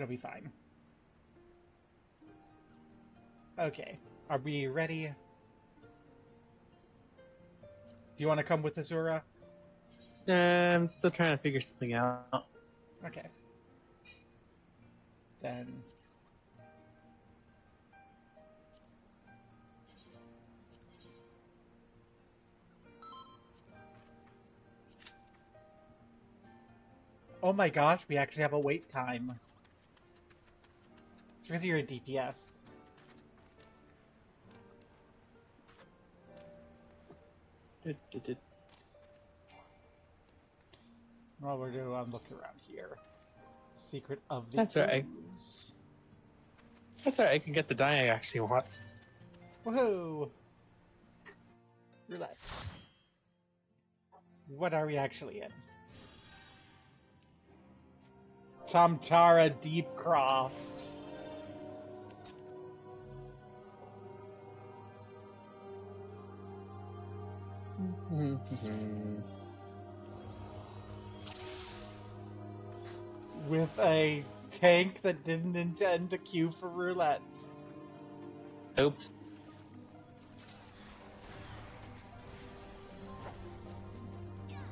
It'll be fine. Okay. Are we ready? Do you want to come with Azura? I'm still trying to figure something out. Okay. Then... Oh my gosh, we actually have a wait time. It's because you're a DPS. Well, we're gonna look around here. Secret of the That's right. Ooze. That's alright, I can get the die I actually want. Woohoo! Roulette. What are we actually in? Tamtara Deepcroft. With a tank that didn't intend to queue for roulette. Oops.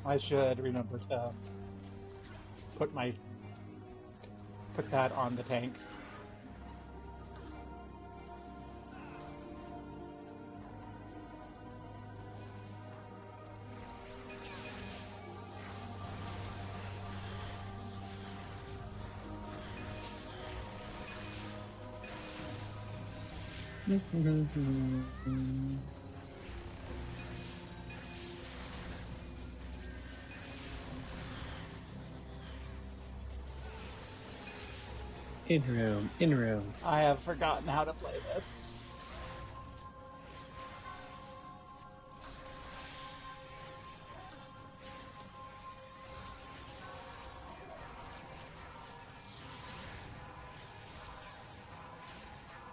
I should remember to put that on the tank. In room. I have forgotten how to play this.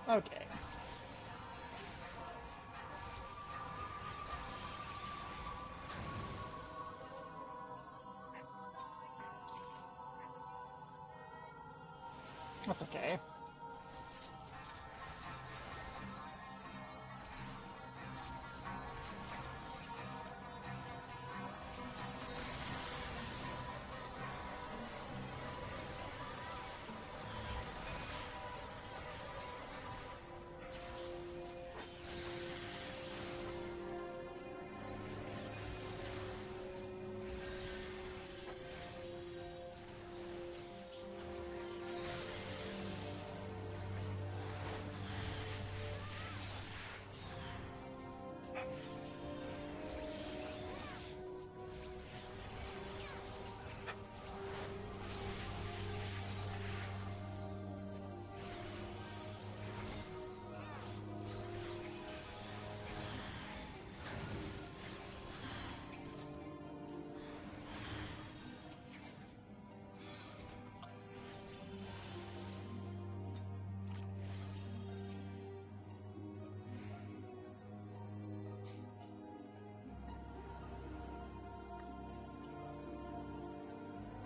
Okay. That's okay.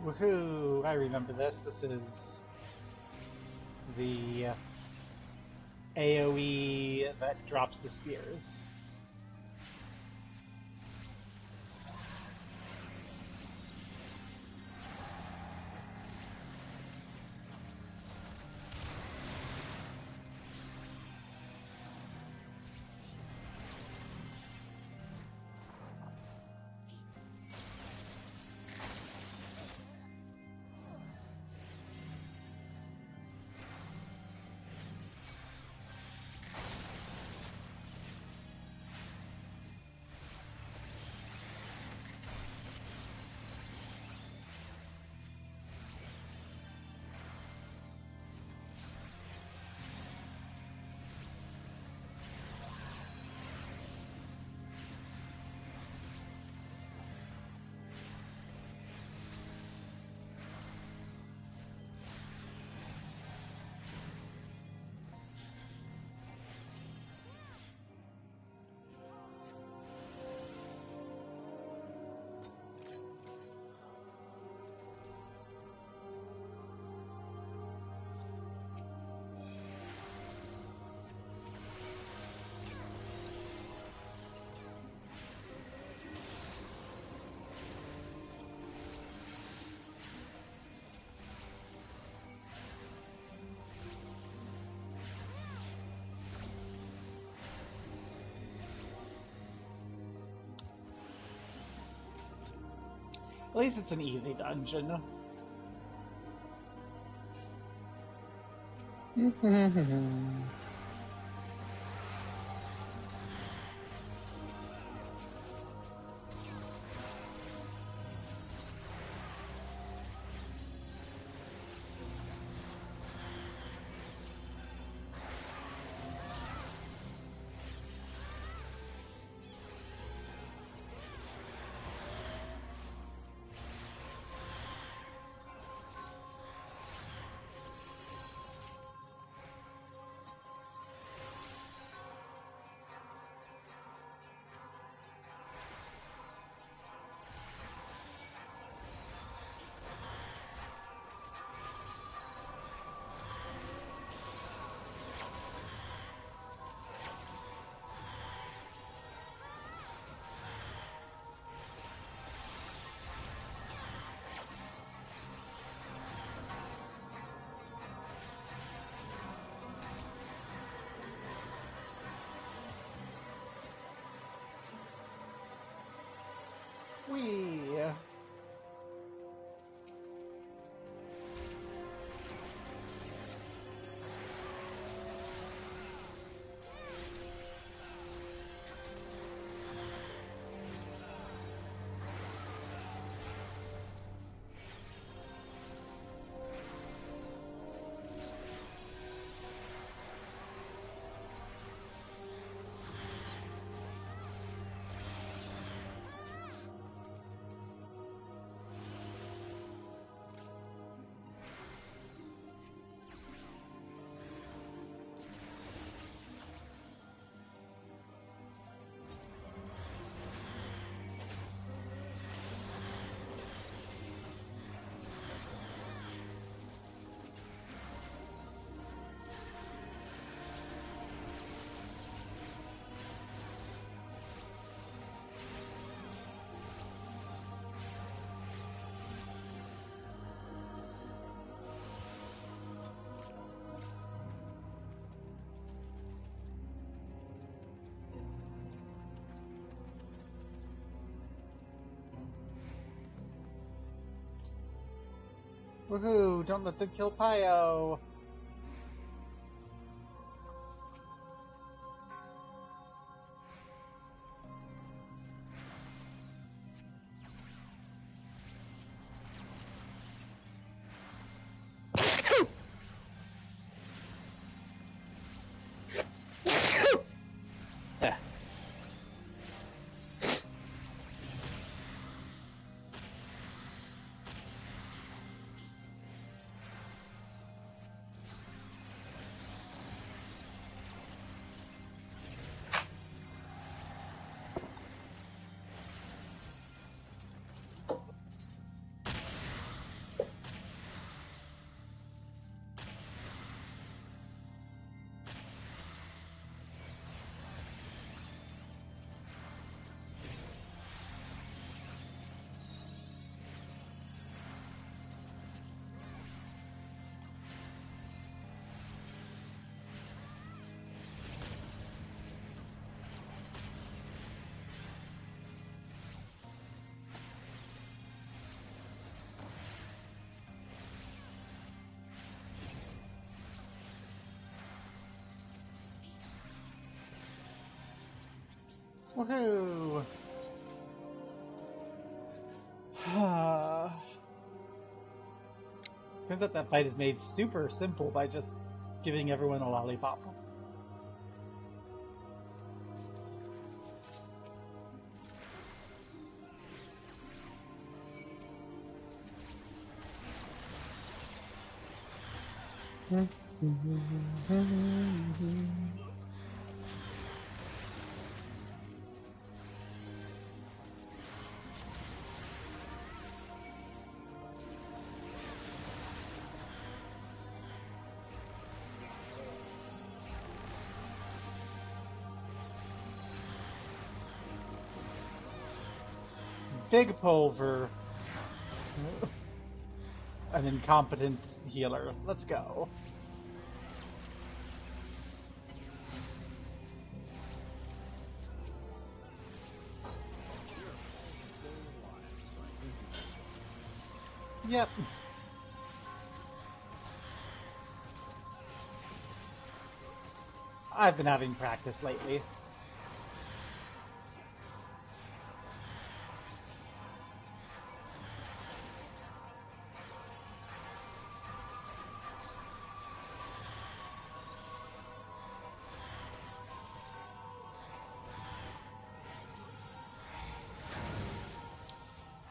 Woohoo! I remember this. This is the AoE that drops the spears. At least it's an easy dungeon. Whee! Woohoo! Don't let them kill Pio! Woohoo! Turns out that fight is made super simple by just giving everyone a lollipop. Big Pulver. An incompetent healer. Let's go. Yep. I've been having practice lately.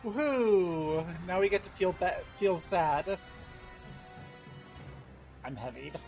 Woohoo! Now we get to feel sad. I'm heavied.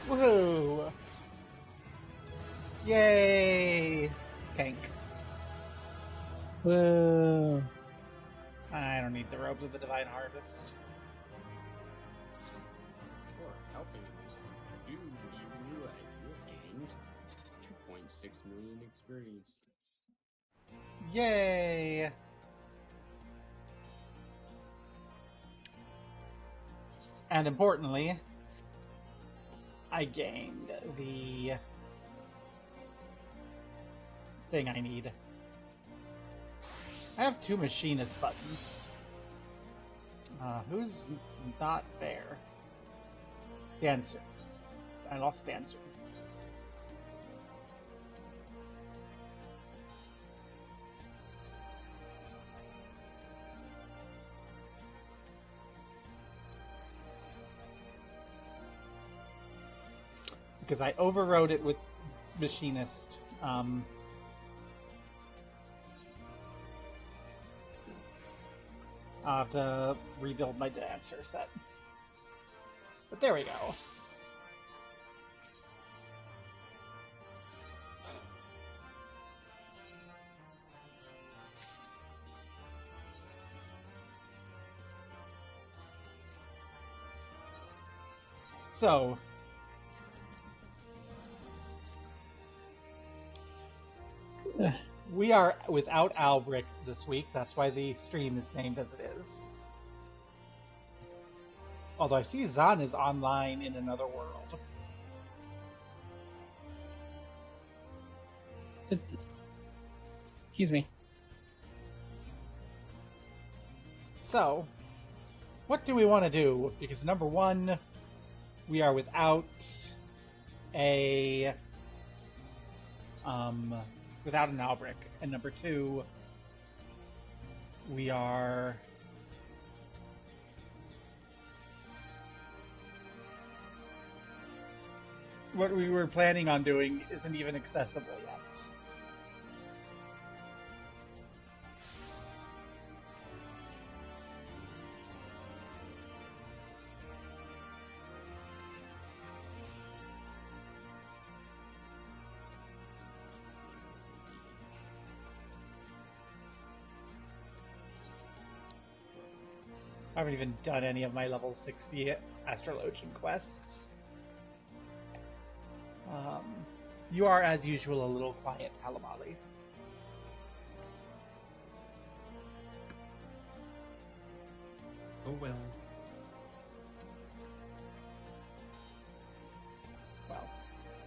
Woohoo! Yay! Tank. Whoa. I don't need the Robes of the Divine Harvest. For helping do you have gained 2.6 million experience. Yay! And importantly, I gained the thing I need. I have 2 machinist buttons. Who's not there? Dancer. I lost Dancer. Because I overrode it with machinist. I'll have to rebuild my dancer set. But there we go. So, we are without Albric this week. That's why the stream is named as it is. Although I see Zahn is online in another world. Excuse me. So, what do we want to do? Because number one, we are without a without an Albric, and number two, we are what we were planning on doing isn't even accessible yet. I haven't even done any of my level 60 astrologian quests. You are, as usual, a little quiet, Halamali. Oh well. Well,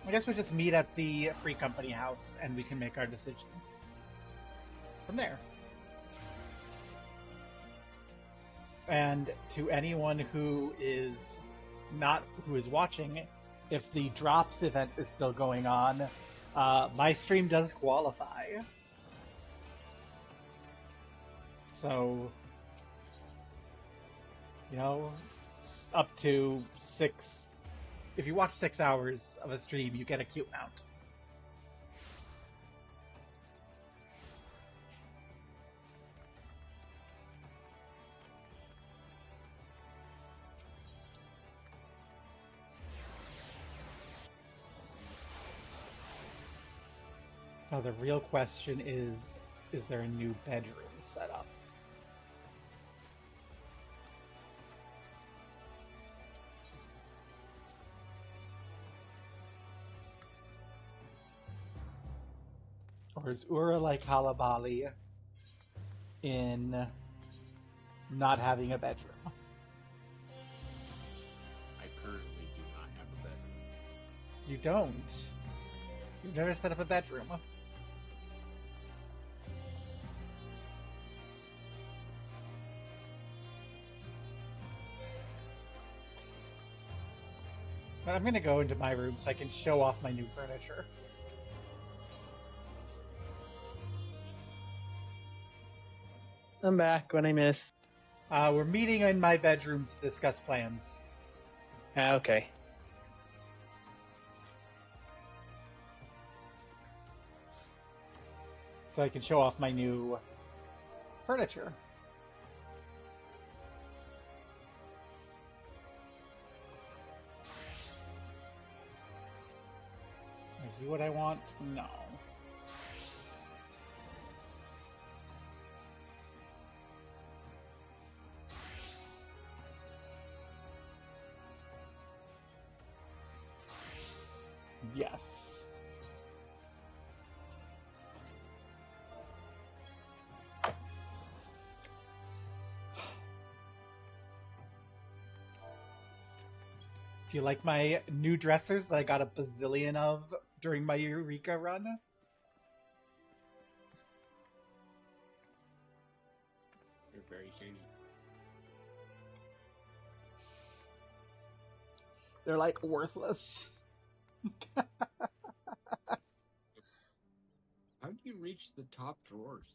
I guess we'll just meet at the Free Company house and we can make our decisions from there. And to anyone who is watching, if the drops event is still going on, my stream does qualify. So, you know, up to 6. If you watch 6 hours of a stream, you get a cute mount. Now the real question is there a new bedroom set up? Or is Ura like Halabali in not having a bedroom? I currently do not have a bedroom. You don't? You've never set up a bedroom? But I'm gonna go into my room so I can show off my new furniture. I'm back. What I miss? We're meeting in my bedroom to discuss plans. Okay. So I can show off my new furniture. Are you what I want? No. Yes. Do you like my new dressers that I got a bazillion of during my Eureka run? They're very shiny. They're like worthless. How do you reach the top drawers?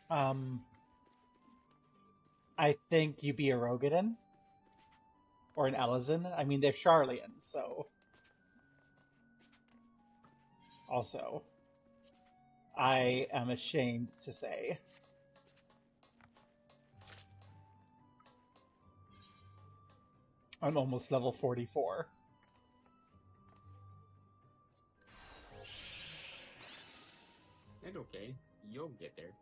I think you be a Rogadin. Or an Elizin. I mean, they're Charlians, so... Also, I am ashamed to say. I'm almost level 44. That's okay. You'll get there.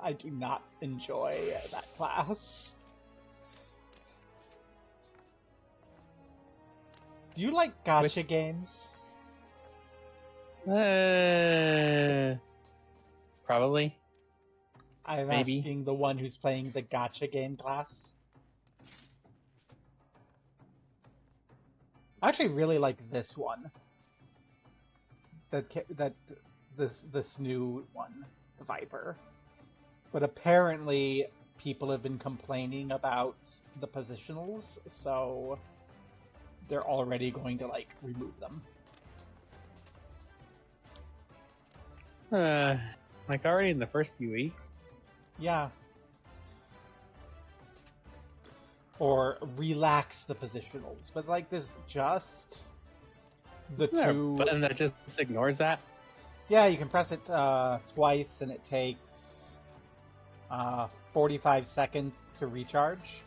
I do not enjoy that class. Do you like gacha games? Probably. I'm Maybe. asking the one who's playing the gotcha game class. I actually really like this one. This new one, the Viper. But apparently people have been complaining about the positionals, so they're already going to like remove them. Like already in the first few weeks. Yeah. Or relax the positionals, but like there's just the Isn't there a two. button that just ignores that? Yeah, you can press it twice, and it takes 45 seconds to recharge.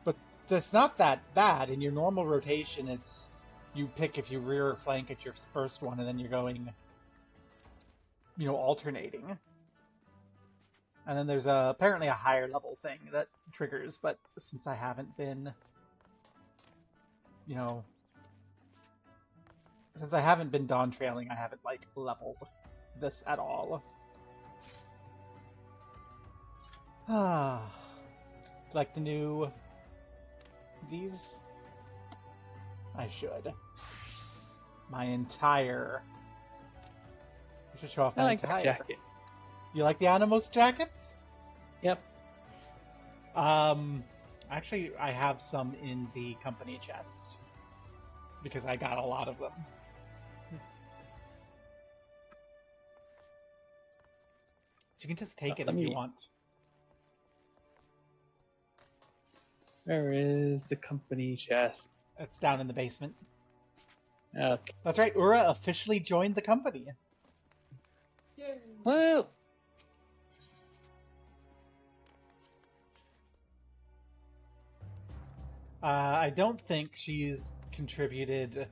But it's not that bad. In your normal rotation, it's you pick if you rear or flank at your first one, and then you're going, alternating. And then there's apparently a higher level thing that triggers, but since I haven't been, since I haven't been dawn trailing, I haven't like leveled this at all. Like the new these? I should. My entire. I should show off I my like that entire. jacket. You like the Animos jackets? Yep. Actually, I have some in the company chest because I got a lot of them. So you can just take it if you want. Where is the company chest? It's down in the basement. Okay. That's right. Ura officially joined the company. Yay! Well, I don't think she's contributed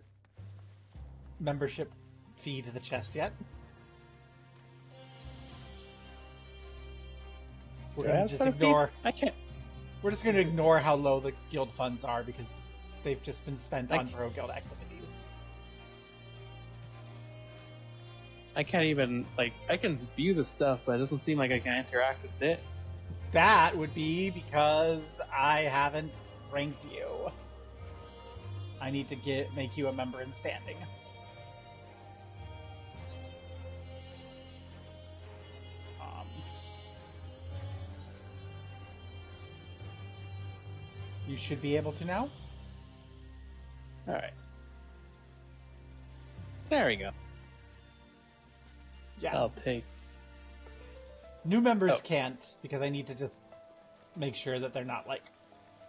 membership fee to the chest yet. We're do I gonna have just some ignore. feet? I can't. We're just gonna ignore how low the guild funds are because they've just been spent on I- pro guild activities. I can't even I can view the stuff, but it doesn't seem like I can interact with it. That would be because I haven't ranked you. I need to make you a member in standing. You should be able to now. All right. There we go. Yeah. I'll take. New members Oh. can't because I need to just make sure that they're not like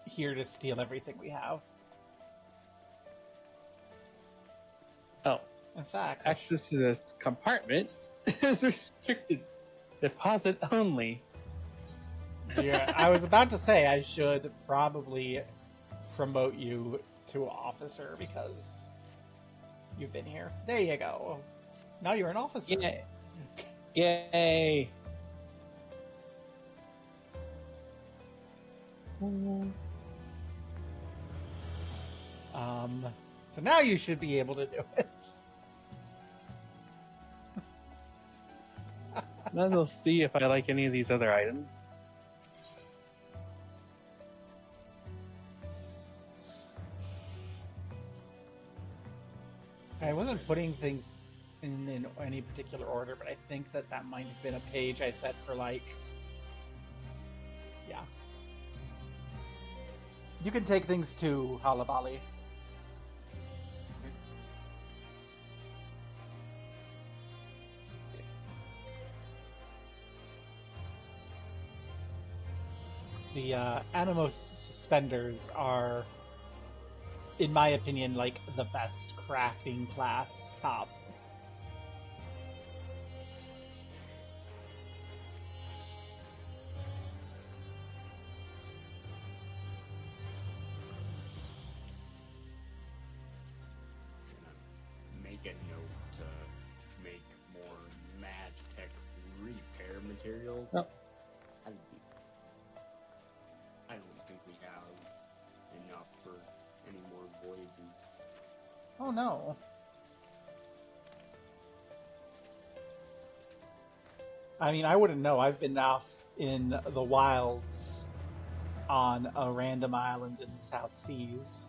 here to steal everything we have. Oh, In fact, access to this compartment is restricted. Deposit only. yeah, I was about to say I should probably promote you to officer because you've been here. There you go. Now you're an officer. Yay! Yay! So now you should be able to do it. Might as well see if I like any of these other items. I wasn't putting things in any particular order, but I think that might have been a page I set for yeah. You can take things to Halabali. The Animos suspenders are, in my opinion, like the best crafting class top. Make a note to make more Magitech repair materials. Oh. I don't think we have enough for any more voyages. Oh no. I mean, I wouldn't know. I've been off in the wilds on a random island in the South Seas.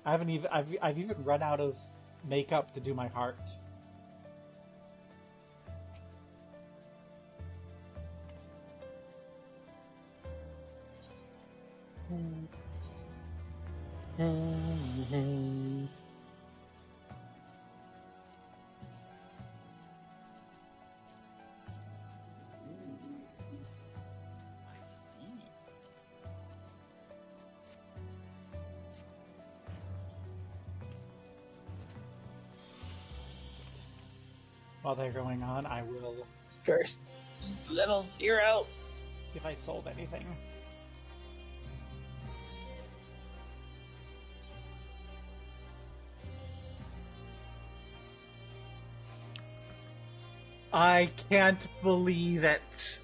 I haven't even. I've even run out of makeup to do my heart. I see. While they're going on, I will First level 0. see if I sold anything. I can't believe it.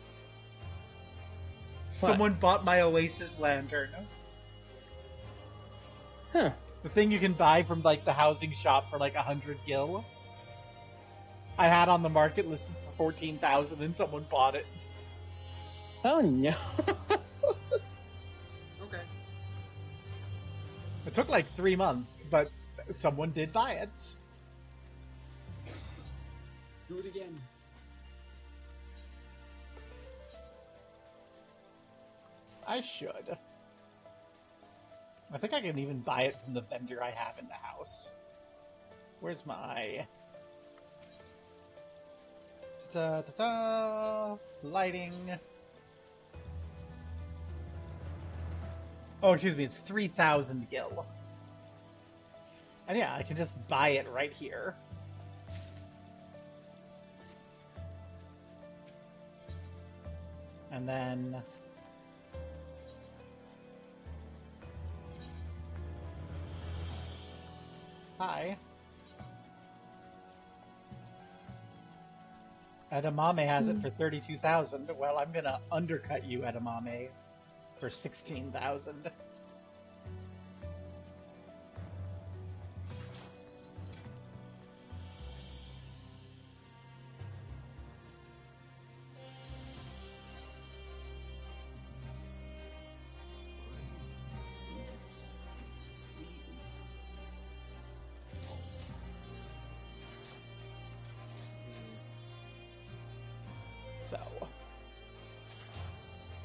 Someone bought my Oasis lantern. Huh. The thing you can buy from like the housing shop for like 100 gil. I had on the market listed for 14,000 and someone bought it. Oh no. Okay. It took like 3 months, but someone did buy it. Do it again. I should. I think I can even buy it from the vendor I have in the house. Where's my... Ta-ta-ta-ta! Lighting. Oh, excuse me, it's 3,000 gil. And yeah, I can just buy it right here. And then... Hi. Edamame has it for 32,000. Well, I'm gonna undercut you, Edamame, for 16,000. So,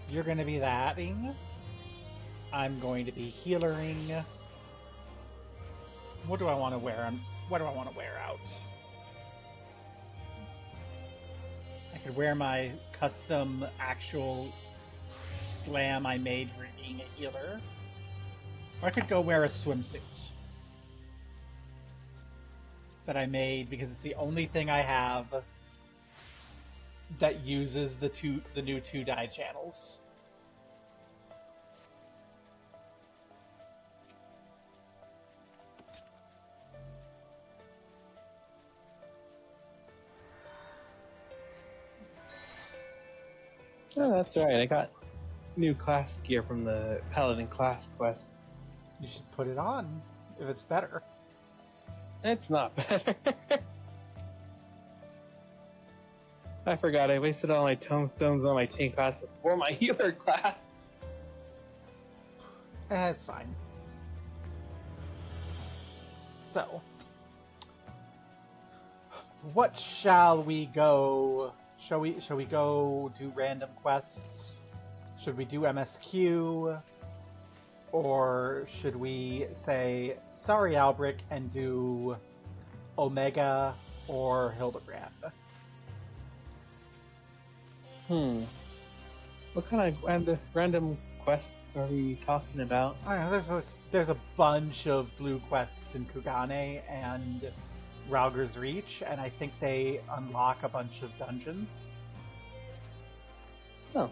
you're going to be thatting. I'm going to be healering. What do I want to wear? What do I want to wear out? I could wear my custom actual slam I made for being a healer. Or I could go wear a swimsuit that I made because it's the only thing I have that uses the new 2-die channels. Oh, that's right. I got new class gear from the Paladin class quest. You should put it on if it's better. It's not better. I forgot. I wasted all my tomestones on my tank class before my healer class. It's fine. So, what shall we go? Shall we go do random quests? Should we do MSQ? Or should we say, sorry, Albric, and do Omega or Hildebrand? What kind of random quests are we talking about? I don't know, there's a bunch of blue quests in Kugane and Rauger's Reach, and I think they unlock a bunch of dungeons. Oh.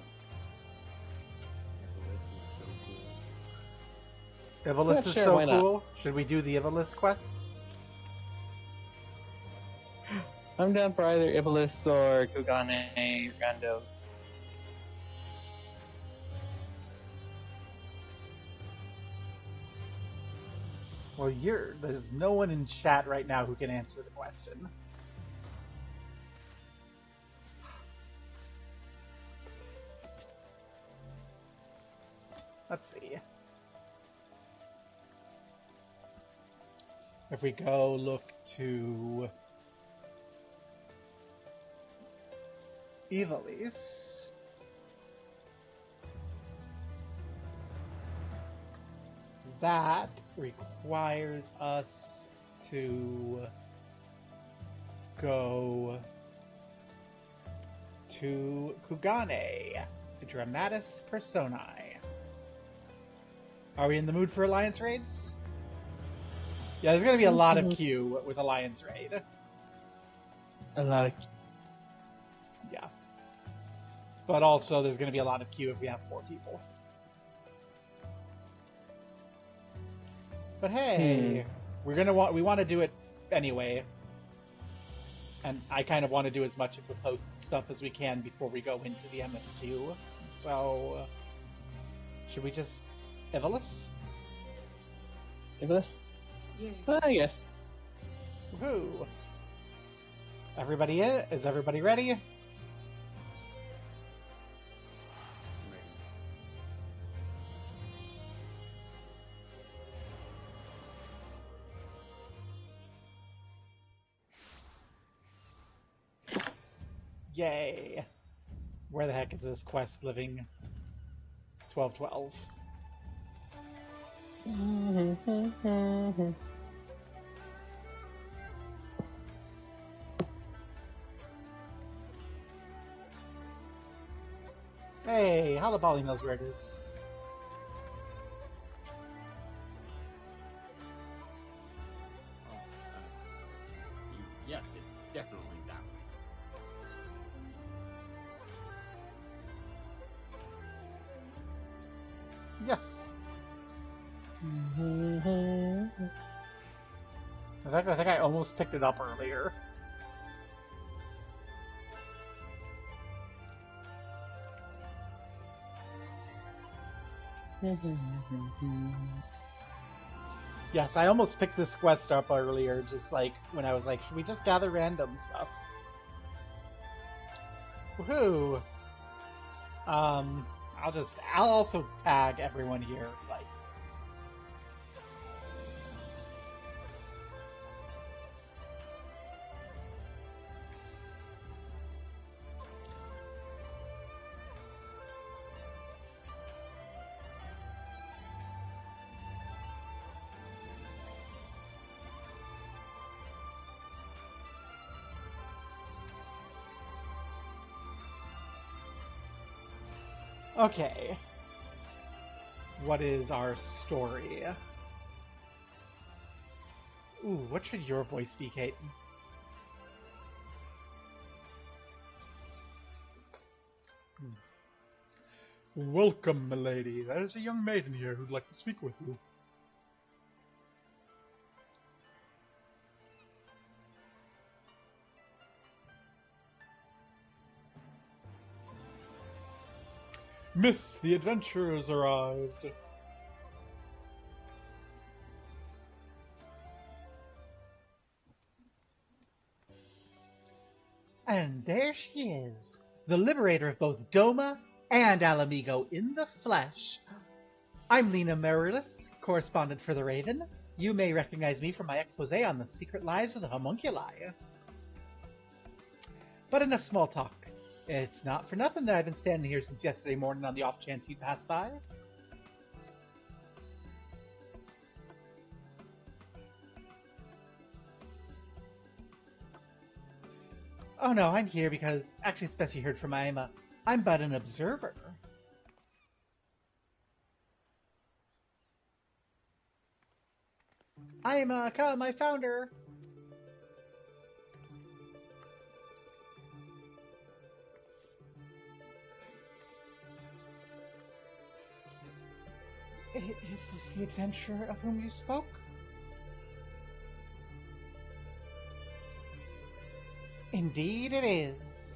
Ivalice Yeah, is sure, so why not? cool. Should we do the Ivalice quests? I'm down for either Ivalice or Kugane randos. Well, there's no one in chat right now who can answer the question. Let's see. If we go look to Ivalice, that requires us to go to Kugane, the Dramatis Personae. Are we in the mood for Alliance raids? Yeah, there's going to be a lot of queue with Alliance raid. A lot of. Yeah. But also, there's going to be a lot of queue if we have 4 people. But hey, we want to do it anyway. And I kind of want to do as much of the post stuff as we can before we go into the MSQ. So, should we just Ivalice? Ivalice? Yeah. Well, I guess. Woohoo! Everybody in? Is everybody ready? Yay! Where the heck is this quest living? 1212. Hey, Halabali knows where it is. Yes, it's definitely that way. Yes. In fact, I think I almost picked it up earlier. Yes, I almost picked this quest up earlier, just like when I was like, should we just gather random stuff? Woohoo! I'll also tag everyone here, like. Okay. What is our story? Ooh, what should your voice be, Kate? Welcome, milady. There is a young maiden here who'd like to speak with you. Miss, the adventurers arrived. And there she is, the liberator of both Doma and Alamigo in the flesh. I'm Lena Meredith, correspondent for The Raven. You may recognize me from my expose on the secret lives of the homunculi. But enough small talk. It's not for nothing that I've been standing here since yesterday morning on the off chance you'd pass by. Oh no, I'm here because, actually it's best you heard from I'm but an observer. I'm my founder. Is this the adventurer of whom you spoke? Indeed it is.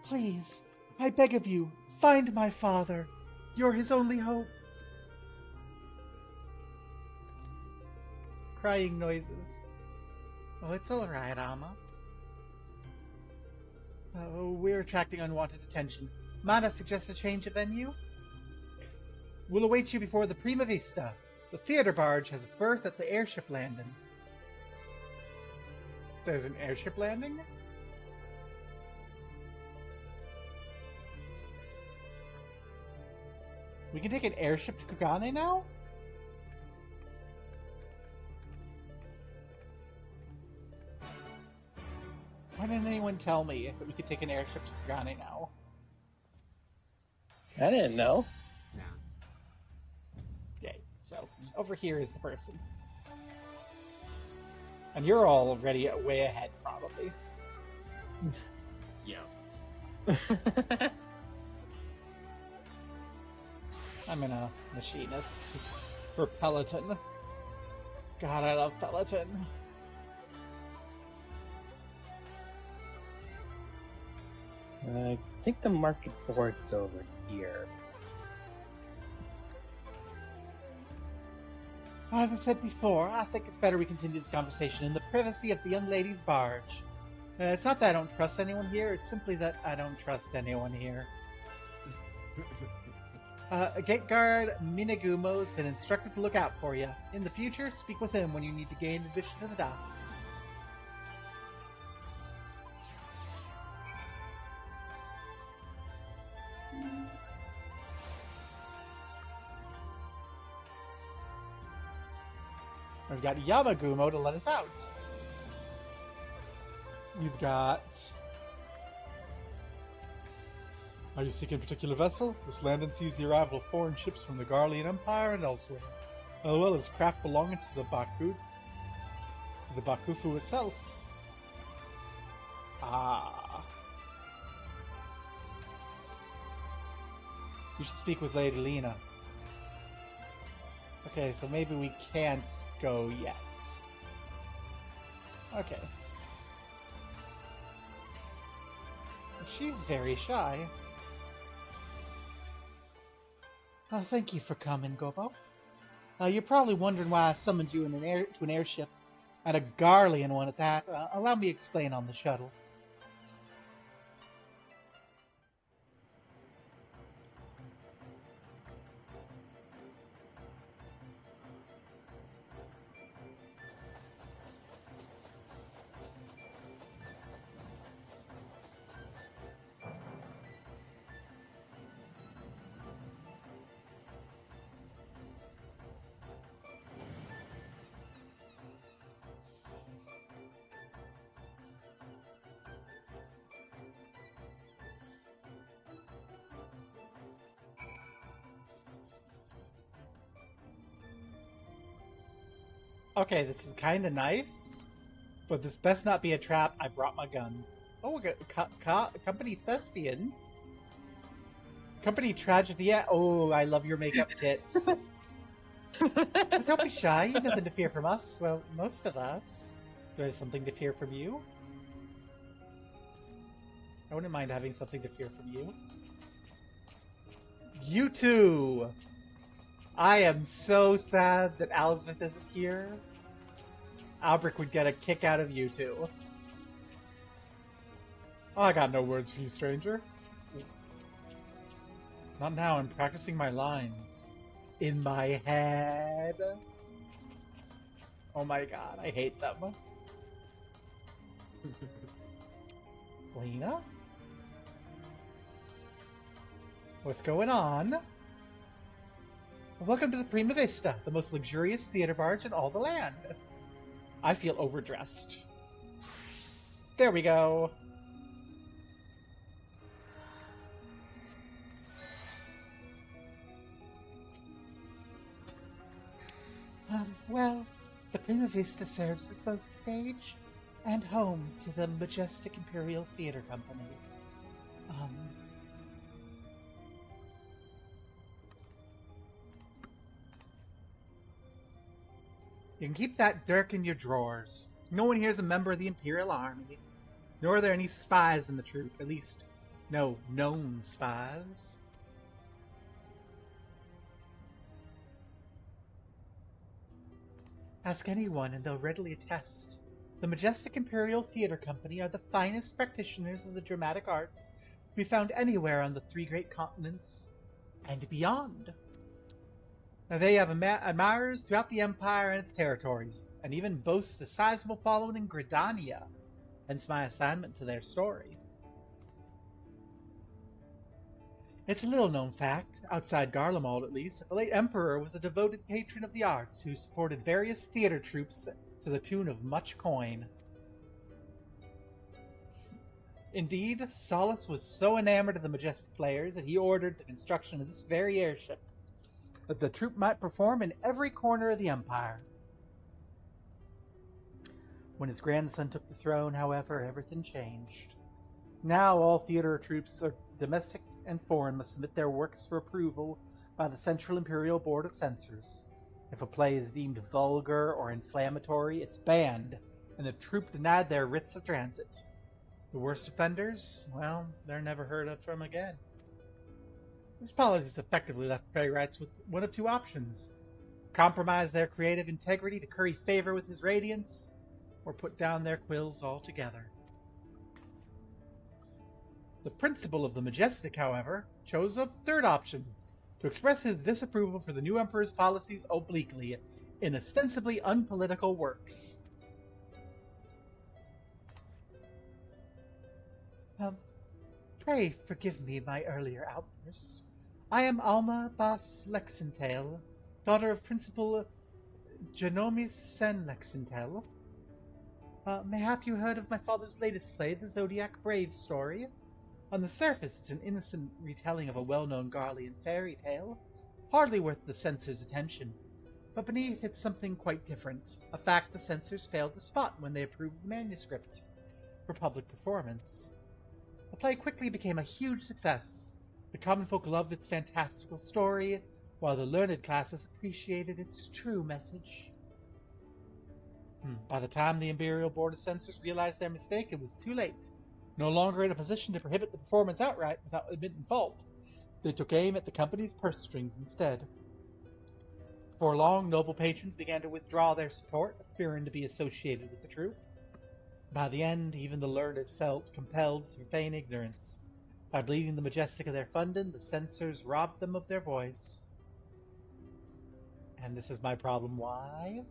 Please, I beg of you, find my father. You're his only hope. Crying noises. Oh, it's alright, Amma. Oh, we're attracting unwanted attention. Might I suggest a change of venue? We'll await you before the Prima Vista. The theater barge has berth at the airship landing. There's an airship landing? We can take an airship to Kugane now? Why didn't anyone tell me that we could take an airship to Kugane now? I didn't know. Nah. Okay, so over here is the person. And you're already way ahead, probably. Yes. I'm in a machinist for Peloton. God, I love Peloton. I think the market board's over here. As I said before, I think it's better we continue this conversation in the privacy of the young lady's barge. It's not that I don't trust anyone here, it's simply that I don't trust anyone here. Gate guard Minagumo's been instructed to look out for you. In the future, speak with him when you need to gain admission to the docks. We've got Yamagumo to let us out. We've got... Are you seeking a particular vessel? This landing sees the arrival of foreign ships from the Garlean Empire and elsewhere, as well as craft belonging to the Bakufu itself. Ah. You should speak with Lady Lena. Okay, so maybe we can't go yet. Okay. She's very shy. Oh, thank you for coming, Gobo. You're probably wondering why I summoned you in to an airship, and a Garlean one at that. Allow me to explain on the shuttle. Okay, this is kind of nice, but this best not be a trap. I brought my gun. Oh, we got Company Thespians. Company Tragedy. Oh, I love your makeup tits. But don't be shy. You have nothing to fear from us. Well, most of us. Do I have something to fear from you? I wouldn't mind having something to fear from you. You too! I am so sad that Alismith isn't here. Albrecht would get a kick out of you two. Oh, I got no words for you, stranger. Not now, I'm practicing my lines. In my head. Oh my god, I hate them. Lena? What's going on? Welcome to the Prima Vista, the most luxurious theater barge in all the land. I feel overdressed. There we go. Well, the Prima Vista serves as both stage and home to the majestic Imperial Theater Company. You can keep that dirk in your drawers. No one here is a member of the Imperial Army, nor are there any spies in the troop, at least no known spies. Ask anyone and they'll readily attest. The Majestic Imperial Theatre Company are the finest practitioners of the dramatic arts to be found anywhere on the three great continents and beyond. Now, they have admirers throughout the Empire and its territories, and even boast a sizable following in Gridania, hence my assignment to their story. It's a little-known fact, outside Garlemald at least, that the late Emperor was a devoted patron of the arts who supported various theater troupes to the tune of much coin. Indeed, Solus was so enamored of the Majestic players that he ordered the construction of this very airship, that the troupe might perform in every corner of the Empire. When his grandson took the throne, however, everything changed. Now all theater troupes, domestic and foreign, must submit their works for approval by the Central Imperial Board of Censors. If a play is deemed vulgar or inflammatory, it's banned, and the troupe denied their writs of transit. The worst offenders, well, they're never heard of from again. This policy has effectively left playwrights with one of two options: compromise their creative integrity to curry favor with his radiance, or put down their quills altogether. The principal of the Majestic, however, chose a third option: to express his disapproval for the new Emperor's policies obliquely, in ostensibly unpolitical works. Pray forgive me my earlier outburst. I am Alma Bas Lexentale, daughter of Principal Genomis Sen Lexentale. Mayhap you heard of my father's latest play, the Zodiac Brave story? On the surface, it's an innocent retelling of a well-known Garlean fairy tale, hardly worth the censor's attention. But beneath, it's something quite different, a fact the censors failed to spot when they approved the manuscript for public performance. The play quickly became a huge success. The common folk loved its fantastical story, while the learned classes appreciated its true message. By the time the Imperial Board of Censors realized their mistake, it was too late. No longer in a position to prohibit the performance outright without admitting fault, they took aim at the company's purse strings instead. Before long, noble patrons began to withdraw their support, fearing to be associated with the troupe. By the end, even the learned felt compelled to feign ignorance. By bleeding the Majestic of their funding, the censors robbed them of their voice. And this is my problem. Why?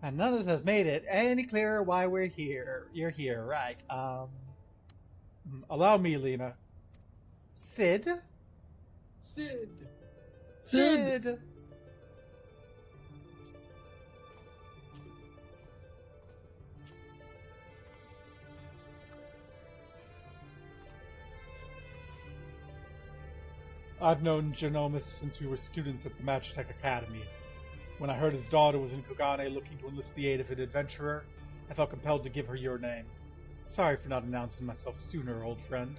And none of this has made it any clearer why we're here. You're here, right? Allow me, Lena. Sid? Sid! Sid! I've known Genomis since we were students at the Magitech Academy. When I heard his daughter was in Kogane looking to enlist the aid of an adventurer, I felt compelled to give her your name. Sorry for not announcing myself sooner, old friend.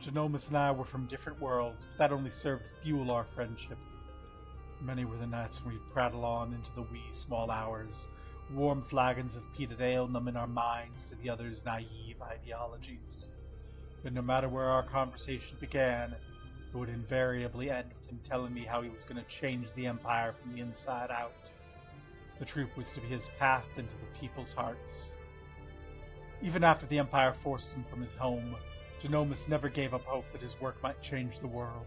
Genomis and I were from different worlds, but that only served to fuel our friendship. Many were the nights when we'd prattle on into the wee small hours, warm flagons of peated ale numbing our minds to the other's naive ideologies. But no matter where our conversation began, it would invariably end with him telling me how he was going to change the Empire from the inside out. The troupe was to be his path into the people's hearts. Even after the Empire forced him from his home, Genomis never gave up hope that his work might change the world.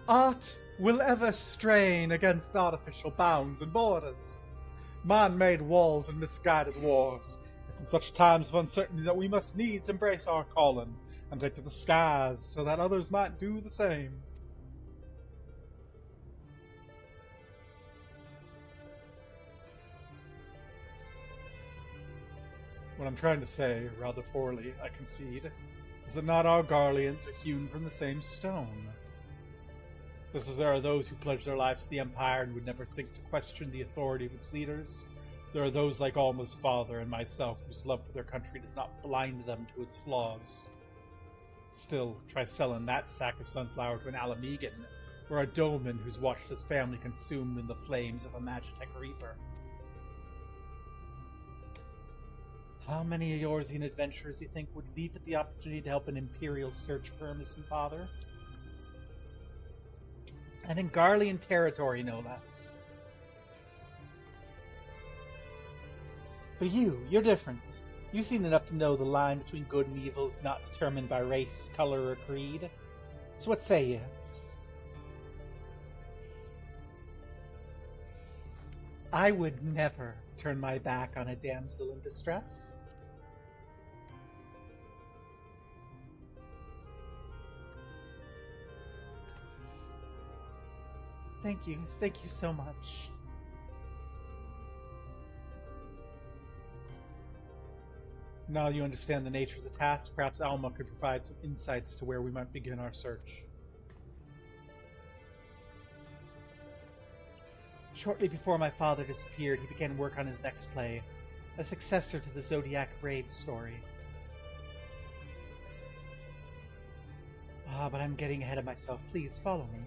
Art will ever strain against artificial bounds and borders, man-made walls and misguided wars. It's in such times of uncertainty that we must needs embrace our calling and take to the skies so that others might do the same. What I'm trying to say, rather poorly, I concede, is that not all Garleans are hewn from the same stone. Just as there are those who pledge their lives to the Empire and would never think to question the authority of its leaders, there are those like Alma's father and myself whose love for their country does not blind them to its flaws. Still, try selling that sack of sunflower to an Alamegan, or a Dolman who's watched his family consumed in the flames of a Magitech Reaper. How many Eorzean adventurers do you think would leap at the opportunity to help an Imperial search for a missing father? And in Garlean territory, no less. But you're different. You've seen enough to know the line between good and evil is not determined by race, color, or creed. So what say you? I would never turn my back on a damsel in distress. Thank you so much. Now you understand the nature of the task, perhaps Alma could provide some insights to where we might begin our search. Shortly before my father disappeared, he began work on his next play, a successor to the Zodiac Brave story. But I'm getting ahead of myself. Please follow me.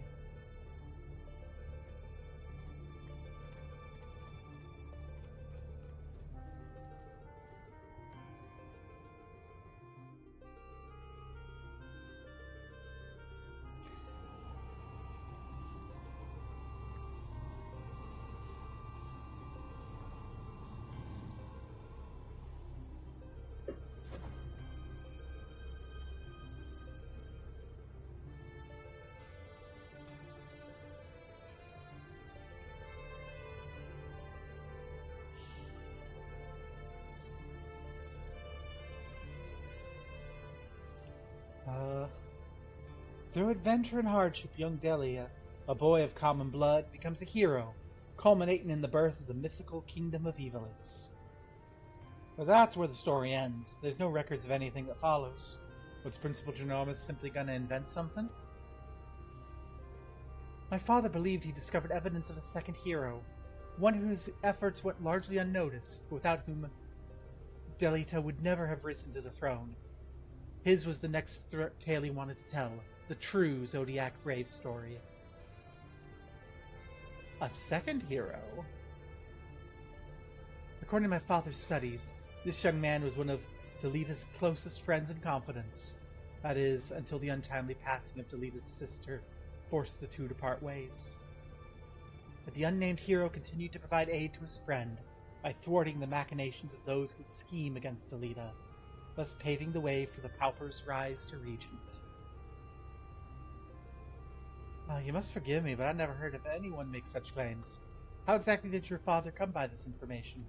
Through adventure and hardship, young Delia, a boy of common blood, becomes a hero, culminating in the birth of the mythical kingdom of Ivalice. But that's where the story ends. There's no records of anything that follows. Was Principal Genomus simply gonna invent something? My father believed he discovered evidence of a second hero, one whose efforts went largely unnoticed, without whom Delita would never have risen to the throne. His was the next tale he wanted to tell, the true Zodiac Brave story. A second hero? According to my father's studies, this young man was one of Delita's closest friends and confidants. That is, until the untimely passing of Delita's sister forced the two to part ways. But the unnamed hero continued to provide aid to his friend by thwarting the machinations of those who would scheme against Delita, thus paving the way for the Pauper's rise to regent. You must forgive me, but I never heard of anyone make such claims. How exactly did your father come by this information?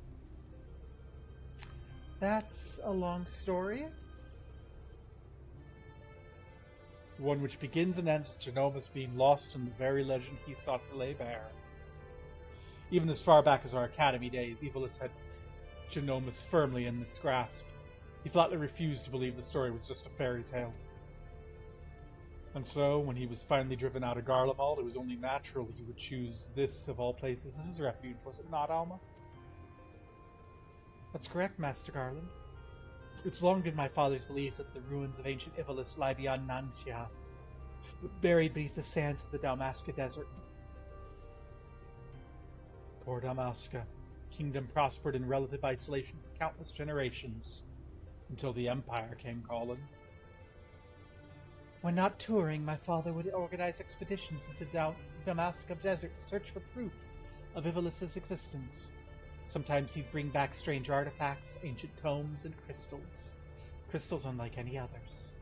That's a long story. One which begins and ends with Genomus being lost in the very legend he sought to lay bare. Even as far back as our academy days, Ivalice had Genomus firmly in its grasp. He flatly refused to believe the story was just a fairy tale. And so, when he was finally driven out of Garlemald, it was only natural he would choose this, of all places, as his refuge, was it not, Alma? That's correct, Master Garland. It's long been my father's belief that the ruins of ancient Ivalice lie beyond Nanxia, buried beneath the sands of the Dalmasca Desert. Poor Dalmasca. Kingdom prospered in relative isolation for countless generations, until the Empire came calling. When not touring, my father would organize expeditions into the Dalmasca Desert to search for proof of Ivalice's existence. Sometimes he'd bring back strange artifacts, ancient tomes, and crystals. Crystals unlike any others.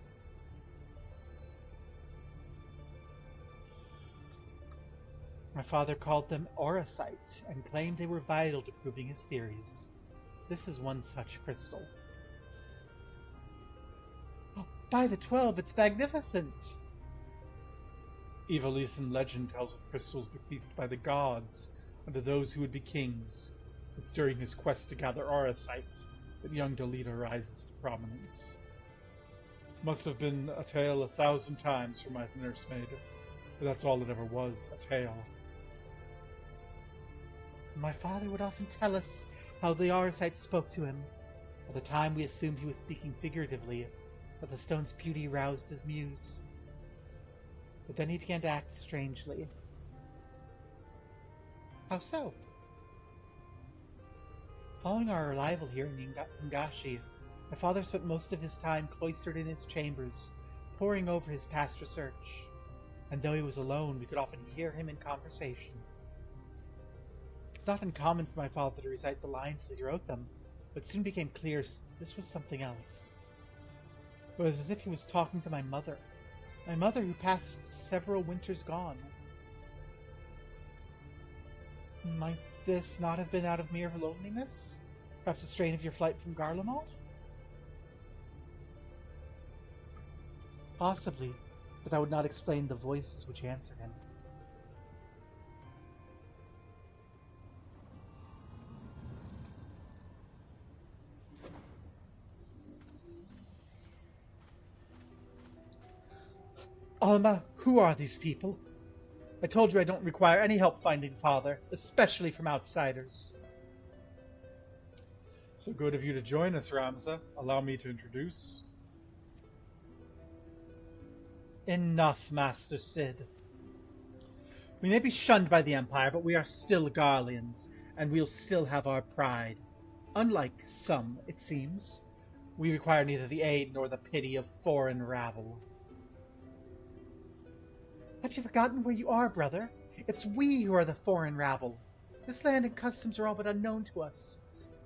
My father called them auracite and claimed they were vital to proving his theories. This is one such crystal. Oh, by the 12, it's magnificent! Ivalicean legend tells of crystals bequeathed by the gods unto those who would be kings. It's during his quest to gather auracite that young Delita rises to prominence. Must have been a tale 1,000 times for my nursemaid, but that's all it ever was, a tale. My father would often tell us how the auracite spoke to him. At the time we assumed he was speaking figuratively, but the stone's beauty roused his muse. But then he began to act strangely. How so? Following our arrival here in Ingashi, my father spent most of his time cloistered in his chambers, poring over his past research. And though he was alone, we could often hear him in conversation. It's not uncommon for my father to recite the lines as he wrote them, but it soon became clear this was something else. It was as if he was talking to my mother who passed several winters gone. Might this not have been out of mere loneliness? Perhaps a strain of your flight from Garlemald? Possibly, but that would not explain the voices which answered him. Alma, who are these people? I told you I don't require any help finding father, especially from outsiders. So good of you to join us, Ramza. Allow me to introduce. Enough, Master Cid. We may be shunned by the Empire, but we are still Garleans, and we'll still have our pride. Unlike some, it seems, we require neither the aid nor the pity of foreign rabble. Have you forgotten where you are, brother? It's we who are the foreign rabble. This land and customs are all but unknown to us.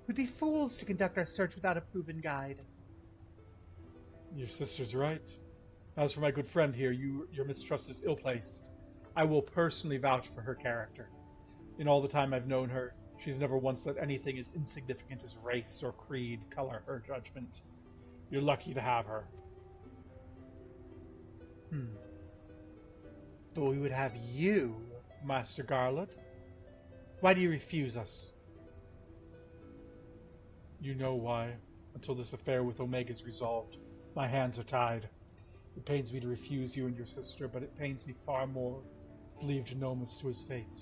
We'd be fools to conduct our search without a proven guide. Your sister's right. As for my good friend here, your mistrust is ill-placed. I will personally vouch for her character. In all the time I've known her, she's never once let anything as insignificant as race or creed color her judgment. You're lucky to have her. But we would have you, Master Garland. Why do you refuse us? You know why. Until this affair with Omega is resolved, my hands are tied. It pains me to refuse you and your sister, but it pains me far more to leave Genomus to his fate.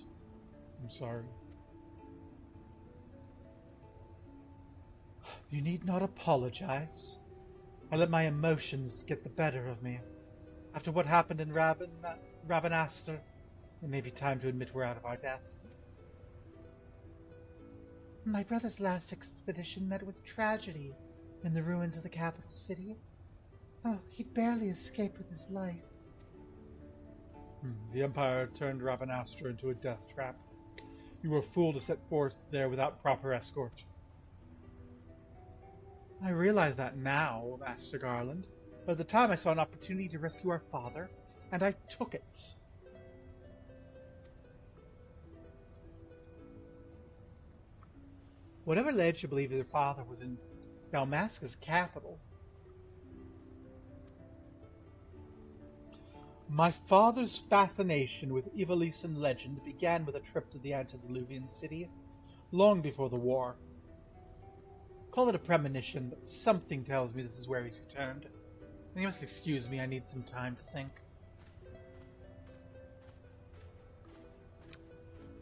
I'm sorry. You need not apologize. I let my emotions get the better of me. After what happened in Rabanastra, it may be time to admit we're out of our depth. My brother's last expedition met with tragedy in the ruins of the capital city. Oh, he'd barely escaped with his life. The Empire turned Rabanastra into a death trap. You were a fool to set forth there without proper escort. I realize that now, Master Garland, but at the time I saw an opportunity to rescue our father, and I took it. Whatever led you to believe your father was in Dalmasca's capital? My father's fascination with Ivalice and legend began with a trip to the antediluvian city, long before the war. Call it a premonition, but something tells me this is where he's returned. And you must excuse me, I need some time to think.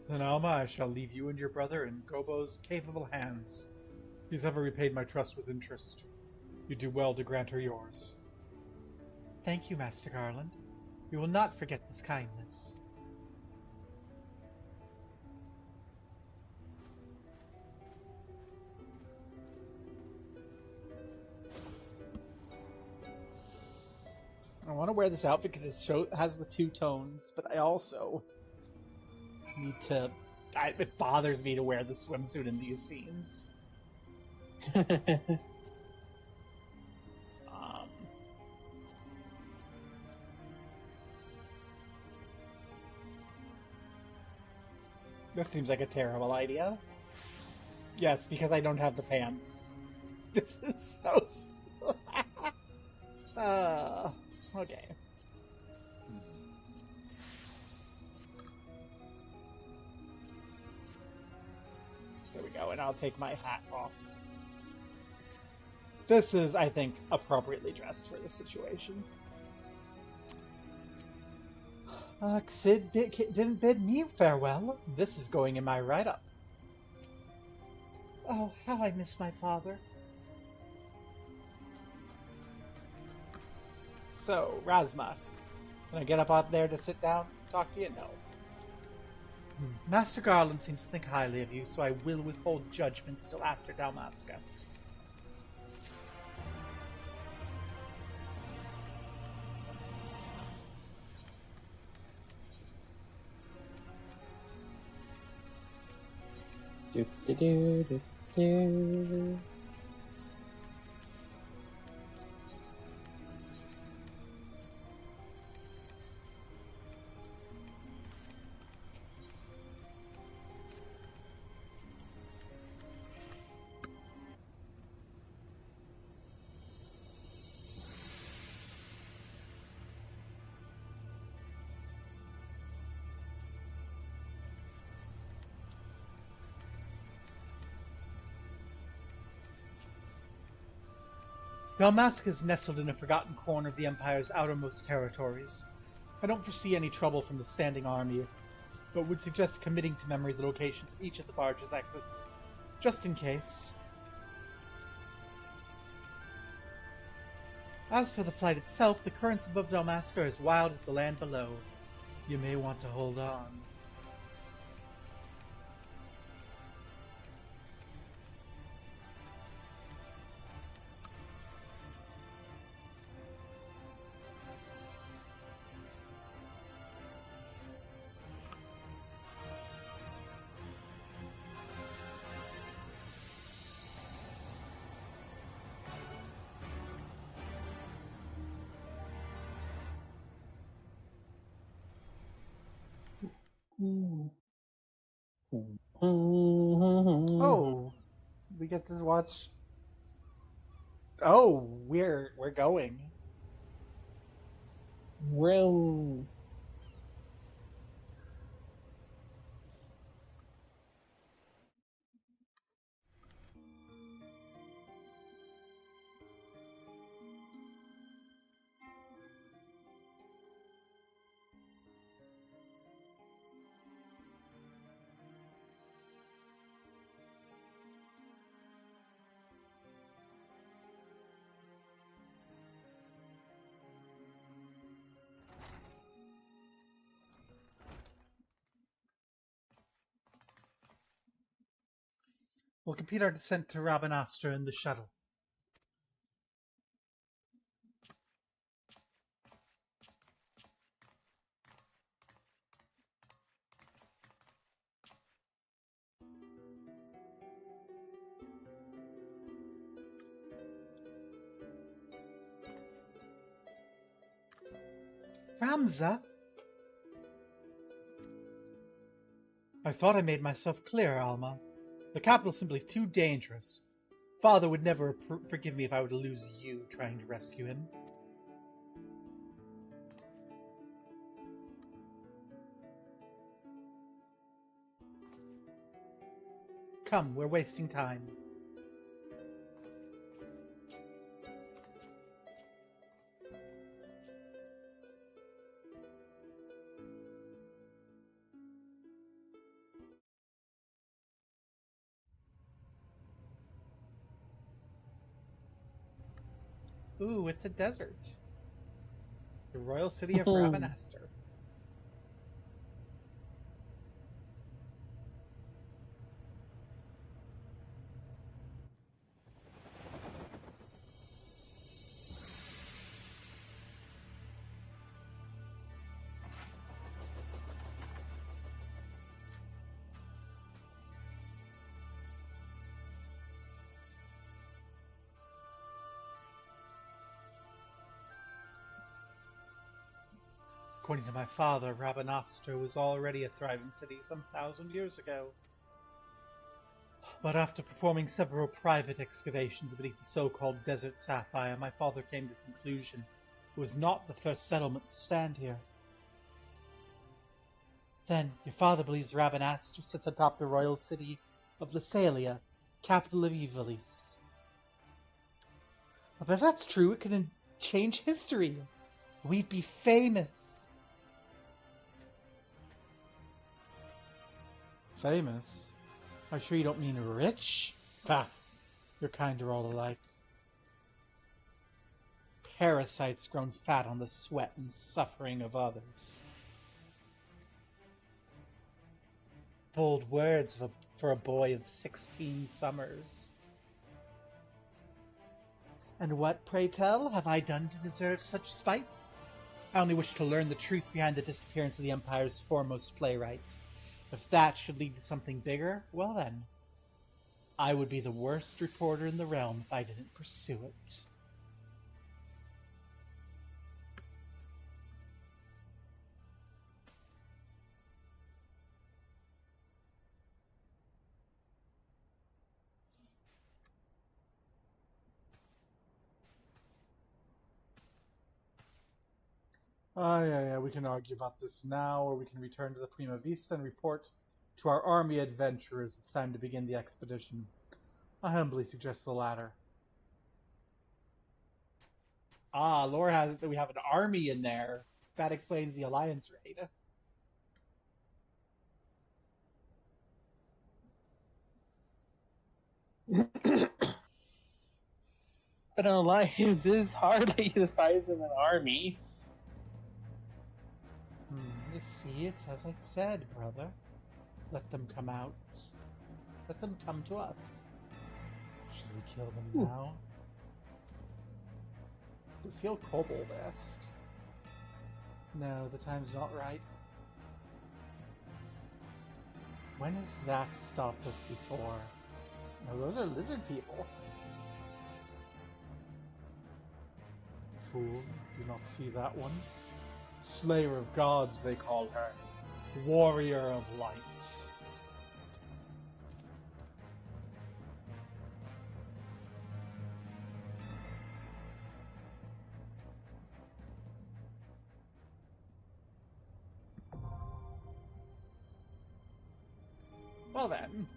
Then, Alma, I shall leave you and your brother in Gobo's capable hands. She's ever repaid my trust with interest. You do well to grant her yours. Thank you, Master Garland. We will not forget this kindness. I want to wear this outfit because it has the two tones, but I also need to... it bothers me to wear the swimsuit in these scenes. This seems like a terrible idea. Yes, because I don't have the pants. This is so... okay. There we go, and I'll take my hat off. This is, I think, appropriately dressed for the situation. Cid didn't bid me farewell. This is going in my write-up. Oh, how I miss my father. So, Razma, Can I get up there to sit down and talk to you? No. Master Garland seems to think highly of you, so I will withhold judgment until after Dalmasca. Do, do, do, do, do. Dalmasca is nestled in a forgotten corner of the Empire's outermost territories. I don't foresee any trouble from the standing army, but would suggest committing to memory the locations of each of the barge's exits, just in case. As for the flight itself, the currents above Dalmasca are as wild as the land below. You may want to hold on. Oh, we get to watch. Oh, we're going. Row. We'll complete our descent to Rabanastra in the shuttle. Ramza? I thought I made myself clear, Alma. The capital's simply too dangerous. Father would never forgive me if I were to lose you trying to rescue him. Come, we're wasting time. Ooh, it's a desert. The royal city of Rabanastre. According to my father, Rabanastra was already a thriving city some 1,000 years ago. But after performing several private excavations beneath the so-called Desert Sapphire, my father came to the conclusion it was not the first settlement to stand here. Then, your father believes Rabanastra sits atop the royal city of Lysalia, capital of Ivalice. But if that's true, it could change history. We'd be famous. Famous? I'm sure you don't mean rich? Bah, your kind are all alike. Parasites grown fat on the sweat and suffering of others. Bold words for a boy of 16 summers. And what, pray tell, have I done to deserve such spites? I only wish to learn the truth behind the disappearance of the Empire's foremost playwright. If that should lead to something bigger, well then, I would be the worst reporter in the realm if I didn't pursue it. Yeah, we can argue about this now, or we can return to the Prima Vista and report to our army adventurers it's time to begin the expedition. I humbly suggest the latter. Ah, lore has it that we have an army in there. That explains the Alliance raid. But an alliance is hardly the size of an army. You see, it's as I said, brother. Let them come out. Let them come to us. Should we kill them now? You feel kobold-esque. No, the time's not right. When has that stopped us before? No, those are lizard people. Fool, do you not see that one? Slayer of gods, they call her. Warrior of light. Well then.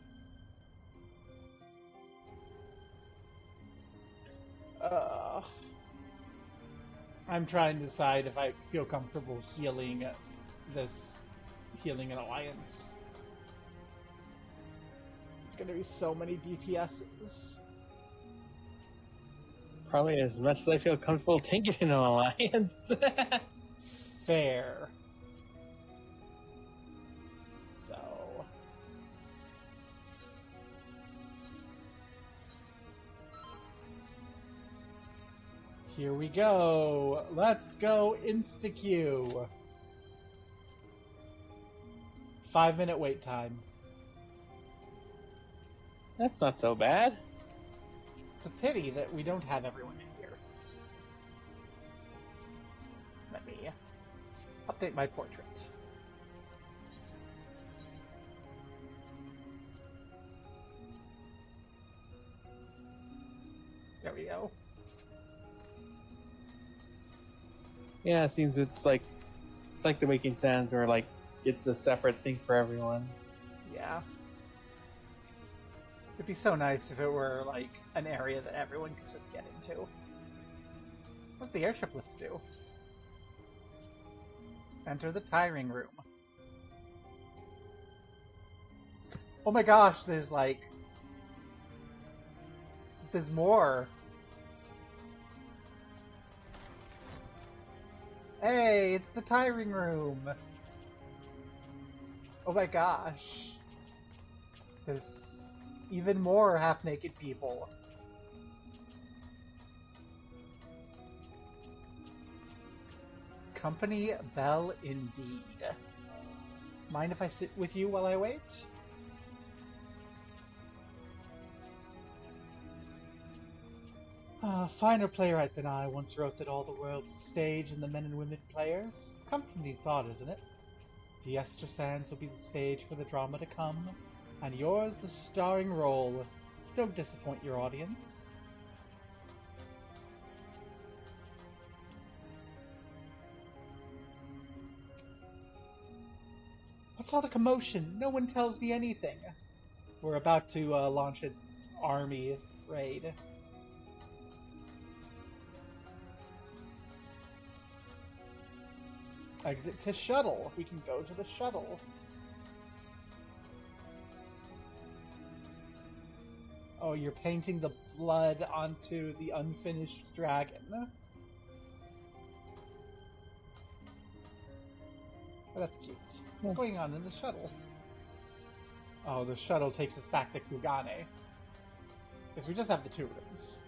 I'm trying to decide if I feel comfortable healing an alliance. It's gonna be so many DPSs. Probably as much as I feel comfortable taking an alliance. Fair. So... here we go. Let's go insta-queue. 5-minute wait time. That's not so bad. It's a pity that we don't have everyone in here. Let me update my portrait. There we go. Yeah, it seems it's like the Waking Sands where like it's a separate thing for everyone. Yeah. It'd be so nice if it were like an area that everyone could just get into. What's the airship lift do? Enter the tiring room. Oh my gosh, there's more. Hey, it's the tiring room. Oh my gosh. There's even more half-naked people. Company bell indeed. Mind if I sit with you while I wait? A finer playwright than I once wrote that all the world's the stage and the men and women players. Comforting thought, isn't it? The Ester Sands will be the stage for the drama to come, and yours the starring role. Don't disappoint your audience. What's all the commotion? No one tells me anything. We're about to launch an army raid. Exit to shuttle. We can go to the shuttle. Oh, you're painting the blood onto the unfinished dragon. That's cute. What's going on in the shuttle? Oh, the shuttle takes us back to Kugane. Because we just have the 2 rooms.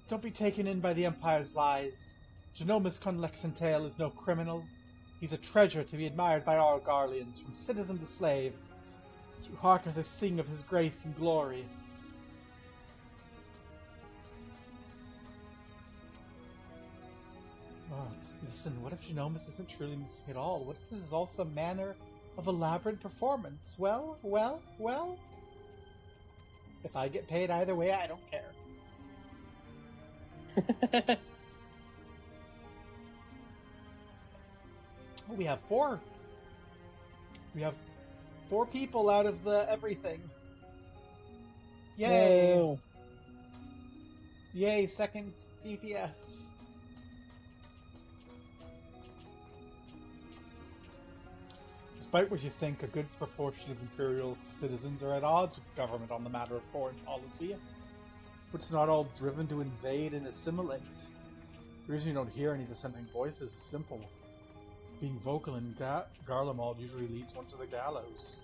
Don't be taken in by the Empire's lies. Genomus Conlexentail is no criminal. He's a treasure to be admired by all Garleans, from citizen to slave, to hark as I sing of his grace and glory. Oh, listen, what if Genomus isn't truly missing at all? What if this is all some manner of elaborate performance? Well. If I get paid either way, I don't care. Oh, we have 4. We have 4 people out of the everything. Yay! No. Yay, second DPS. Despite what you think, a good proportion of Imperial citizens are at odds with the government on the matter of foreign policy. But it's not all driven to invade and assimilate. The reason you don't hear any dissenting voices is simple. Being vocal in Garlemald usually leads one to the gallows.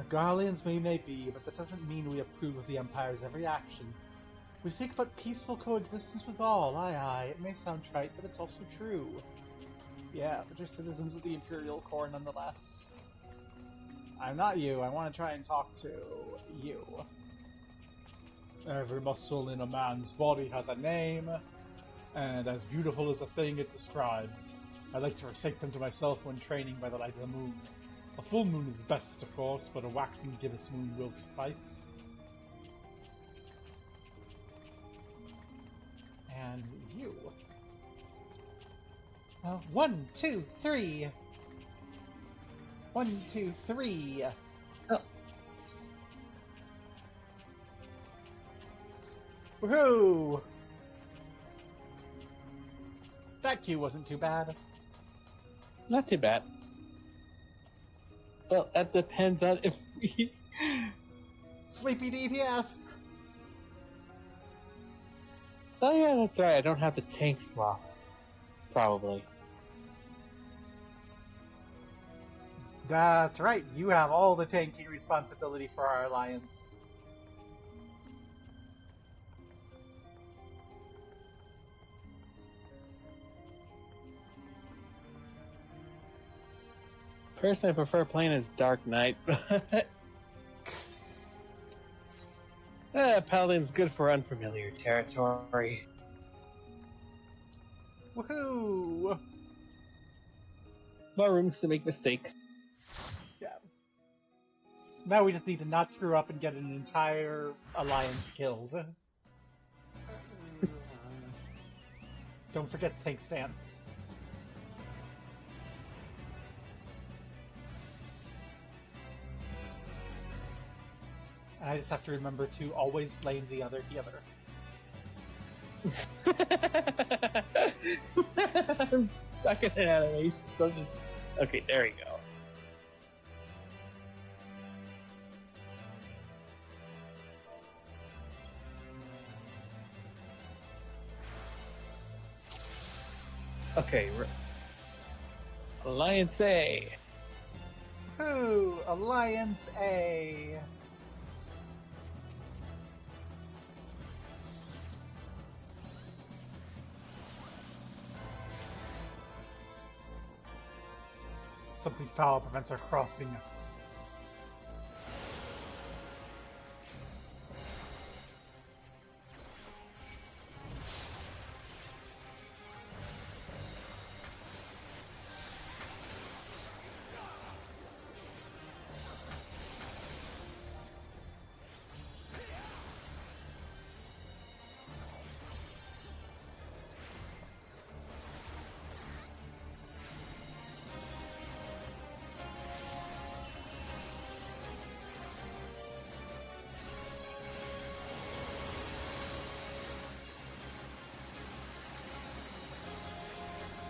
Garleans we may be, but that doesn't mean we approve of the Empire's every action. We seek but peaceful coexistence with all, aye. It may sound trite, but it's also true. Yeah, but you're citizens of the Imperial Core nonetheless. I'm not you, I want to try and talk to you. Every muscle in a man's body has a name, and as beautiful as a thing it describes. I like to recite them to myself when training by the light of the moon. A full moon is best, of course, but a waxing gibbous moon will suffice. And you. 1, 2, 3. 1, 2, 3. Oh. Woohoo! That queue wasn't too bad. Not too bad. Well, that depends on if we... Sleepy DPS! Oh yeah, that's right. I don't have the tank slot. Probably. That's right, you have all the tanking responsibility for our alliance. Personally, I prefer playing as Dark Knight, but... Paladin's good for unfamiliar territory. Woohoo! More rooms to make mistakes. Yeah. Now we just need to not screw up and get an entire alliance killed. Don't forget tank stance. And I just have to remember to always blame the other healer. I'm stuck in an animation, so I'm just... Okay, there we go. Okay, Alliance A. Woohoo! Alliance A! Something foul prevents our crossing.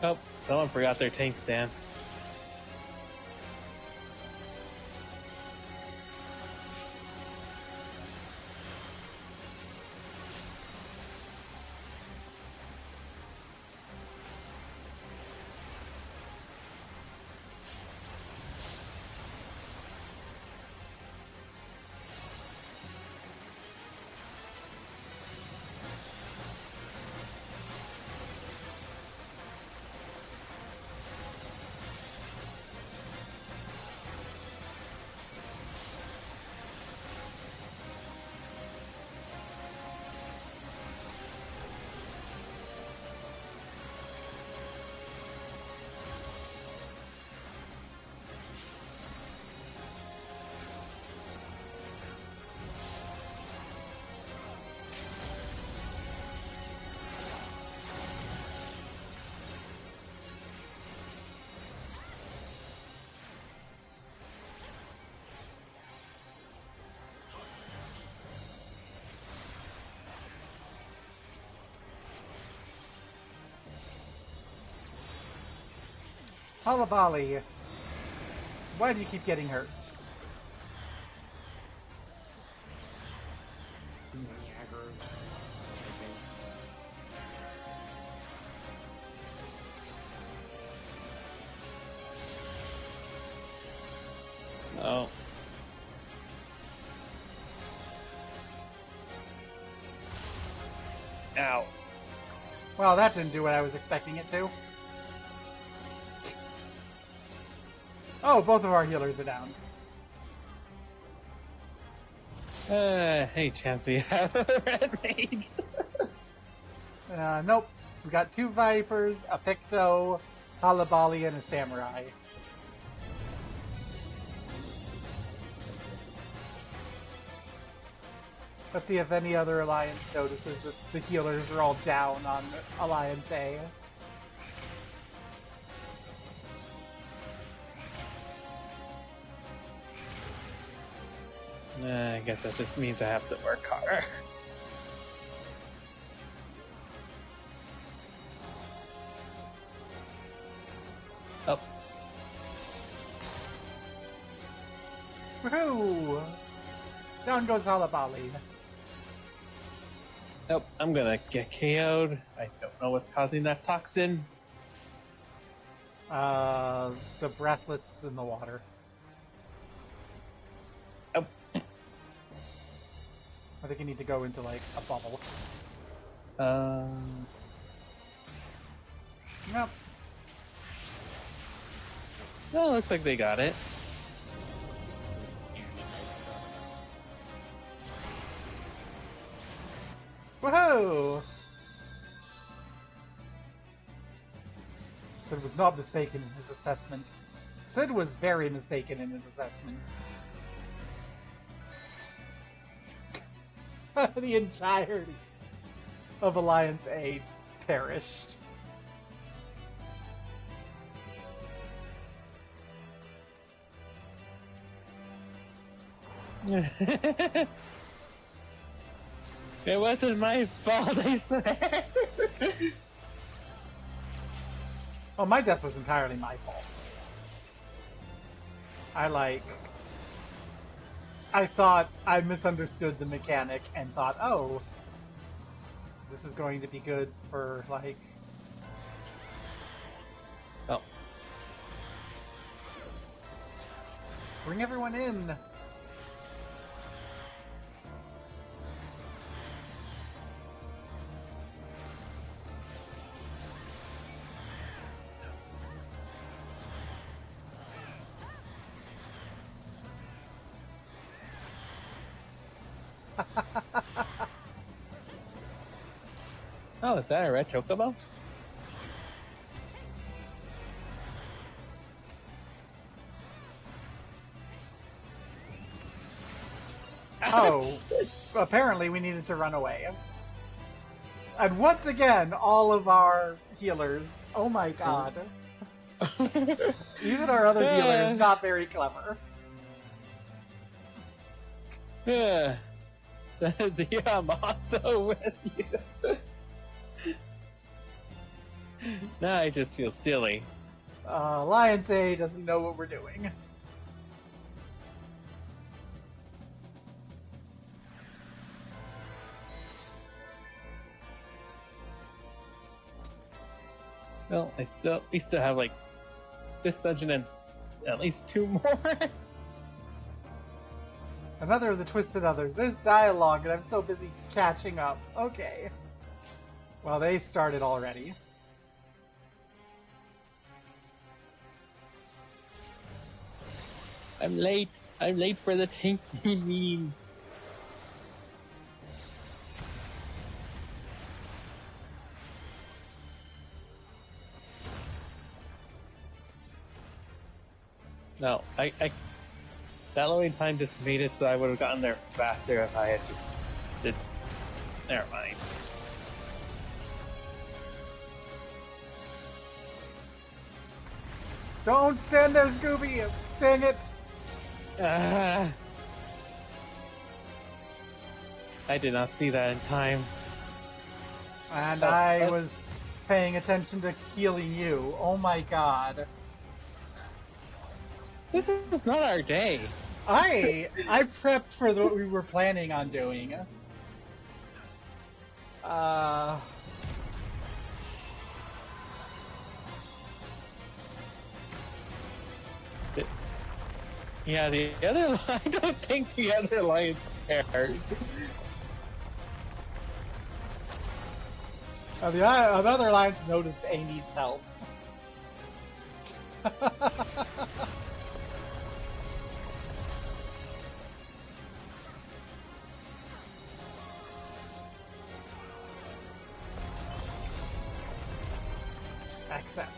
Oh, someone forgot their tank stance. Halabali, why do you keep getting hurt? Oh. Ow. Well, that didn't do what I was expecting it to. Oh, both of our healers are down. Hey, chance we have a red mage. Nope. We got 2 Vipers, a Picto, Halabali, and a Samurai. Let's see if any other Alliance notices that the healers are all down on Alliance A. I guess that just means I have to work harder. Oh. Woohoo! Down goes Halabali. Nope, I'm gonna get KO'd. I don't know what's causing that toxin. The breathless in the water. Oh. I think you need to go into, like, a bubble. Nope. Well, looks like they got it. Woohoo! Sid was not mistaken in his assessment. Sid was very mistaken in his assessment. The entirety of Alliance A perished. It wasn't my fault, I swear. Oh, my death was entirely my fault. I thought I misunderstood the mechanic and thought, oh, this is going to be good for, like... Oh. Bring everyone in! Oh, is that a red chocobo? Oh, apparently we needed to run away. And once again, all of our healers, oh my god. Even our other healers, not very clever. Yeah. Yeah, I'm also with you. Now I just feel silly. Alliance A doesn't know what we're doing. Well, we still have like this dungeon and at least 2 more. Another of the Twisted Others. There's dialogue, and I'm so busy catching up. Okay. Well, they started already. I'm late. I'm late for the tanky meeting. No, that loading time just made it so I would have gotten there faster if I had just did. Never mind. Don't stand there, Scooby! Dang it! I did not see that in time. And I was paying attention to healing you. Oh my god. This is not our day. I prepped for what we were planning on doing. Yeah, the other. I don't think the other alliance cares. Another alliance noticed A needs help. Accept.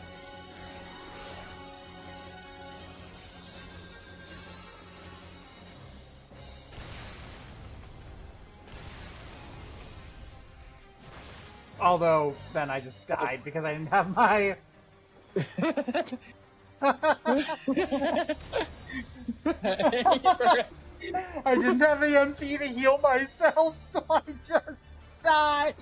Although, then I just died because I didn't have my... I didn't have the MP to heal myself, so I just died!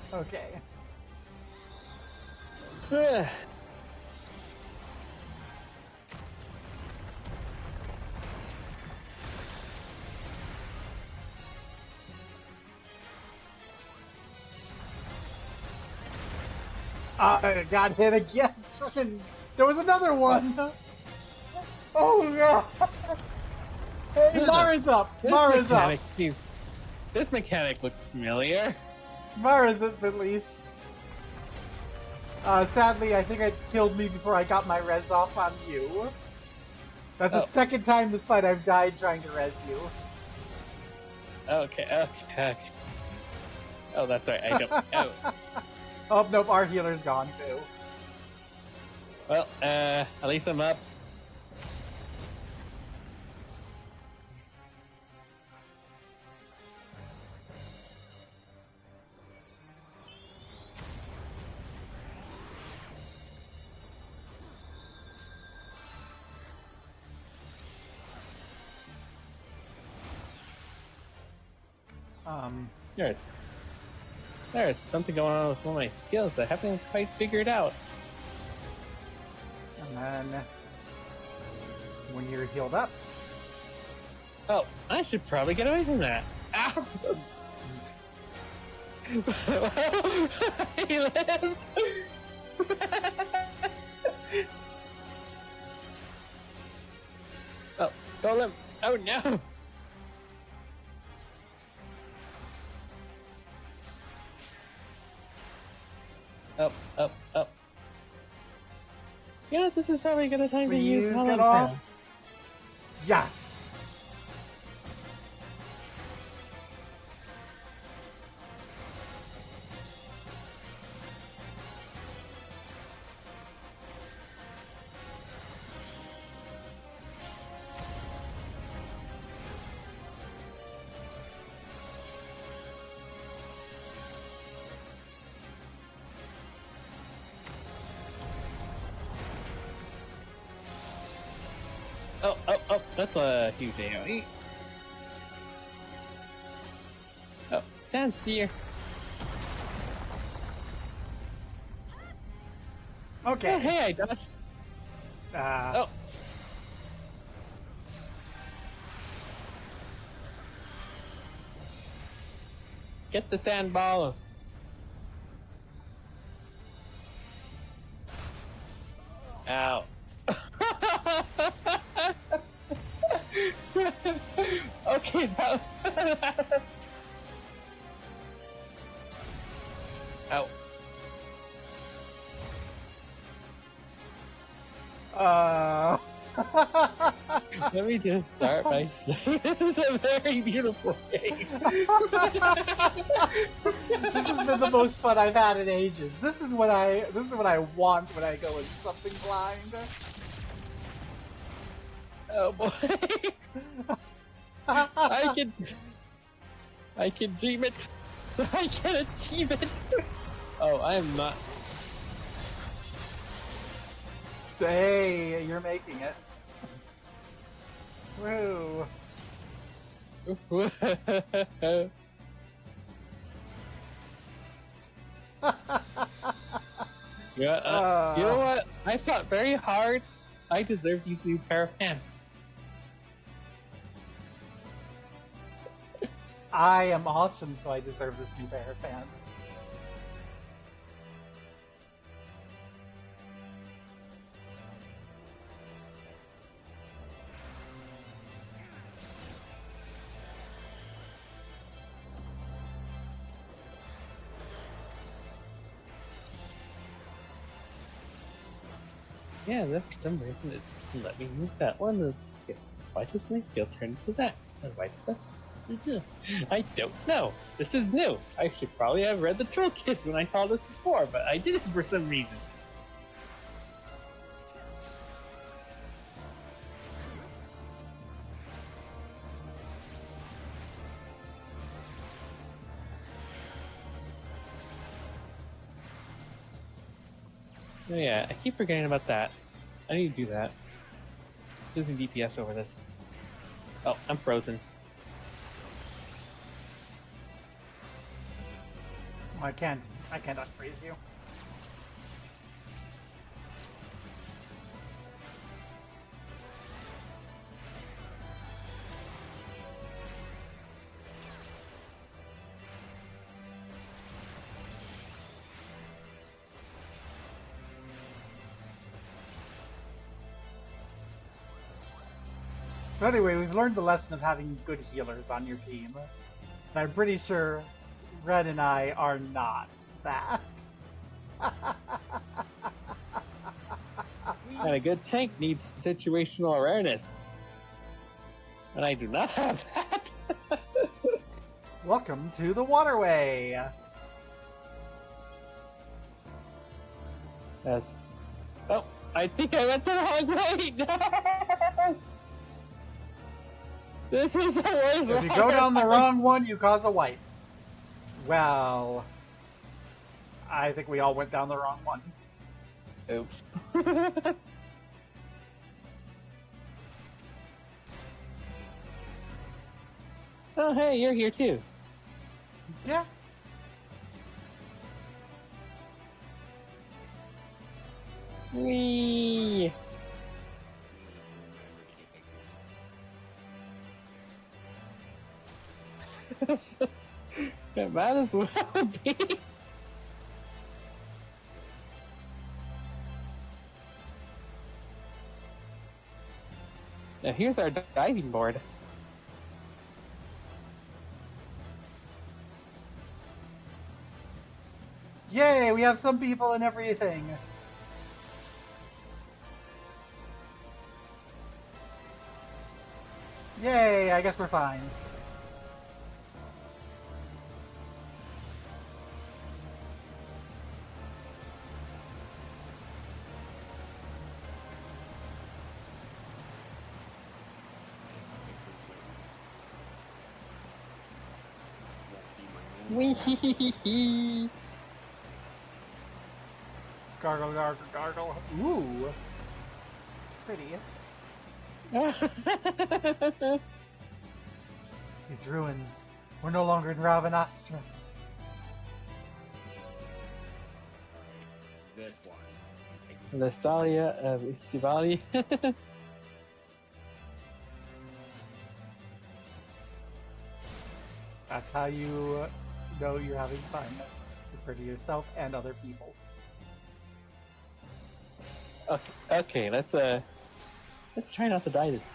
Okay. I got hit again. Fucking, there was another one. Oh no! Hey, Mara's up. Mara's up. This mechanic looks familiar. Mara's at least. Sadly, I think it killed me before I got my res off on you. That's the second time this fight I've died trying to res you. Okay. Oh, that's right. I don't. Oh. Oh, nope, our healer's gone too. Well, at least I'm up. There's something going on with one of my skills I haven't quite figured out. And then, when you're healed up... Oh, I should probably get away from that. Ow! He lived! Oh, golems! Oh no! Up. You know, this is probably a good time to use get off. Yes! Oh, that's a huge AoE. Oh, sand spear. Okay. Oh, hey, I dodged. Oh. Get the sand ball. Ow. Okay, now. Ow. Let me just start by saying this is a very beautiful game. This has been the most fun I've had in ages. This is what I want when I go in something blind. Oh boy. I can dream it, so I can achieve it. Oh, I am not. Hey, you're making it. Woo. Yeah, you know what? I fought very hard. I deserve these new pair of pants. I am awesome, so I deserve this new pair of pants. Yeah, then for some reason it doesn't let me use that one. Why does my skill turn into that? And why does that? I don't know. This is new. I should probably have read the toolkit when I saw this before, but I didn't for some reason. Oh yeah, I keep forgetting about that. I need to do that. Losing DPS over this. Oh, I'm frozen. I can't unfreeze you. So anyway, we've learned the lesson of having good healers on your team. And I'm pretty sure Red and I are not that. And a good tank needs situational awareness. And I do not have that. Welcome to the waterway. Yes. Oh, I think I went the wrong way. No! This is the worst. If you go down the wrong one, you cause a wipe. Well, I think we all went down the wrong one. Oops. Oh, hey, you're here too. Yeah. Whee! It might as well be. Now here's our diving board. Yay, we have some people and everything. Yay, I guess we're fine. Wee! Gargle, gargle, gargle. Ooh. Pretty. These ruins. We're no longer in Rabanastra. This one. The Thalia of Ivalice. That's how you know you're having fun. For yourself and other people. Okay, let's try not to die this.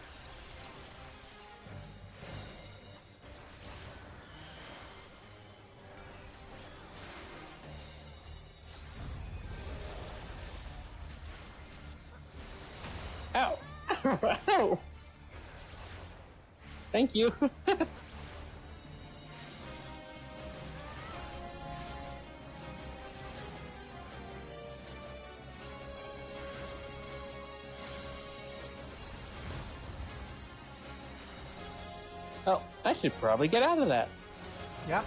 Ow! Ow! Thank you. Oh, I should probably get out of that. Yeah.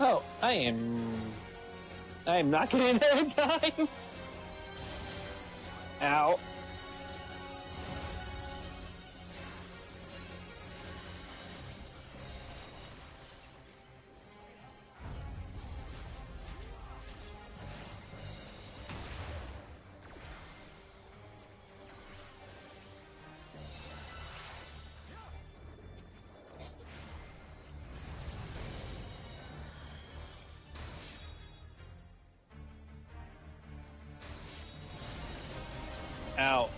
Oh, I am not getting there in time. Ow. Ow.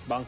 Bunk.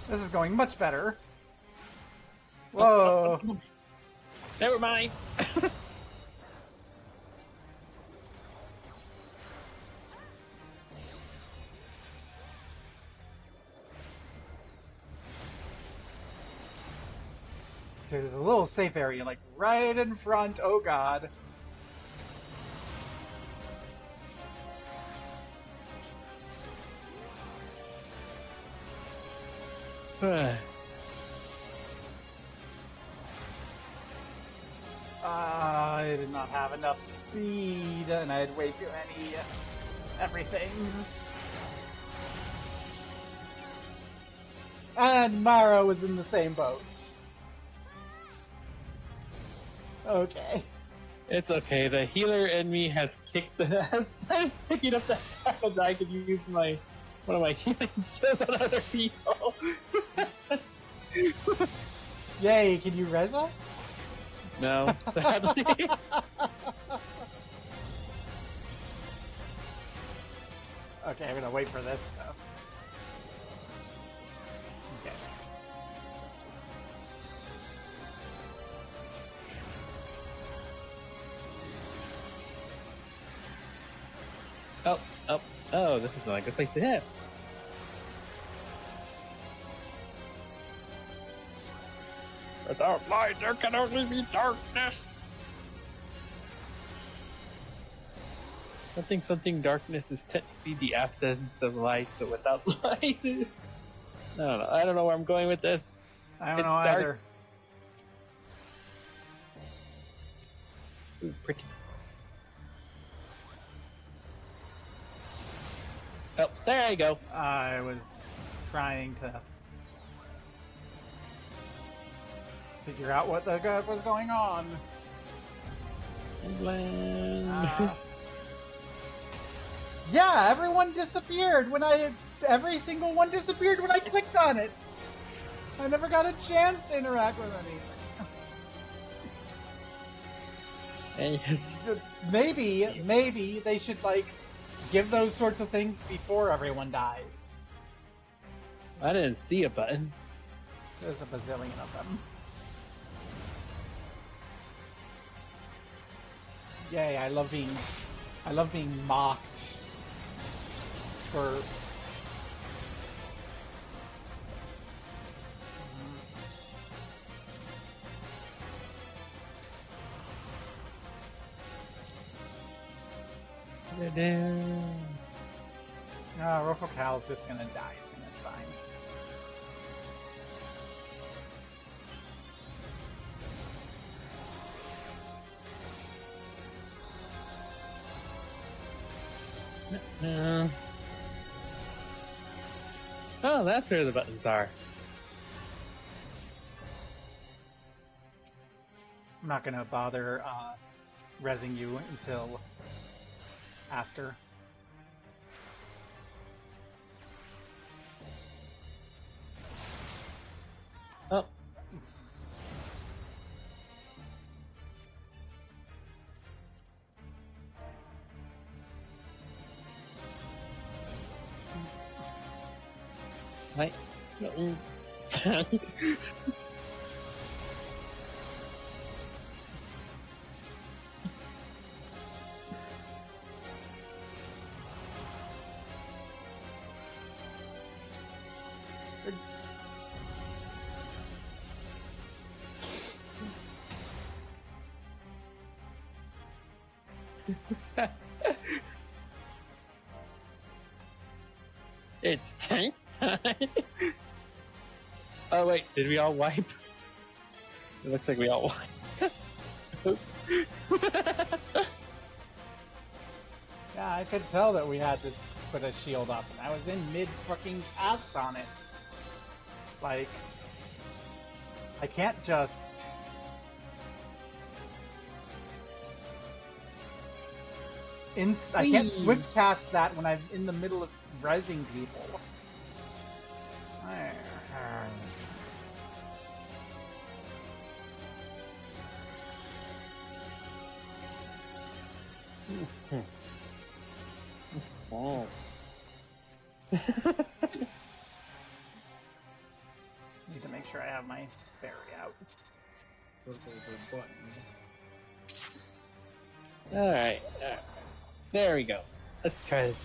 This is going much better. Whoa. Never mind. Okay, there's a little safe area, like right in front. Oh god. I did not have enough speed, and I had way too many everythings. And Mara was in the same boat. Okay. It's okay. The healer in me has started picking up the fact that I could use one of my healing skills on other people. Yay, can you res us? No, sadly. Okay, I'm gonna wait for this stuff. Okay. Oh, this is not a good place to hit. Without light, there can only be darkness. Something darkness is technically the absence of light, so without light... I don't know where I'm going with this. I don't It's know dark. either. Ooh, pretty. Oh, there I go. I was trying to figure out what the fuck was going on. Yeah, everyone disappeared when every single one disappeared when I clicked on it. I never got a chance to interact with anything. And yes, Maybe they should like give those sorts of things before everyone dies. I didn't see a button. There's a bazillion of them. Yay! I love being mocked for. Rofocal's just gonna die soon. It's fine. No. Oh, that's where the buttons are. I'm not gonna bother rezzing you until after. Oh. Right. It's tank time. Oh wait, did we all wipe? It looks like we all wiped. Yeah, I could tell that we had to put a shield up, and I was in mid fucking cast on it. Like, I can't just. I can't swift cast that when I'm in the middle of rezzing people. Oh. Need to make sure I have my berry out. Circle the buttons. Alright. There we go. Let's try this.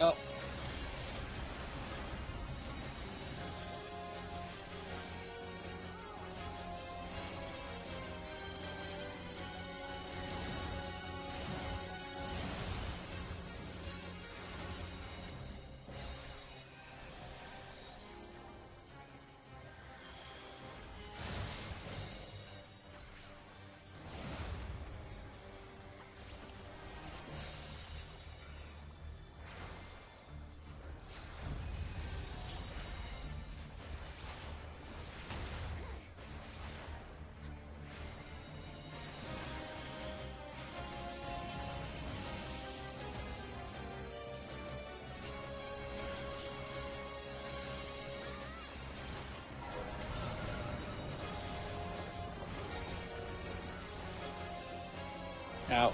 Oh. Out.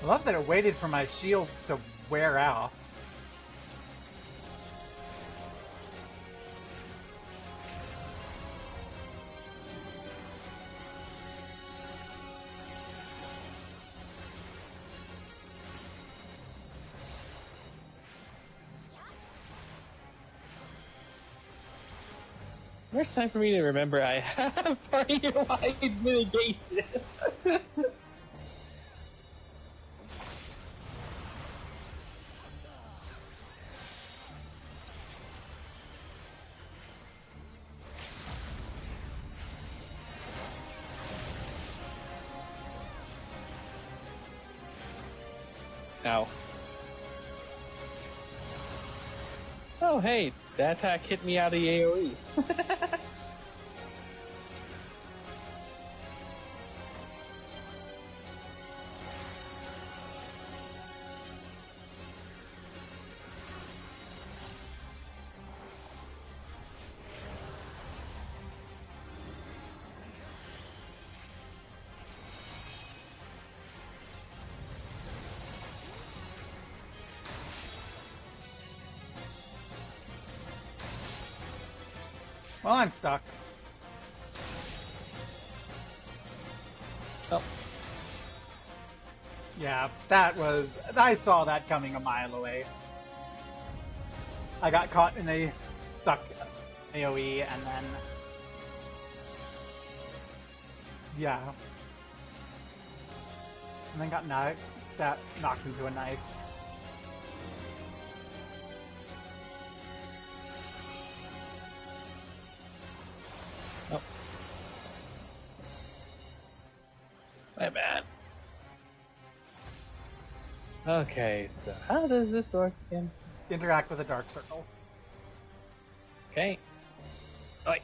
love that it waited for my shields to wear out. First time for me to remember I have party-wide mitigation. Ow. Oh, hey, that attack hit me out of the AoE. Well, I'm stuck. Oh. Yeah, that was... I saw that coming a mile away. I got caught in a stuck AoE and then... Yeah. And then got knocked into a knife. Oh. My bad. Okay, so how does this work again? Interact with a dark circle. Okay. Oi.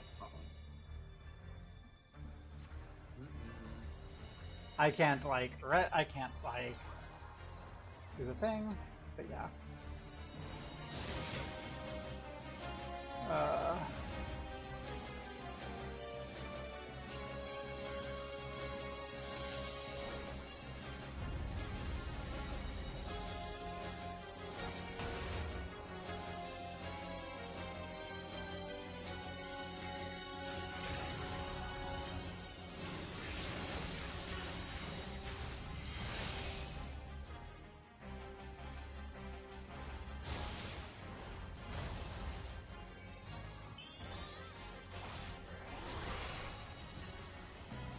I can't like do the thing, but yeah.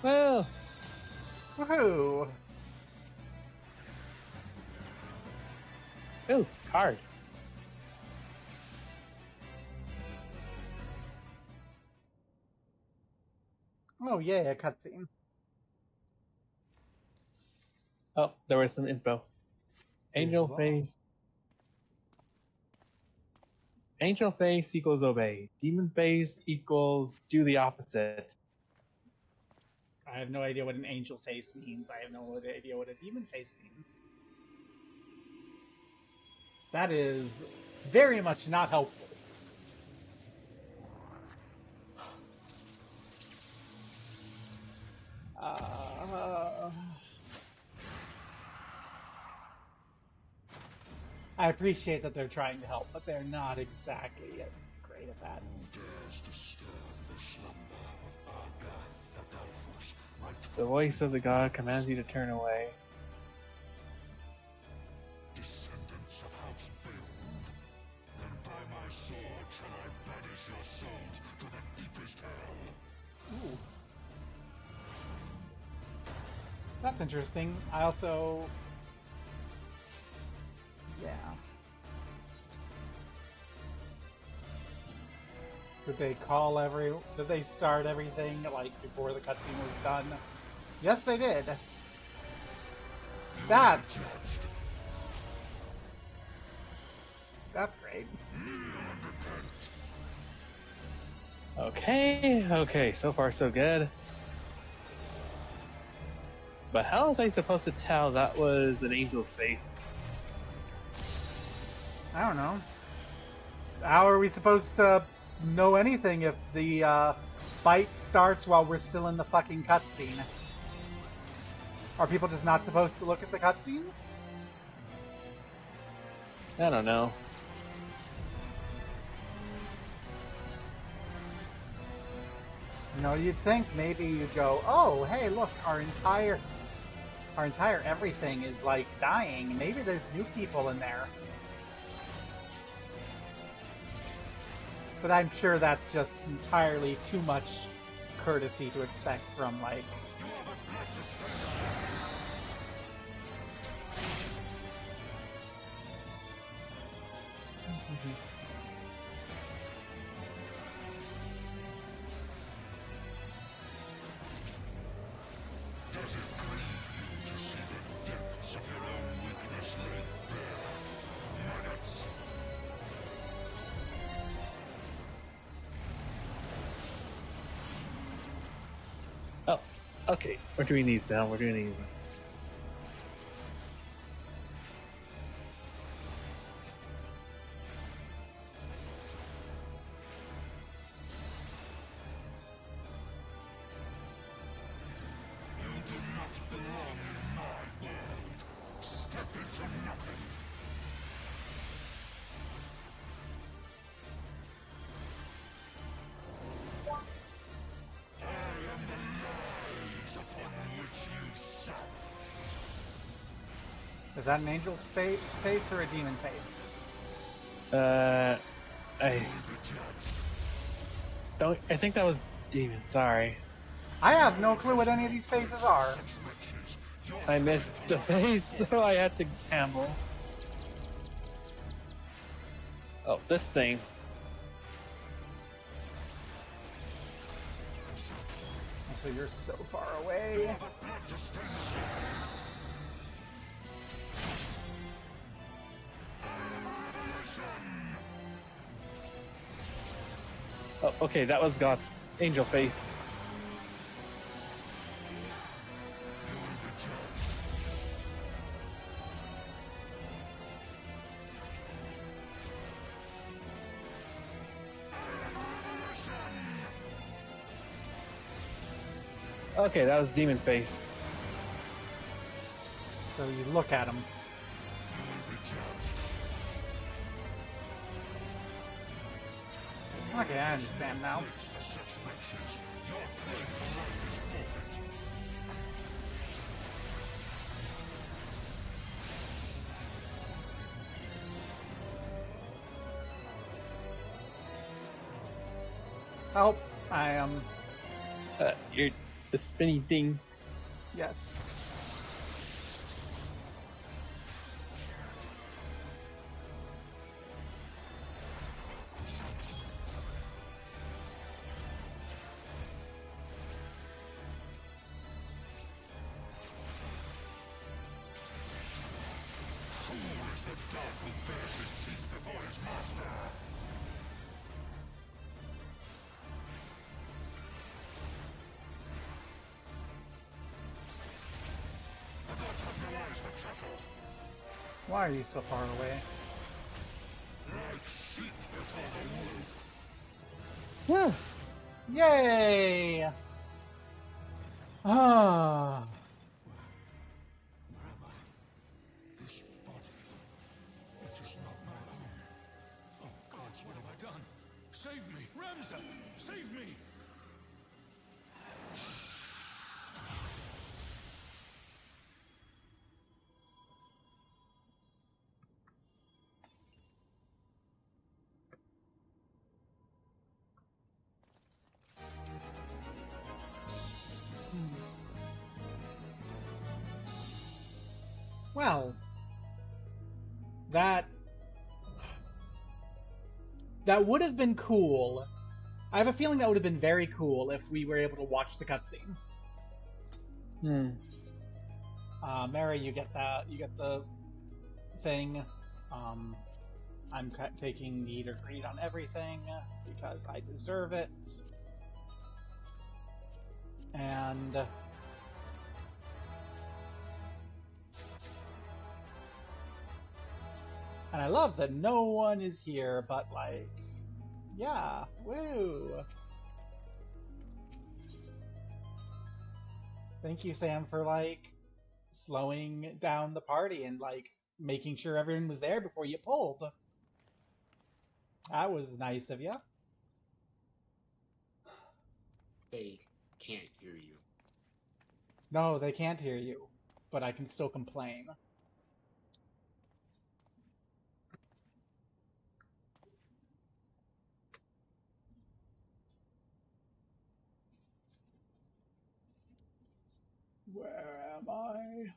Well, Woohoo! ooh, card. Oh yay, a cutscene. Oh, there was some info. Angel Huzzah. face. Angel face equals obey. Demon face equals do the opposite. I have no idea what an angel face means. I have no idea what a demon face means. That is very much not helpful. I appreciate that they're trying to help, but they're not exactly great at that. The voice of the god commands you to turn away. Descendants of House Beowulf, then by my sword shall I banish your souls to the deepest hell. Ooh. That's interesting. I also... Yeah. Did they start everything, like, before the cutscene was done? Yes, they did. That's great. Okay, so far so good. But how was I supposed to tell that was an angel's face? I don't know. How are we supposed to know anything if the fight starts while we're still in the fucking cutscene? Are people just not supposed to look at the cutscenes? I don't know. You know, you'd think maybe you'd go, oh, hey, look, our entire everything is like dying. Maybe there's new people in there. But I'm sure that's just entirely too much courtesy to expect from, like... Does it grieve you to see the depths of your own weakness laid bare, maggots? Oh, okay. We're doing these now. We're doing these now. You do not belong in my world. Step into nothing. I am the lies upon which you sup. Is that an angel's face or a demon face? I don't. I think that was demon. Sorry, I have no clue what any of these faces are. I missed the face, so I had to gamble. Oh, this thing. So you're so far away. Oh, okay, that was God's angel face. Okay, that was demon face. So you look at him. Okay, I understand now. Oh, I am. You're the spinny thing. Yes. Why are you so far away? Yeah. Yay! Ah. This body, it is not my own. Oh gods, what have I done? Save me, Ramza! Save me! Well, that would have been cool. I have a feeling that would have been very cool if we were able to watch the cutscene. Mary, you get that. You get the thing. I'm taking need or greed on everything because I deserve it. And I love that no one is here, but like, yeah, woo! Thank you, Sam, for like slowing down the party and like making sure everyone was there before you pulled. That was nice of you. They can't hear you. No, they can't hear you, but I can still complain. Where am I?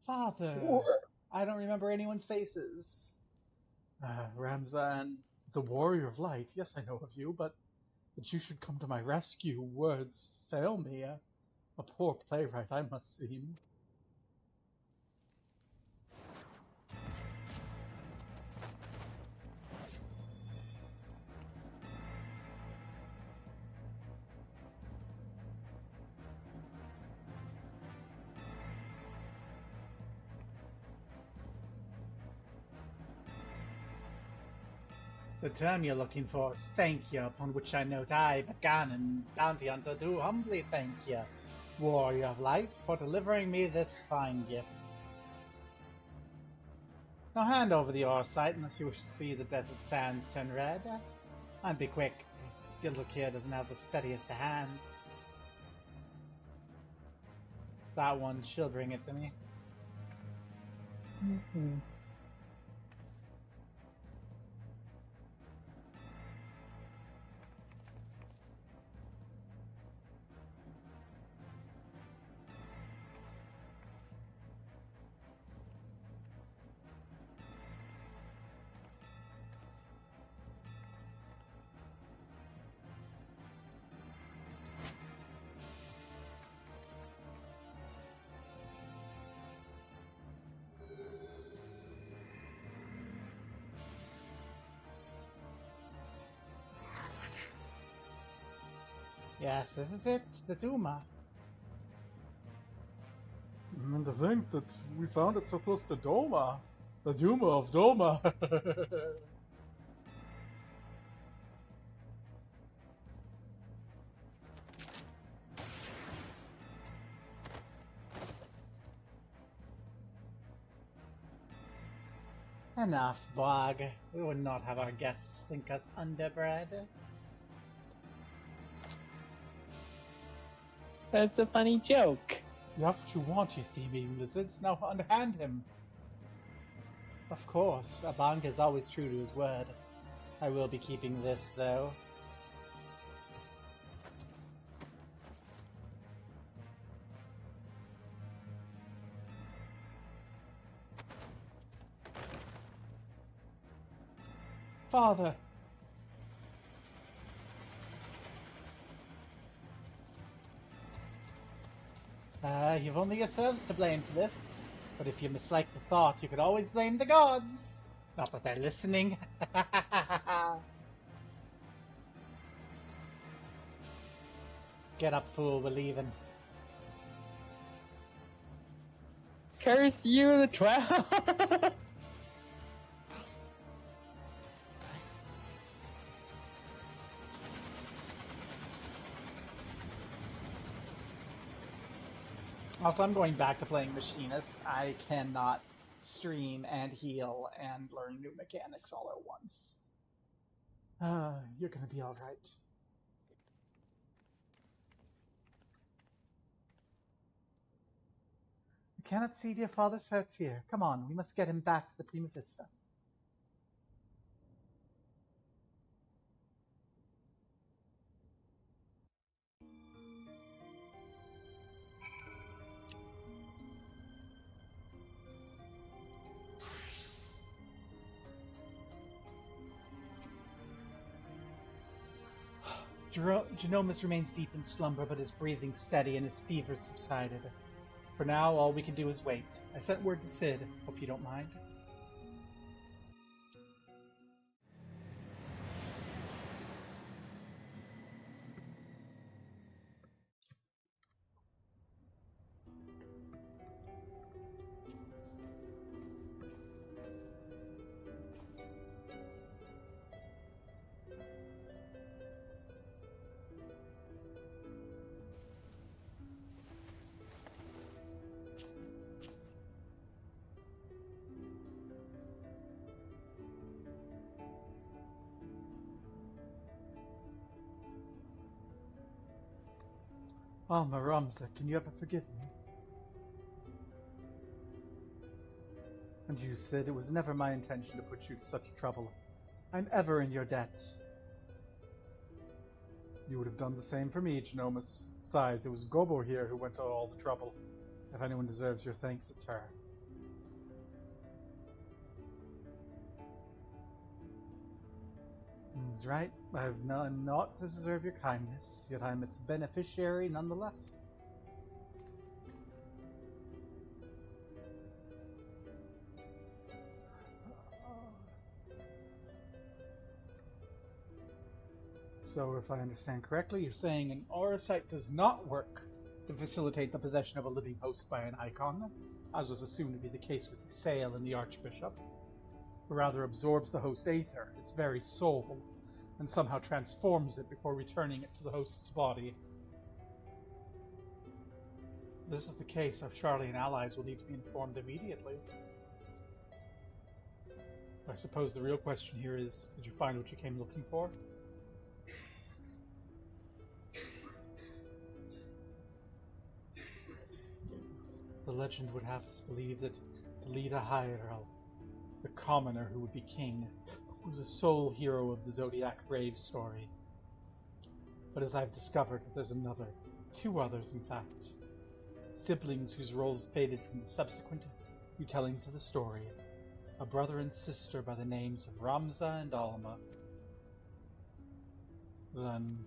Father! I don't remember anyone's faces. Ramzan, the warrior of light. Yes, I know of you, but you should come to my rescue. Words fail me. A poor playwright I must seem. The term you're looking for is thank you, upon which I note I, Ganon, bounty hunter, do humbly thank you, warrior of light, for delivering me this fine gift. Now hand over the ore sight unless you wish to see the desert sands turn red. And be quick, Gildakir doesn't have the steadiest of hands. That one, she'll bring it to me. Mm-hmm. Yes, isn't it? The Duma. And to think that we found it so close to Doma. The Duma of Doma. Enough, Bog. We would not have our guests think us underbred. That's a funny joke. You have what you want, you thieving lizards. Now unhand him. Of course, Abang is always true to his word. I will be keeping this, though. Father! You've only yourselves to blame for this. But if you mislike the thought, you could always blame the gods. Not that they're listening. Get up, fool, we're leaving. Curse you, the 12! Also, I'm going back to playing Machinist. I cannot stream and heal and learn new mechanics all at once. You're gonna be alright. You cannot see your father's hurts here. Come on, we must get him back to the Prima Vista. Genomus remains deep in slumber, but his breathing steady and his fever subsided. For now, all we can do is wait. I sent word to Sid. Hope you don't mind. Alma Ramza, can you ever forgive me? And you, Sid, it was never my intention to put you to such trouble. I'm ever in your debt. You would have done the same for me, Genomus. Besides, it was Gobor here who went to all the trouble. If anyone deserves your thanks, it's her. That's right. I have done naught to deserve your kindness, yet I'm its beneficiary nonetheless. So, if I understand correctly, you're saying an aura site does not work to facilitate the possession of a living host by an icon, as was assumed to be the case with Sale and the Archbishop, but rather absorbs the host aether, its very soul, and somehow transforms it before returning it to the host's body. If this is the case, our Charlie allies will need to be informed immediately. I suppose the real question here is, did you find what you came looking for? The legend would have us believe that Delita Hyrule, the commoner who would be king, was the sole hero of the Zodiac Grave story. But as I've discovered, there's another, two others in fact, siblings whose roles faded from the subsequent retellings of the story, a brother and sister by the names of Ramza and Alma. Then,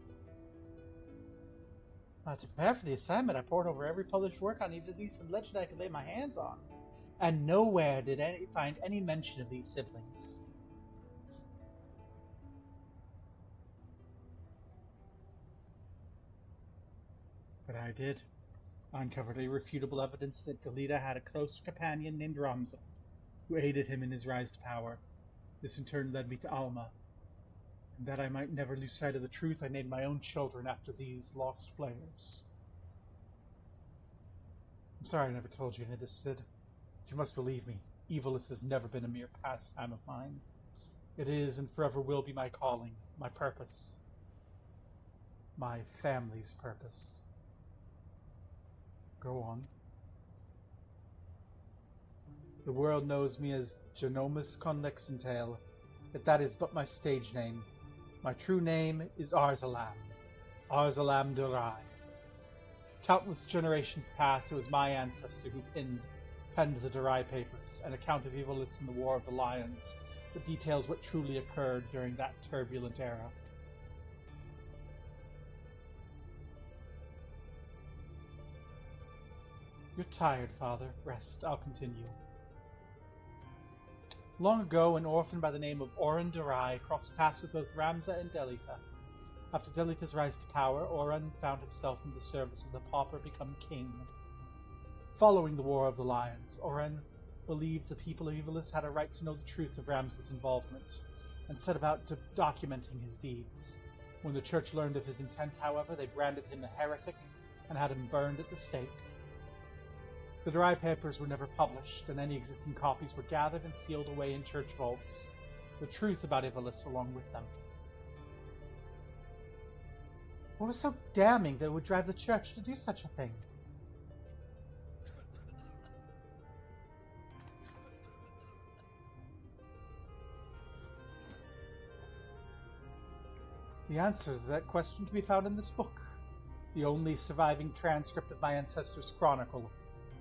to prepare for the assignment, I pored over every published work on Ivalice and legend I could lay my hands on, and nowhere did I find any mention of these siblings. But I did. I uncovered irrefutable evidence that Delita had a close companion named Ramza, who aided him in his rise to power. This in turn led me to Alma, and that I might never lose sight of the truth, I named my own children after these lost players. I'm sorry I never told you any of this, Sid, but you must believe me, Ivalice has never been a mere pastime of mine. It is and forever will be my calling, my purpose, my family's purpose. Go on. The world knows me as Genomus Conlexentale, but that is but my stage name. My true name is Arzalam, Arzalam Durai. Countless generations past, it was my ancestor who penned the Durai papers, an account of Ivalice in the War of the Lions that details what truly occurred during that turbulent era. You're tired, Father. Rest. I'll continue. Long ago, an orphan by the name of Oren Durai crossed paths with both Ramza and Delita. After Delita's rise to power, Oren found himself in the service of the pauper become king. Following the War of the Lions, Oren believed the people of Ivalice had a right to know the truth of Ramza's involvement, and set about documenting his deeds. When the church learned of his intent, however, they branded him a heretic and had him burned at the stake. The Durai papers were never published, and any existing copies were gathered and sealed away in church vaults, the truth about Ivalice along with them. What was so damning that it would drive the church to do such a thing? The answer to that question can be found in this book, the only surviving transcript of my ancestors' chronicle,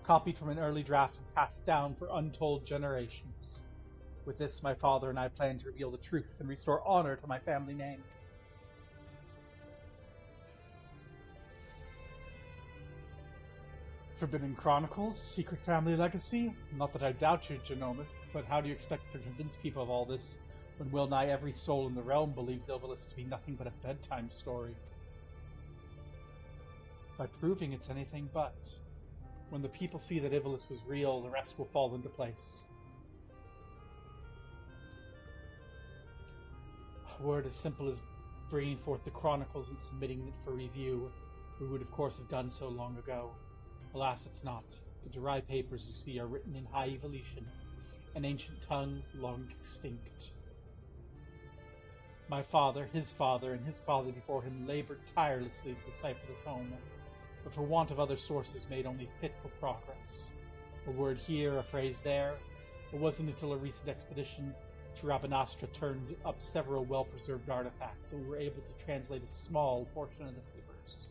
copied from an early draft and passed down for untold generations. With this, my father and I plan to reveal the truth and restore honor to my family name. Forbidden Chronicles, Secret Family Legacy? Not that I doubt you, Genomus, but how do you expect to convince people of all this when well-nigh every soul in the realm believes Ivalice to be nothing but a bedtime story? By proving it's anything but. When the people see that Ivalice was real, the rest will fall into place. A word as simple as bringing forth the Chronicles and submitting it for review. We would, of course, have done so long ago. Alas, it's not. The Durai papers you see are written in High Evolution, an ancient tongue long extinct. My father, and his father before him labored tirelessly to decipher the tome. but for want of other sources made only fitful progress. A word here, a phrase there. It wasn't until a recent expedition to Rabanastra turned up several well-preserved artifacts that we were able to translate a small portion of the papers.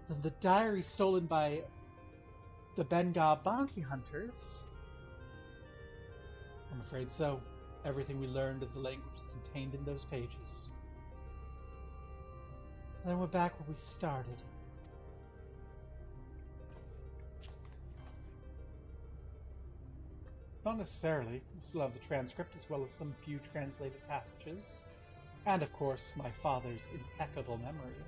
Then the diary stolen by the Benga bounty hunters? I'm afraid so. Everything we learned of the language is contained in those pages. And then we're back where we started. Not necessarily. I still have the transcript as well as some few translated passages. And of course, my father's impeccable memory.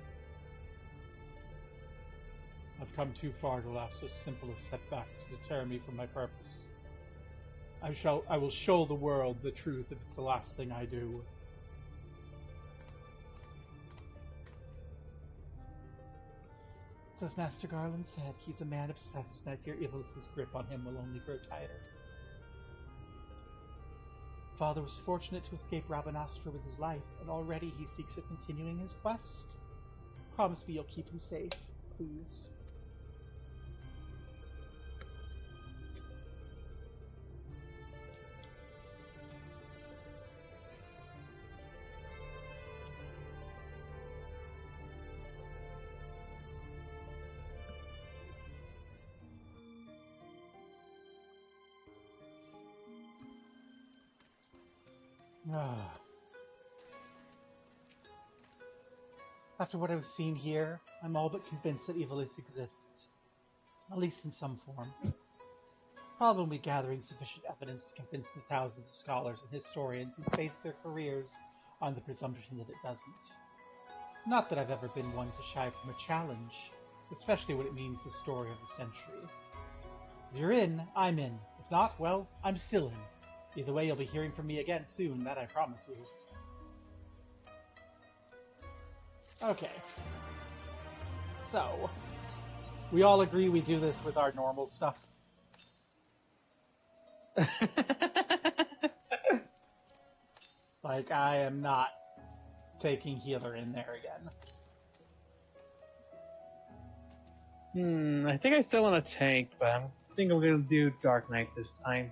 I've come too far to allow so simple a setback to deter me from my purpose. I will show the world the truth if it's the last thing I do. As Master Garland said, he's a man obsessed, and I fear Ivalice's grip on him will only grow tighter. Father was fortunate to escape Rabanastra with his life, and already he seeks at continuing his quest. Promise me you'll keep him safe, please. After what I've seen here, I'm all but convinced that Ivalice exists, at least in some form. Probably will be gathering sufficient evidence to convince the thousands of scholars and historians who base their careers on the presumption that it doesn't. Not that I've ever been one to shy from a challenge, especially when it means the story of the century. If you're in, I'm in. If not, well, I'm still in. Either way, you'll be hearing from me again soon, that I promise you. Okay. So, we all agree we do this with our normal stuff. Like, I am not taking healer in there again. I think I still want to tank, but I think I'm gonna do Dark Knight this time.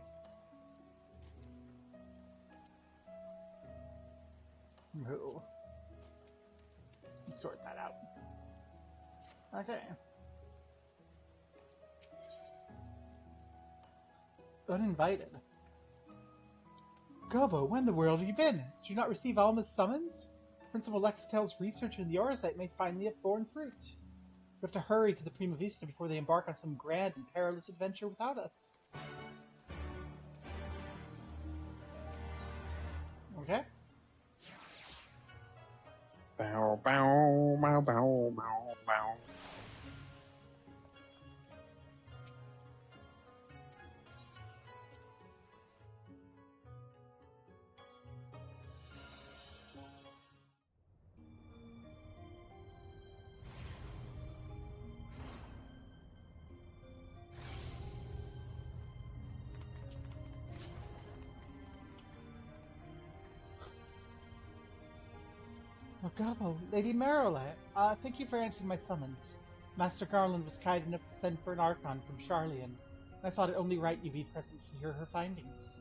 Ooh. Sort that out. Okay. Uninvited. Gobo, when in the world have you been? Did you not receive Alma's summons? Principal Lexitel's research in the Orosite may finally have borne fruit. You have to hurry to the Prima Vista before they embark on some grand and perilous adventure without us. Okay. Bow, bow, bow, bow, bow, bow. Oh, Gabo, Lady Marilet, thank you for answering my summons. Master Garland was kind enough to send for an Archon from Charlian. I thought it only right you be present to hear her findings.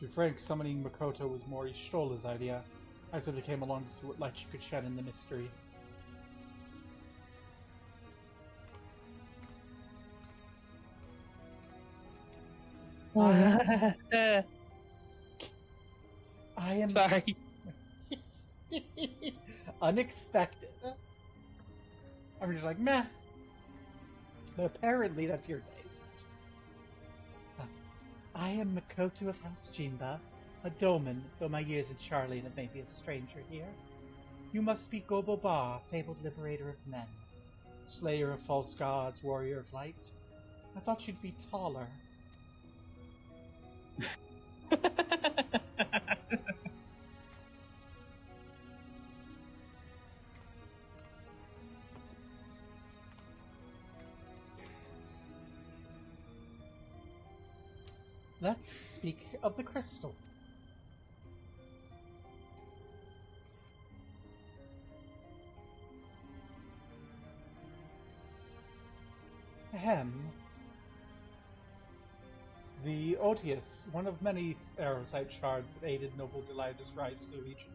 To be frank, summoning Makoto was more Ishtola's idea. I simply came along to see what light she could shed in the mystery. I am Sorry. unexpected. I'm just like, meh. But apparently that's your taste. I am Makoto of House Jinba, a Doman, though my years in Charlian have made me a stranger here. You must be Gobo Ba, fabled liberator of men. Slayer of false gods, warrior of light. I thought you'd be taller. Let's speak of the crystal. The Otius, one of many Aerosite shards that aided noble Delita's rise to the regions.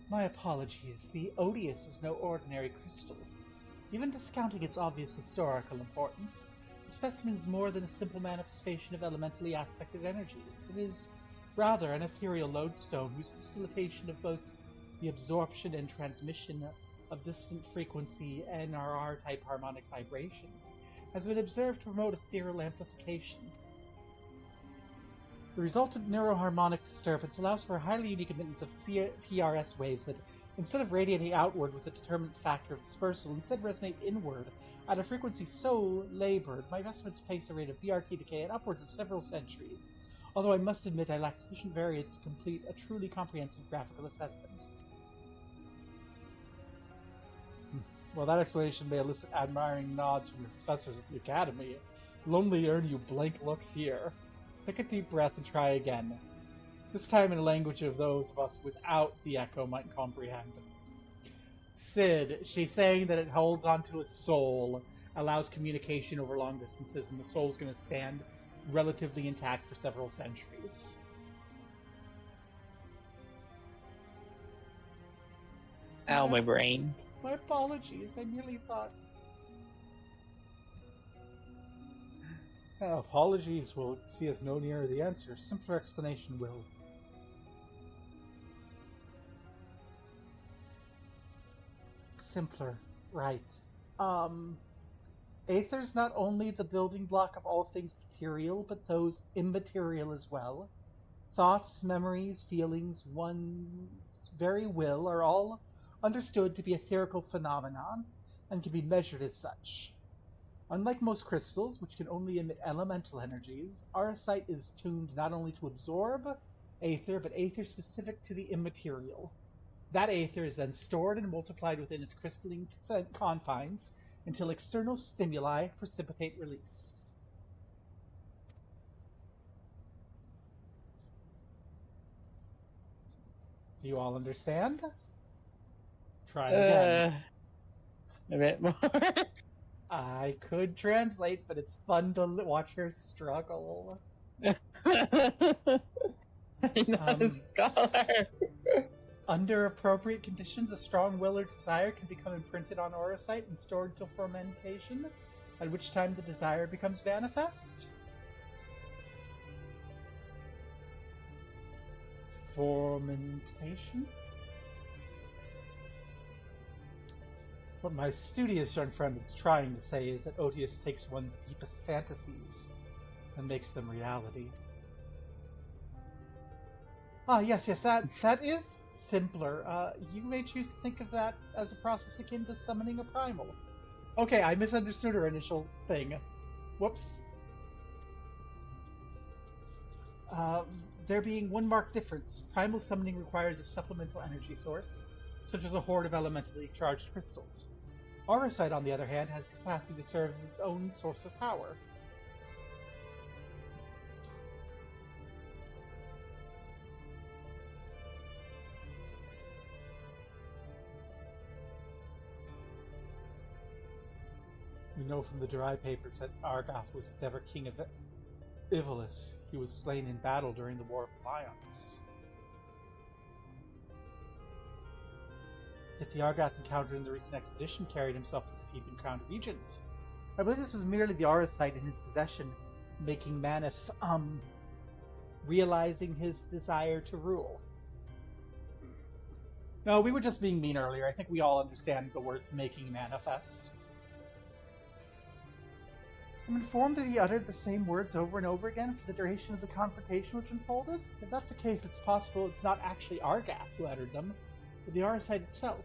My apologies, the Odious is no ordinary crystal. Even discounting its obvious historical importance, the specimen is more than a simple manifestation of elementally aspected energies. It is rather an ethereal lodestone whose facilitation of both the absorption and transmission of distant frequency NRR-type harmonic vibrations has been observed to promote ethereal amplification. The resultant neuroharmonic disturbance allows for a highly unique emittance of PRS waves that, instead of radiating outward with a determinant factor of dispersal, instead resonate inward at a frequency so labored, my estimates place the rate of BRT decay at upwards of several centuries, although I must admit I lack sufficient variance to complete a truly comprehensive graphical assessment. Well, that explanation may elicit admiring nods from your professors at the Academy. It'll only earn you blank looks here. Take a deep breath and try again. This time in a language of those of us without the echo might comprehend. Sid, she's saying that it holds onto a soul, allows communication over long distances, and the soul's going to stand relatively intact for several centuries. Ow, my brain. My apologies, I merely thought... apologies will see us no nearer the answer. Simpler explanation will. Simpler, right. Aether's not only the building block of all things material, but those immaterial as well. Thoughts, memories, feelings, one's very will are all understood to be etherical phenomenon and can be measured as such. Unlike most crystals, which can only emit elemental energies, auracite is tuned not only to absorb aether, but aether specific to the immaterial. That aether is then stored and multiplied within its crystalline confines until external stimuli precipitate release. Do you all understand? Try again. A bit more. I could translate, but it's fun to watch her struggle. I'm not a scholar. Under appropriate conditions, a strong will or desire can become imprinted on auracite and stored until fermentation, at which time the desire becomes manifest. Fermentation? What my studious young friend is trying to say is that Otius takes one's deepest fantasies and makes them reality. Ah, yes, that is simpler. You may choose to think of that as a process akin to summoning a primal. Okay, I misunderstood her initial thing. Whoops. There being one marked difference. Primal summoning requires a supplemental energy source, such as a horde of elementally charged crystals. Auracite, on the other hand, has the capacity to serve as its own source of power. We know from the dry papers that Argoth was never king of Ivalice. He was slain in battle during the War of the Lions. Yet the Argoth encountered in the recent expedition carried himself as if he'd been crowned regent. I believe this was merely the auracite in his possession, making Maneth, realizing his desire to rule. No, we were just being mean earlier. I think we all understand the words making manifest. I'm informed that he uttered the same words over and over again for the duration of the confrontation which unfolded. If that's the case, it's possible it's not actually Argoth who uttered them, but the auracite itself.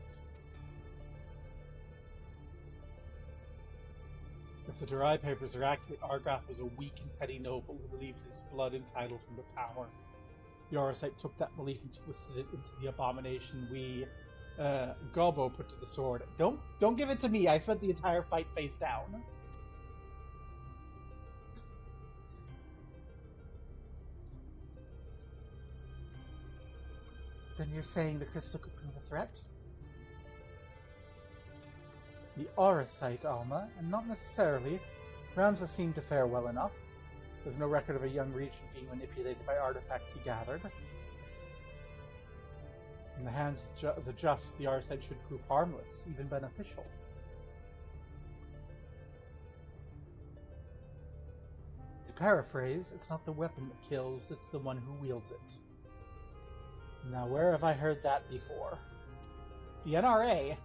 If the dry papers are accurate, Argoth was a weak and petty noble who believed his blood entitled him to power. The auracite took that belief and twisted it into the abomination we, Gobbo put to the sword. Don't give it to me. I spent the entire fight face down. Then you're saying the crystal could prove a threat? The aura site, Alma, and not necessarily. Ramza seemed to fare well enough. There's no record of a young regent being manipulated by artifacts he gathered. In the hands of the just, the aura site should prove harmless, even beneficial. To paraphrase, it's not the weapon that kills, it's the one who wields it. Now, where have I heard that before? The NRA?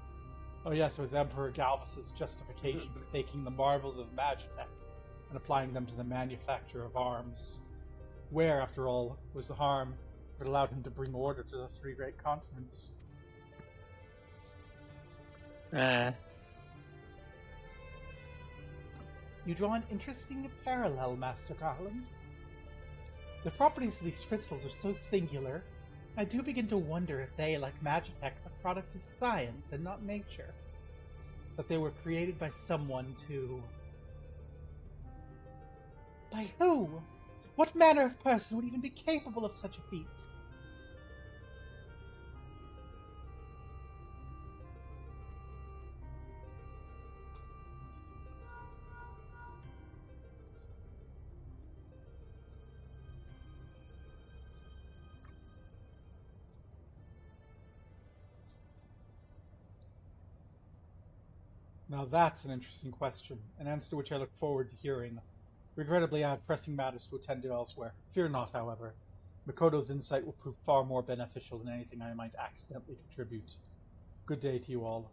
Oh yes, with Emperor Galvus's justification for taking the marvels of Magitech and applying them to the manufacture of arms. Where, after all, was the harm that allowed him to bring order to the three great continents? You draw an interesting parallel, Master Garland. The properties of these crystals are so singular, I do begin to wonder if they, like Magitech, are products of science and not nature. That they were created by someone to... By who? What manner of person would even be capable of such a feat? Now that's an interesting question, an answer to which I look forward to hearing. Regrettably, I have pressing matters to attend to elsewhere. Fear not, however. Makoto's insight will prove far more beneficial than anything I might accidentally contribute. Good day to you all.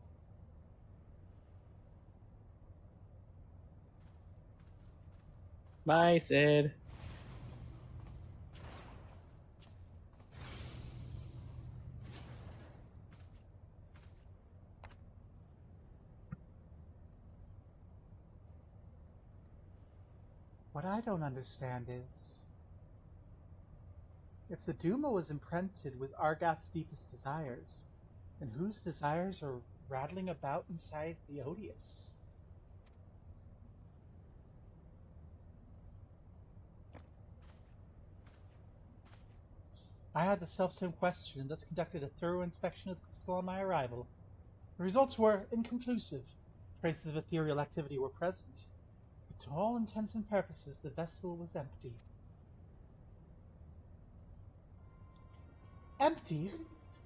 Bye, Sid. What I don't understand is... If the Duma was imprinted with Argath's deepest desires, then whose desires are rattling about inside the Odious? I had the self-same question and thus conducted a thorough inspection of the crystal on my arrival. The results were inconclusive. Traces of ethereal activity were present, but to all intents and purposes the vessel was empty. Empty?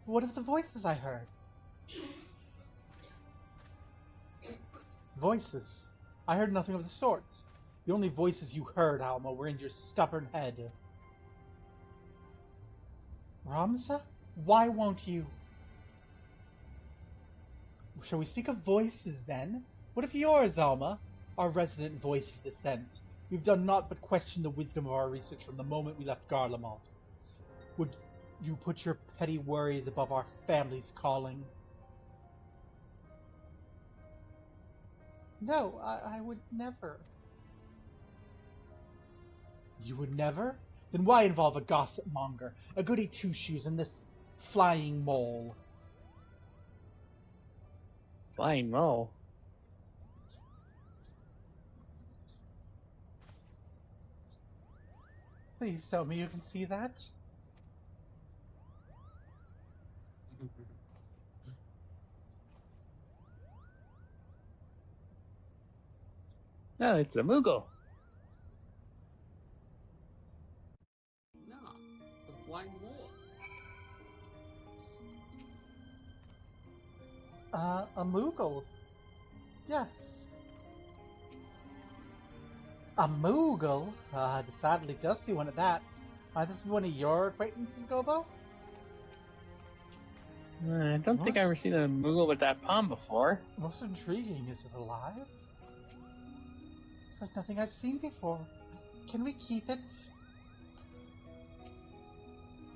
What of the voices I heard? Voices? I heard nothing of the sort. The only voices you heard, Alma, were in your stubborn head. Ramza? Why won't you? Shall we speak of voices, then? What of yours, Alma? Our resident voice of dissent. We've done naught but question the wisdom of our research from the moment we left Garlemald. Would you put your petty worries above our family's calling? No, I would never. You would never? Then why involve a gossip monger, a goody two-shoes, and this flying mole? Flying mole? Please tell me you can see that. No, it's a Moogle. No, the flying mole. A Moogle. Yes. A Moogle? A decidedly dusty one at that. Might this be one of your acquaintances, Gobo? I don't think I've ever seen a Moogle with that palm before. Most intriguing. Is it alive? It's like nothing I've seen before. Can we keep it?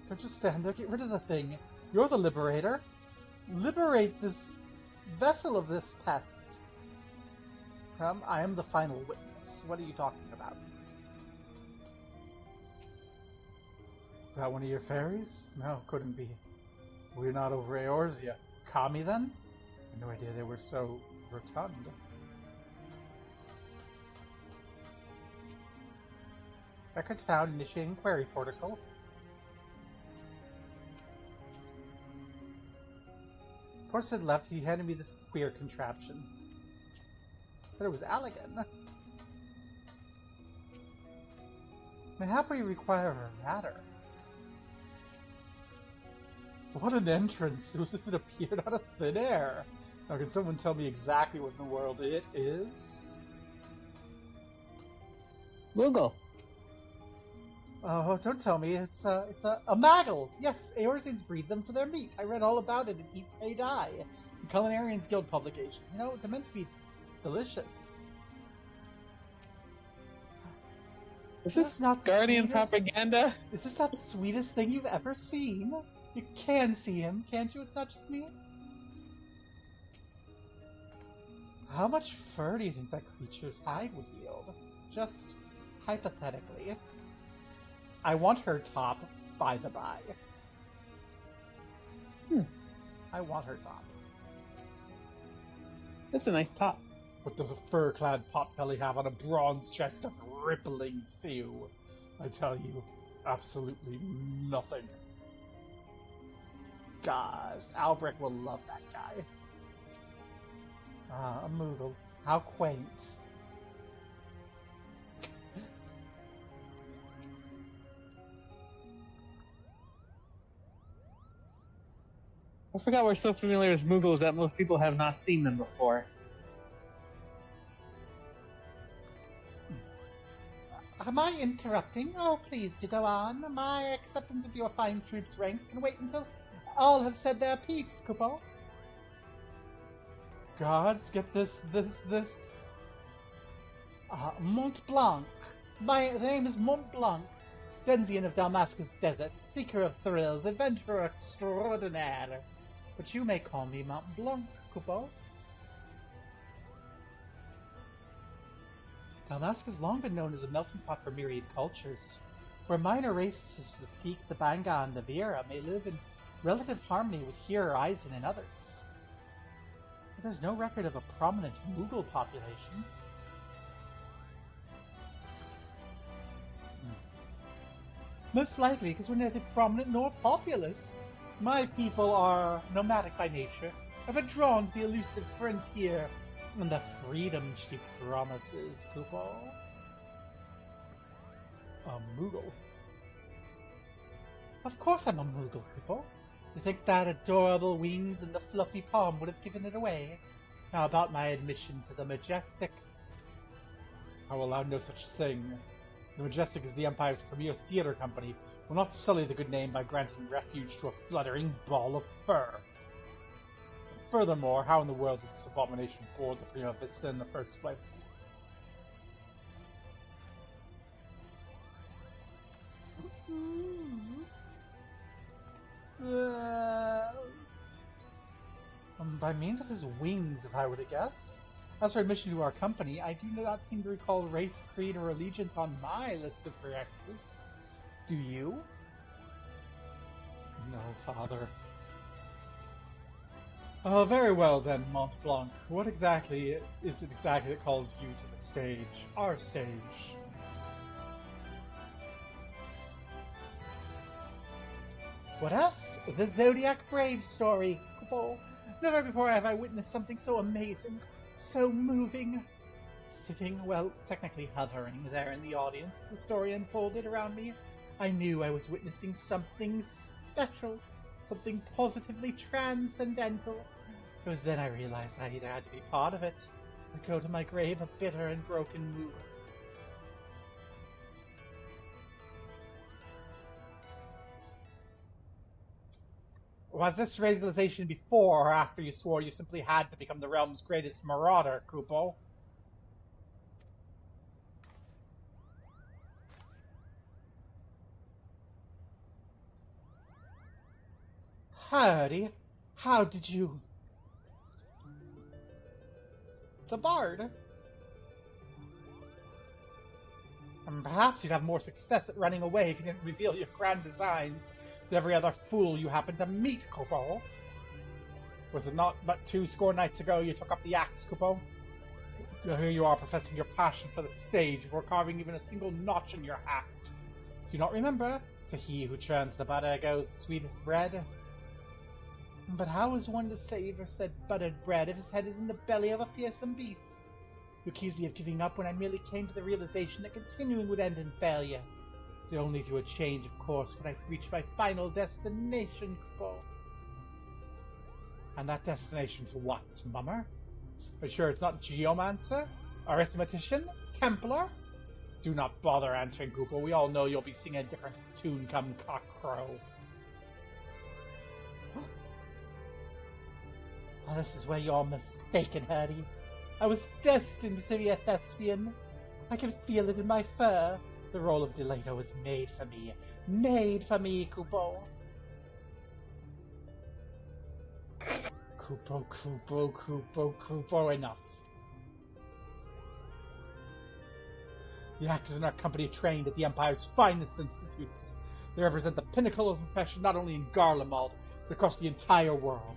Don't just stand there. Get rid of the thing. You're the liberator. Liberate this vessel of this pest. Come, I am the final witness. What are you talking about? Is that one of your fairies? No, couldn't be. We're not over Eorzea. Kami, then? I had no idea they were so rotund. Records found initiating query protocol. Before Sid left, he handed me this queer contraption. Said it was elegant. Mayhap we require a ladder. What an entrance! It was as if it appeared out of thin air. Now, can someone tell me exactly what in the world it is? Google. Oh, don't tell me. It's a maggle. Yes, Eorzines breed them for their meat. I read all about it in Eat, Pray, Die, the Culinarians Guild publication. You know, they're meant to be delicious. Is this not the Guardian sweetest- propaganda? Is this not the sweetest thing you've ever seen? You can see him, can't you? It's not just me. How much fur do you think that creature's hide would yield? Just hypothetically. I want her top, by the by. I want her top. That's a nice top. What does a fur-clad potbelly have on a bronze chest of rippling thew? I tell you, absolutely nothing. Gosh, Albrecht will love that guy. Ah, a Moogle. How quaint. I forgot we're so familiar with Moogles that most people have not seen them before. Am I interrupting? Oh, please do go on. My acceptance of your fine troops' ranks can wait until all have said their piece, Kupo. Gods, get this. Mont Blanc. The name is Mont Blanc. Denzian of Damascus Desert, seeker of thrills, adventurer extraordinaire. But you may call me Mont Blanc, Kupo. Dalmasca has long been known as a melting pot for myriad cultures, where minor races such as the Sikh, the Banga, and the Vira may live in relative harmony with Hir, Eisen, and others. But there's no record of a prominent Mughal population. Most likely because we're neither prominent nor populous. My people are nomadic by nature, ever drawn to the elusive frontier and the freedom she promises, Kupo. A Moogle. Of course I'm a Moogle, Kupo. You think that adorable wings and the fluffy palm would have given it away? How about my admission to the Majestic? I will allow no such thing. The Majestic is the Empire's premier theater company. Will not sully the good name by granting refuge to a fluttering ball of fur. Furthermore, how in the world did this abomination board the Prima Vista in the first place? By means of his wings, if I were to guess. As for admission to our company, I do not seem to recall race, creed, or allegiance on my list of prerequisites. Do you? No, Father. Oh, very well then, Mont Blanc. What exactly is it exactly that calls you to the stage? Our stage. What else? The Zodiac Brave story. Oh, never before have I witnessed something so amazing, so moving. Sitting, well, technically hovering there in the audience as the story unfolded around me, I knew I was witnessing something special, something positively transcendental. It was then I realized I either had to be part of it, or go to my grave a bitter and broken Moogle. Was this realization before or after you swore you simply had to become the realm's greatest marauder, Kupo? Howdy. How did you... It's a bard. And perhaps you'd have more success at running away if you didn't reveal your grand designs to every other fool you happened to meet, Kupo. Was it not but 2 score nights ago you took up the axe, Kupo? Here you are professing your passion for the stage before carving even a single notch in your haft. Do you not remember? To he who churns the butter goes sweetest bread. But how is one to savor said buttered bread if his head is in the belly of a fearsome beast? You accused me of giving up when I merely came to the realization that continuing would end in failure. That only through a change of course could I reach my final destination, Kupo. And that destination's what, Mummer? Are you sure it's not Geomancer? Arithmetician? Templar? Do not bother answering, Kupo. We all know you'll be singing a different tune come cockcrow. Oh, this is where you're mistaken, Hardy. I was destined to be a thespian. I can feel it in my fur. The role of Delato was made for me. Made for me, Kupo. Kupo, enough. The actors in our company are trained at the Empire's finest institutes. They represent the pinnacle of profession not only in Garlemald, but across the entire world.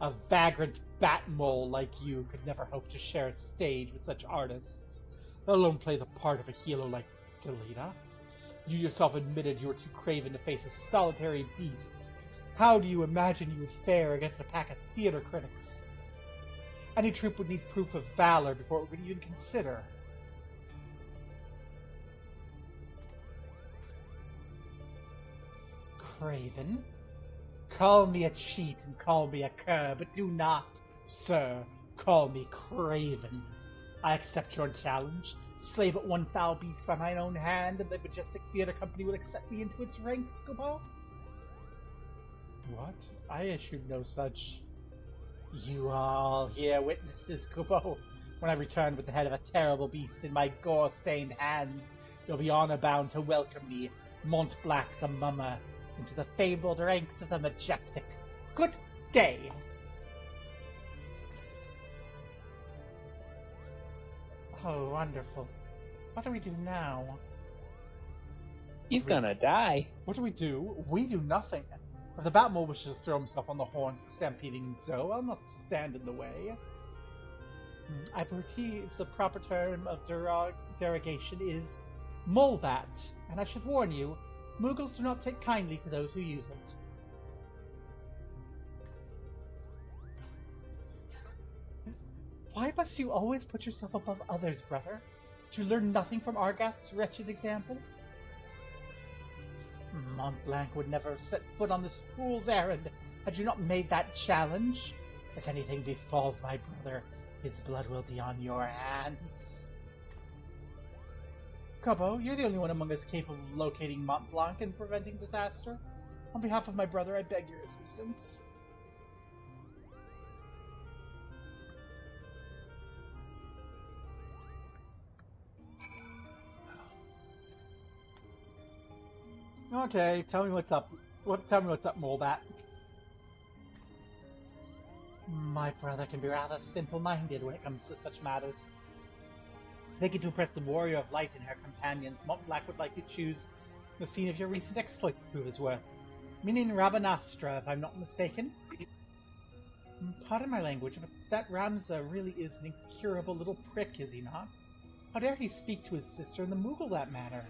A vagrant bat mole like you could never hope to share a stage with such artists, let alone play the part of a hero like Delita. You yourself admitted you were too craven to face a solitary beast. How do you imagine you would fare against a pack of theater critics? Any troupe would need proof of valor before it would even consider. Craven? Call me a cheat and call me a cur, but do not, sir, call me Craven. I accept your challenge. Slay but one foul beast by mine own hand, and the majestic theater company will accept me into its ranks, Kupo? What? I issued no such. You all here witnesses, Kupo. When I return with the head of a terrible beast in my gore-stained hands, you'll be honor-bound to welcome me, Montblanc the Mummer, into the fabled ranks of the majestic. Good day! Oh, wonderful. What do we do now? He's gonna die. What do? We do nothing. If the Batmole wishes to throw himself on the horns of stampeding Zoe, I'll not stand in the way. I believe the proper term of derogation is Molebat, and I should warn you, Moogles do not take kindly to those who use it. Why must you always put yourself above others, brother? Did you learn nothing from Argath's wretched example? Montblanc would never have set foot on this fool's errand had you not made that challenge. If anything befalls my brother, his blood will be on your hands. Kupo, you're the only one among us capable of locating Montblanc and preventing disaster. On behalf of my brother, I beg your assistance. Okay, tell me what's up. Tell me what's up, Molebat. My brother can be rather simple-minded when it comes to such matters. Thinking to impress the warrior of light and her companions, Montblanc would likely choose the scene of your recent exploits to prove his worth. Meaning Rabanastra, if I'm not mistaken. Pardon my language, but that Ramza really is an incurable little prick, is he not? How dare he speak to his sister in the Moogle that manner?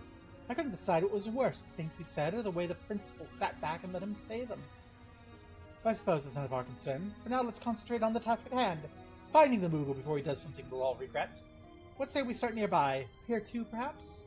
I couldn't decide what was worse, the things he said or the way the principal sat back and let him say them. I suppose that's none of our concern. For now, let's concentrate on the task at hand. Finding the Moogle before he does something we'll all regret. What say we start nearby? Here too, perhaps?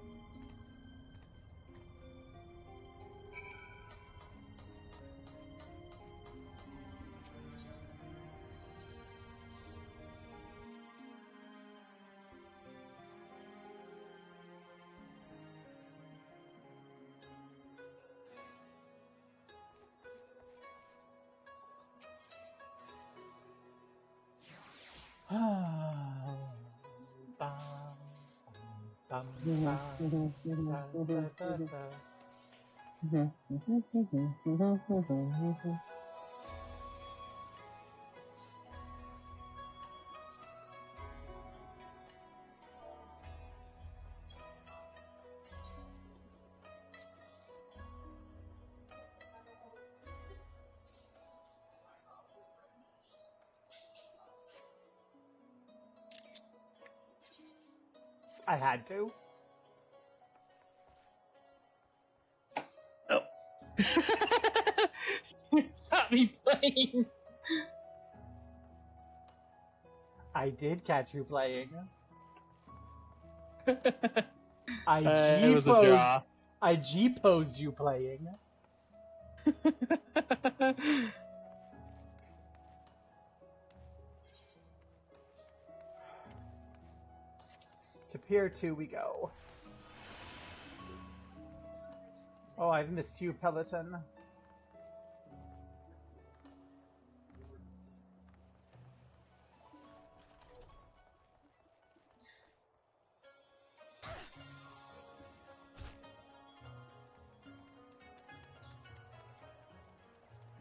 I had to. Oh. Got me playing. I did catch you playing. I It was a G-posed. draw. I G-posed you playing. To Pier 2 we go. Oh, I've missed you, Peloton.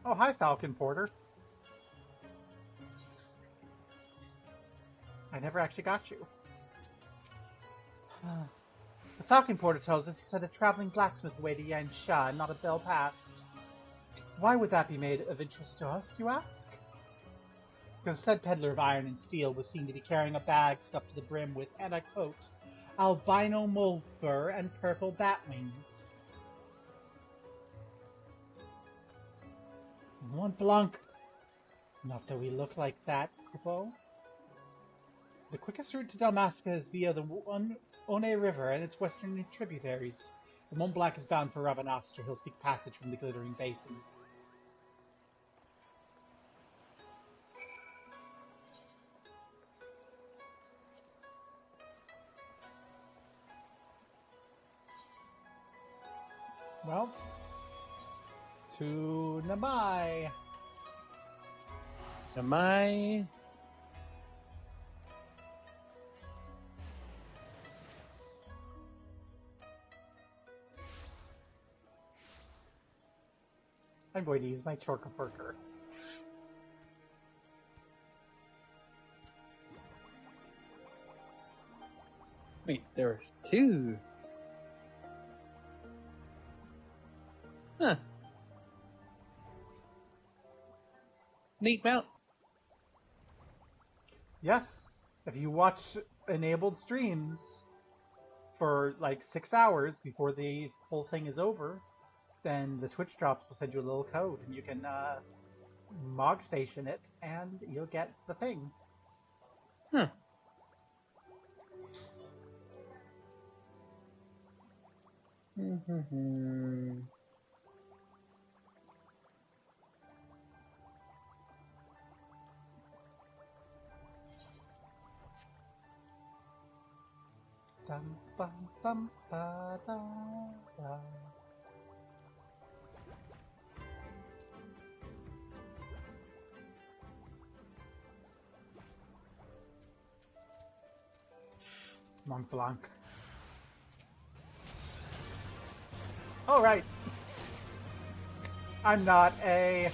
Oh, hi, Falcon Porter. I never actually got you. The Falcon Porter tells us he sent a traveling blacksmith away to Yansha and not a bell passed. Why would that be made of interest to us, you ask? Because said peddler of iron and steel was seen to be carrying a bag stuffed to the brim with, and I quote, albino mole fur and purple bat wings. Mont Blanc. Not that we look like that, Coupeau. The quickest route to Dalmasca is via the One River and its western tributaries. If Mont Blanc is bound for Rabanastre, he'll seek passage from the Glittering Basin. Well, to Namai. Am I? I'm going to use my Chorkafurker. Wait, there was two. Huh. Neat mount. Yes, if you watch enabled streams for like 6 hours before the whole thing is over, then the Twitch drops will send you a little code and you can Mog Station it and you'll get the thing. Huh. Dum bum bum ba da da. Mont Blanc. Oh, right. I'm not a...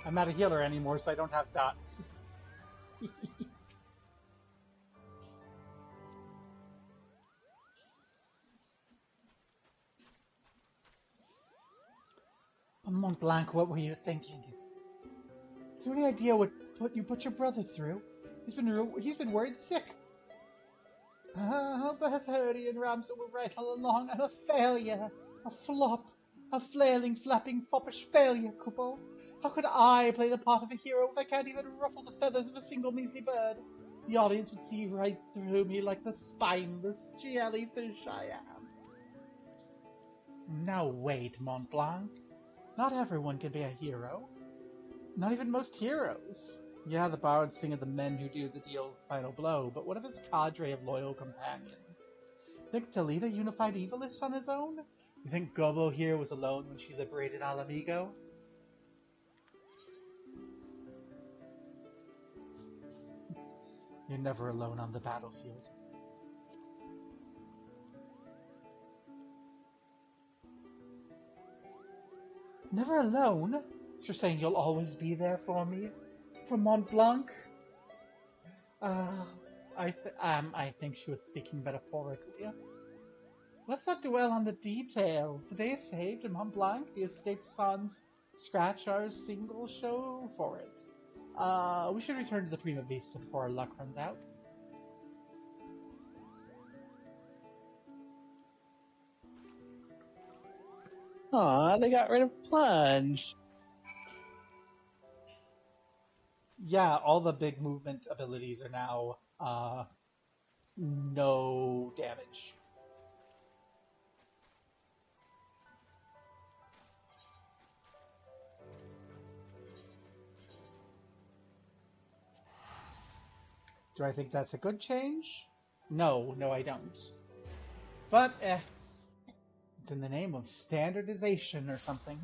I'm not a healer anymore, so I don't have dots. Mont Blanc, what were you thinking? Do you have any idea what you put your brother through? He's been worried sick. But I've heard he and Ramsey were right all along. I'm a failure, a flop, a flailing, flapping, foppish failure, Coupeau. How could I play the part of a hero if I can't even ruffle the feathers of a single measly bird? The audience would see right through me like the spineless jellyfish I am. Now wait, Mont Blanc. Not everyone can be a hero. Not even most heroes. Yeah, the bards sing of the men who do the deal's final blow, but what of his cadre of loyal companions? Think Toledo unified Ivalice on his own? You think Gobo here was alone when she liberated Alamigo? You're never alone on the battlefield. Never alone? You're saying you'll always be there for me? For Mont Blanc? I think she was speaking metaphorically. Let's not dwell on the details. The day is saved in Mont Blanc. The escaped sons scratch our single show for it. We should return to the Prima Vista before our luck runs out. Aw, they got rid of Plunge. Yeah, all the big movement abilities are now no damage. Do I think that's a good change? No, I don't. But, it's in the name of standardization or something.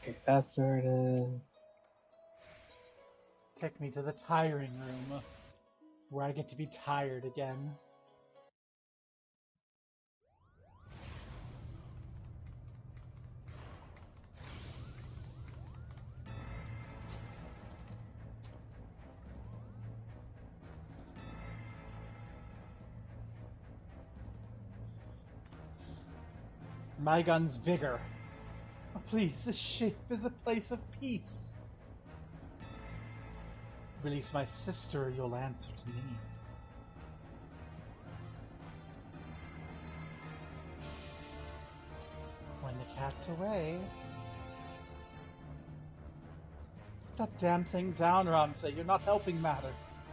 Okay, that's where it is. Take me to the tiring room, where I get to be tired again. My gun's vigor. Oh, please, this ship is a place of peace. Release my sister, you'll answer to me. When the cat's away... Put that damn thing down, Ramsay. You're not helping matters.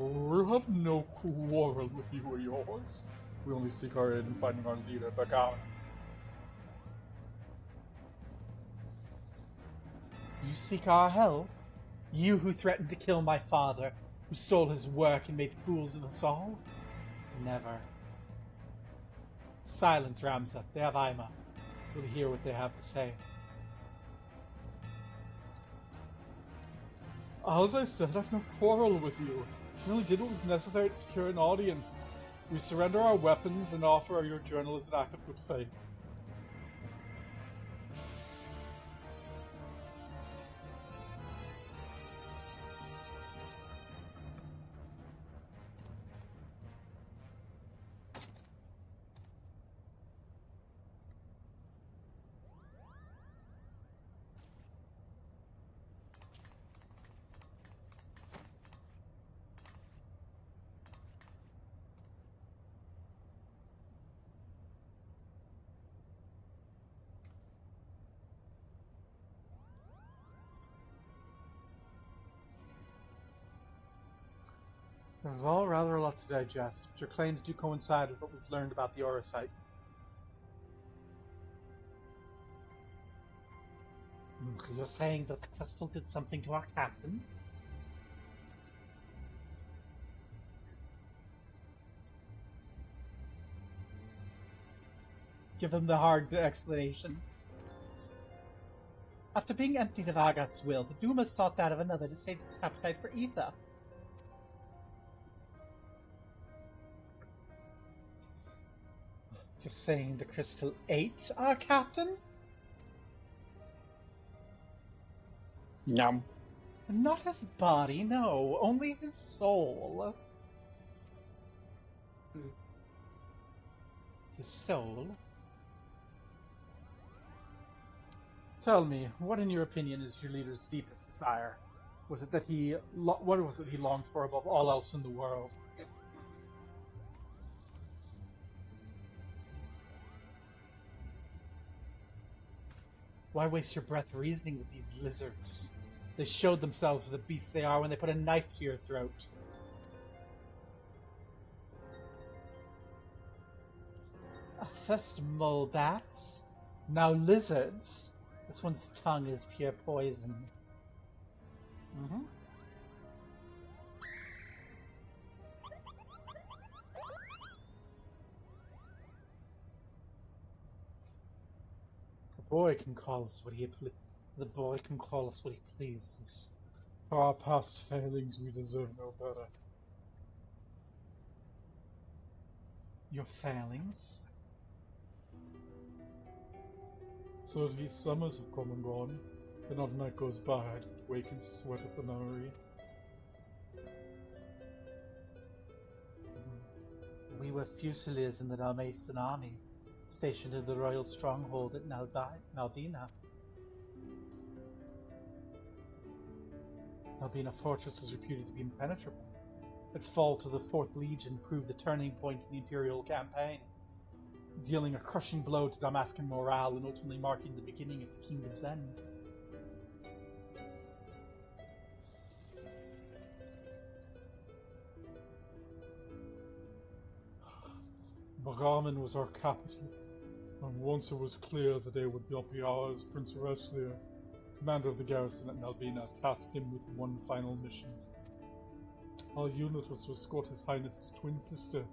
We have no quarrel with you or yours. We only seek our aid in finding our leader, Bagan. You seek our help? You who threatened to kill my father, who stole his work and made fools of us all? Never. Silence, Ramza. They have Ima. We'll hear what they have to say. As I said, I've no quarrel with you. We only did what was necessary to secure an audience. We surrender our weapons and offer your journal as an act of good faith. This is all rather a lot to digest, but your claims do coincide with what we've learned about the Aura site. You're saying that the crystal did something to our captain? Give them the hard explanation. After being emptied of Agat's will, the Duma sought that of another to save its appetite for ether. You're saying the crystal ate our captain? Yum. Not his body, no. Only his soul. His soul? Tell me, what in your opinion is your leader's deepest desire? Was it that what was it he longed for above all else in the world? Why waste your breath reasoning with these lizards? They showed themselves for the beasts they are when they put a knife to your throat. First mole bats, now lizards. This one's tongue is pure poison. Mm-hmm. The boy can call us what he pleases. For our past failings, we deserve no better. Your failings? 30 summers have come and gone, but not a night goes by I don't wake and sweat at the memory. We were fusiliers in the Dalmatian army, stationed in the royal stronghold at Naldina. Naldina Fortress was reputed to be impenetrable. Its fall to the 4th Legion proved a turning point in the Imperial campaign, dealing a crushing blow to Damascan morale and ultimately marking the beginning of the kingdom's end. Bagaman was our capital, and once it was clear the day would not be ours, Prince Oreslia, commander of the garrison at Naldina, tasked him with one final mission. Our unit was to escort His Highness's twin sister,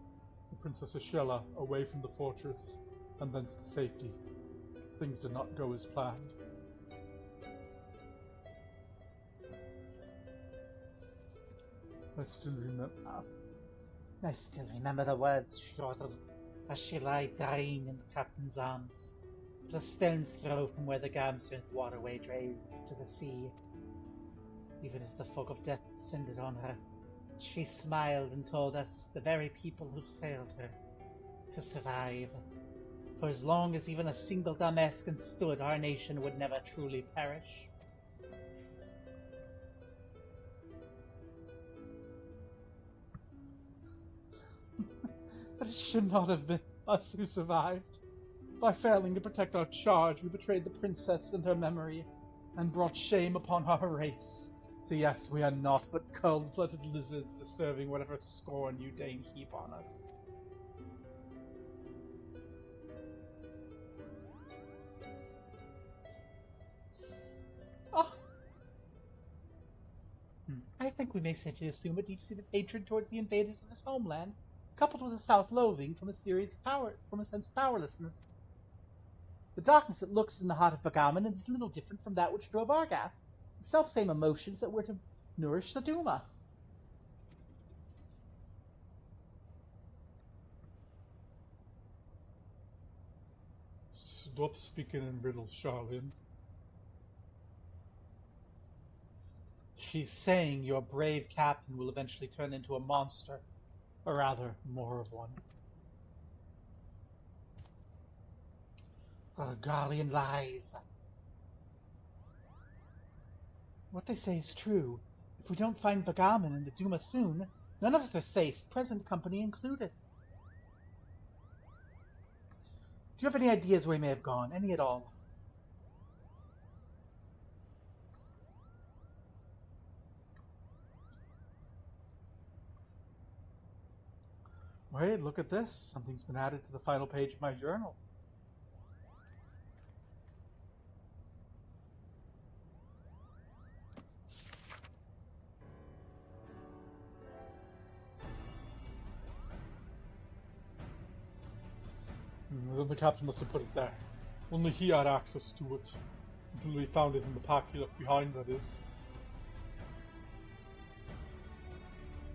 the Princess Ashella, away from the fortress and thence to safety. Things did not go as planned. I still remember the words shorted as she lay dying in the captain's arms, but a stone's throw from where the Gamsirth waterway drains to the sea. Even as the fog of death descended on her, she smiled and told us, the very people who failed her, to survive. For as long as even a single Damascan stood, our nation would never truly perish. But it should not have been us who survived. By failing to protect our charge, we betrayed the princess and her memory, and brought shame upon our race. So yes, we are naught but cold-blooded lizards, deserving whatever scorn you deign heap on us. Oh. I think we may safely assume a deep-seated hatred towards the invaders of this homeland, coupled with a self-loathing from a sense of powerlessness. The darkness that looks in the heart of Bagaman is little different from that which drove Argath, the self-same emotions that were to nourish the Duma. Stop speaking in riddles, Charlene. She's saying your brave captain will eventually turn into a monster, or rather, more of one. Garlean lies. What they say is true. If we don't find Bagaman and the Duma soon, none of us are safe, present company included. Do you have any ideas where he may have gone? Any at all? Wait, look at this. Something's been added to the final page of my journal. The captain must have put it there. Only he had access to it. Until we found it in the pack he left behind, that is.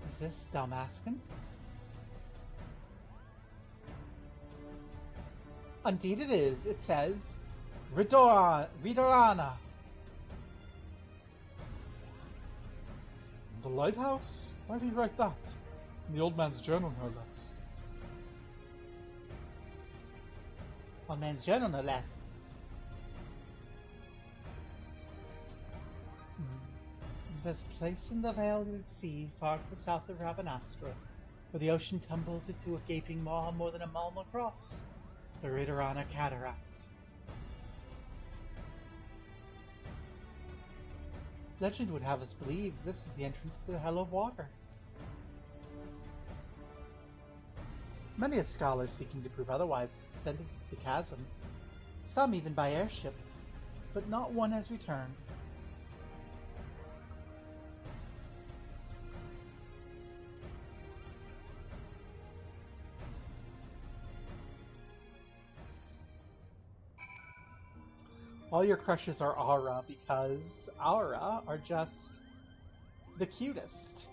Is this Dalmascan? Indeed it is. It says, Ridorana. The lighthouse? Why did he write that? In the old man's journal, no less. Old man's journal, no less. There's a place in the veiled sea far to the south of Rabanastra, where the ocean tumbles into a gaping maw more than a mile across, the Ridorana Cataract. Legend would have us believe this is the entrance to the Hell of Water. Many a scholar seeking to prove otherwise has descended into the chasm, some even by airship. but not one has returned. All your crushes are Aura because Aura are just the cutest.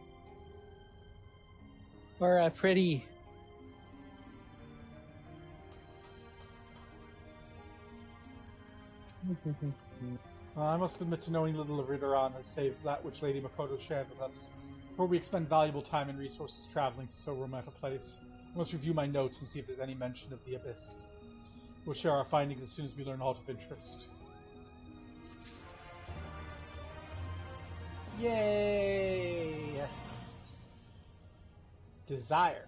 Or pretty. Well, I must admit to knowing little of Ridoran, save that which Lady Makoto shared with us. Before we expend valuable time and resources traveling to so remote a place, I must review my notes and see if there's any mention of the Abyss. We'll share our findings as soon as we learn aught of interest. Yay! Desire.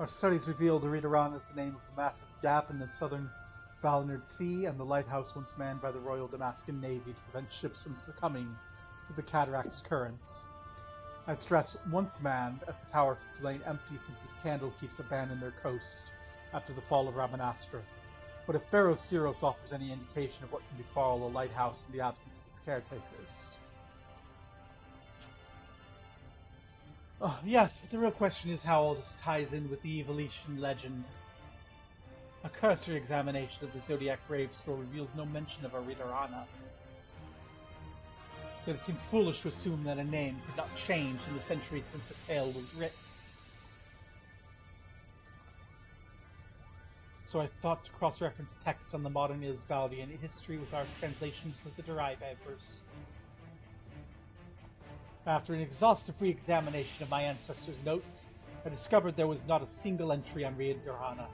Our studies revealed the Ridoran is the name of a massive gap in the southern Valinard Sea and the lighthouse once manned by the Royal Damascan Navy to prevent ships from succumbing to the cataract's currents. I stress once manned, as the tower has lain empty since its candlekeeps abandoned their coast after the fall of Rabanastra. But if Pharaoh Syros offers any indication of what can befall a lighthouse in the absence of its caretakers... Oh, yes, but the real question is how all this ties in with the Evolution legend. A cursory examination of the Zodiac Grave store reveals no mention of a Ridarana. Yet it seemed foolish to assume that a name could not change in the centuries since the tale was writ. So I thought to cross-reference text on the modern Isvaldian history with our translations of the Derivivers. After an exhaustive re-examination of my ancestors' notes, I discovered there was not a single entry on Ridarana.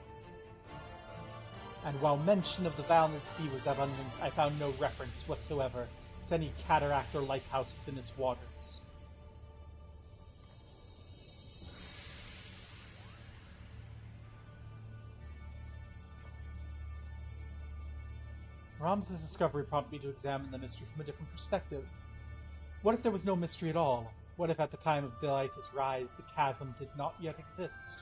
And while mention of the Valinard Sea was abundant, I found no reference whatsoever to any cataract or lighthouse within its waters. Ram's discovery prompted me to examine the mystery from a different perspective. What if there was no mystery at all? What if at the time of Delighta's rise, the chasm did not yet exist?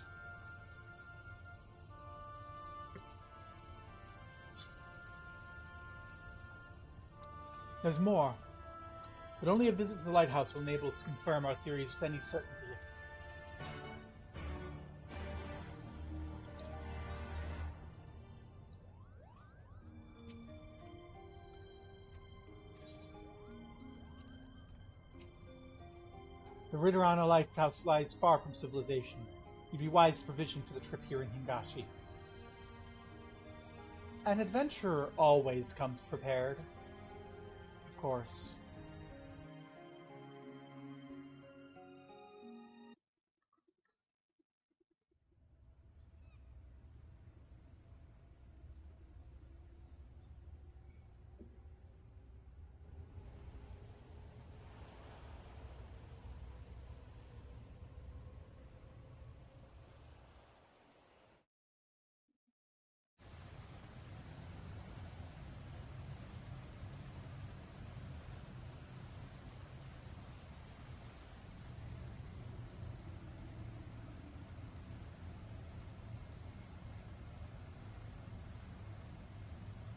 There's more, but only a visit to the lighthouse will enable us to confirm our theories with any certainty. The Ridarana lighthouse lies far from civilization. You'd be wise to provision for the trip here in Hingashi. An adventurer always comes prepared. Of course.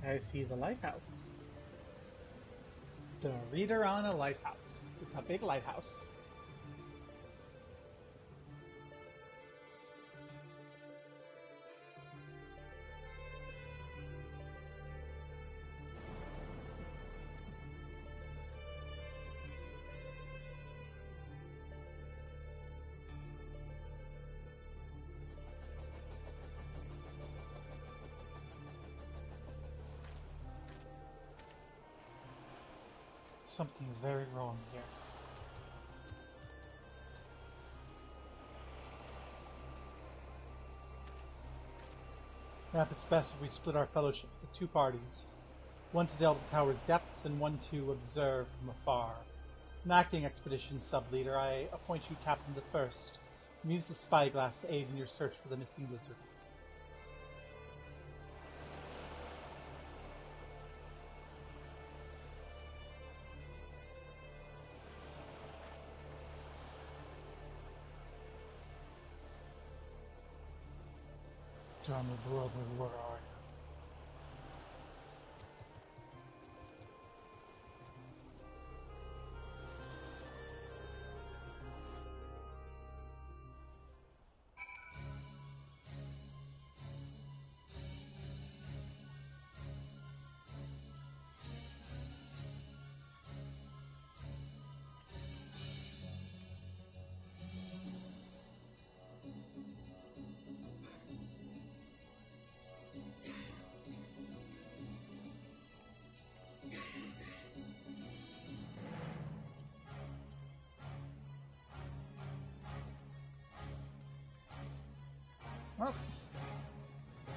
I see the lighthouse. The Ridarana Lighthouse. It's a big lighthouse. Something's very wrong here. Perhaps it's best if we split our fellowship into two parties. One to delve the tower's depths, and one to observe from afar. An acting expedition sub-leader, I appoint you captain of the first, and use the spyglass to aid in your search for the missing lizard. Damn it, brother, where are you? Well,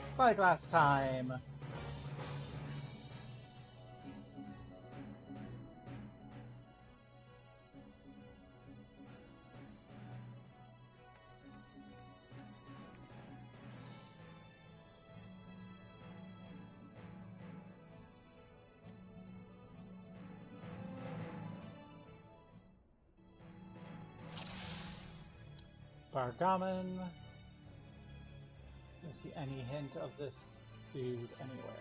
spyglass time. Bargaman. Do you see any hint of this dude anywhere?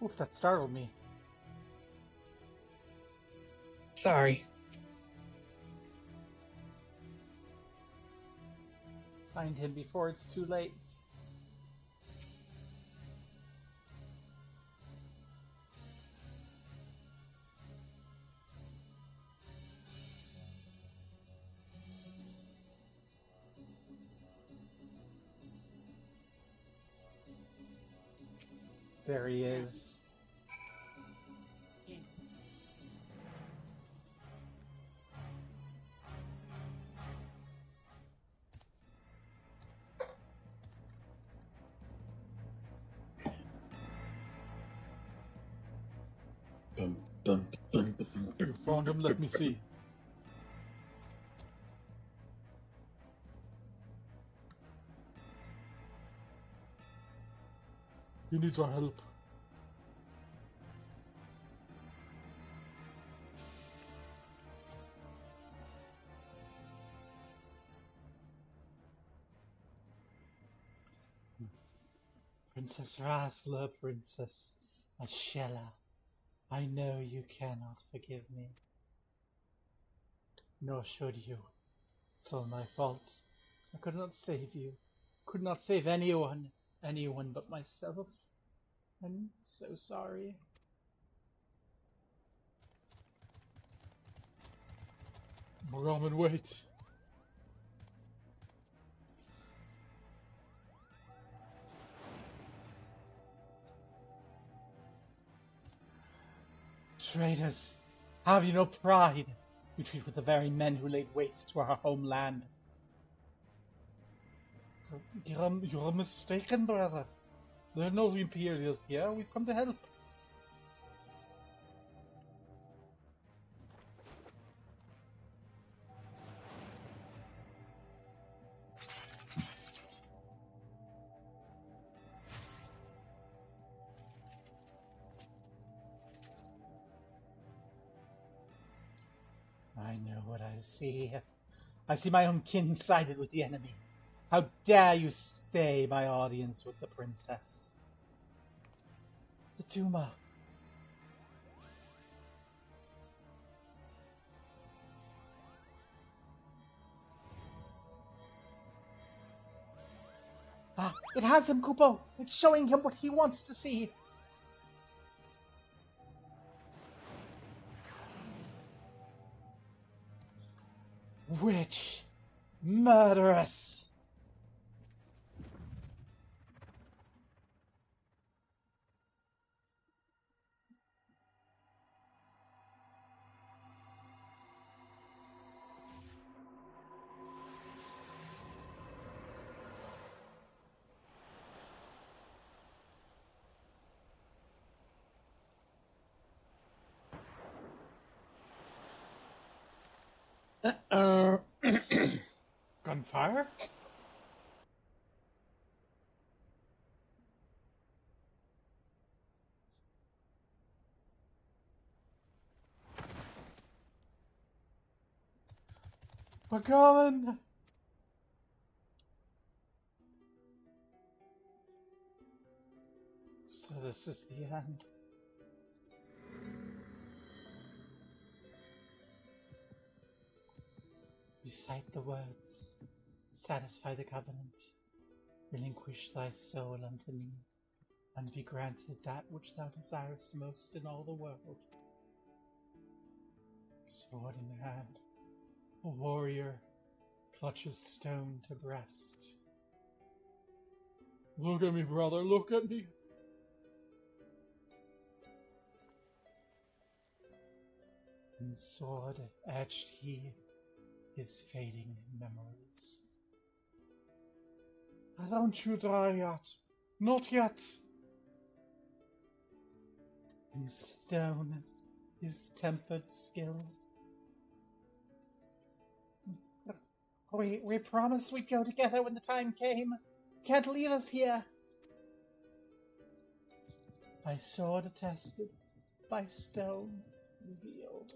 Oof, that startled me. Sorry. Find him before it's too late. There he is. Bum, bum, bum, bum, bum, You found him? Let me see. He needs our help. Princess Rasla, Princess Ashella, I know you cannot forgive me. Nor should you. It's all my fault. I could not save you. Could not save anyone but myself. I'm so sorry. Ramen, wait. Traitors, have you no pride? You treat with the very men who laid waste to our homeland. You're mistaken, brother. There are no Imperials here. We've come to help. I know what I see. I see my own kin sided with the enemy. How dare you stay my audience with the princess? The Duma. Ah, it has him, Kupo. It's showing him what he wants to see. Witch. Murderess. Gunfire? We're going! So this is the end. Recite the words, satisfy the covenant, relinquish thy soul unto me, and be granted that which thou desirest most in all the world. Sword in hand, a warrior clutches stone to breast. Look at me, brother, look at me. And sword etched he his fading memories. Don't you die yet, not yet. In stone his tempered skill. We promised we'd go together when the time came. Can't leave us here. By sword attested, by stone revealed.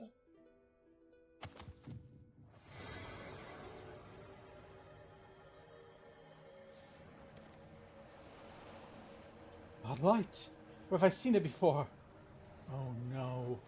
A light! Where have I seen it before? Oh no.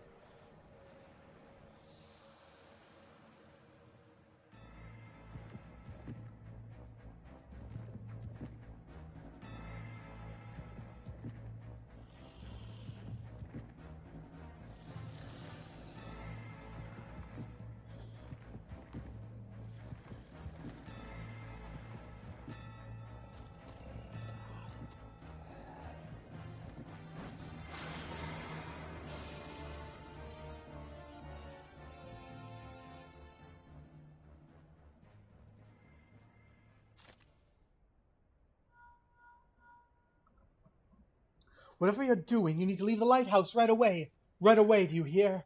Whatever you're doing, you need to leave the lighthouse right away. Right away, do you hear?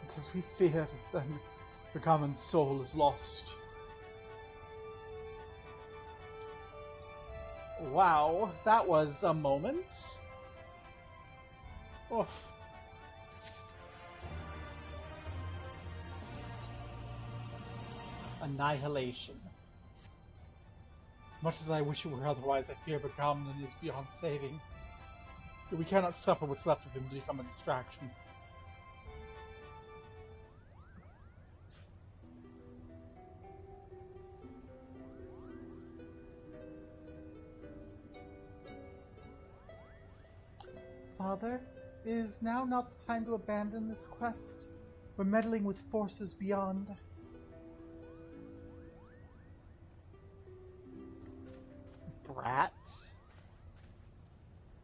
It's as we feared, then the common soul is lost. Wow, that was a moment. Oof. Annihilation. Much as I wish it were otherwise, I fear Bagamnon is beyond saving. We cannot suffer what's left of him to become a distraction. Father, is now not the time to abandon this quest? We're meddling with forces beyond. Brat.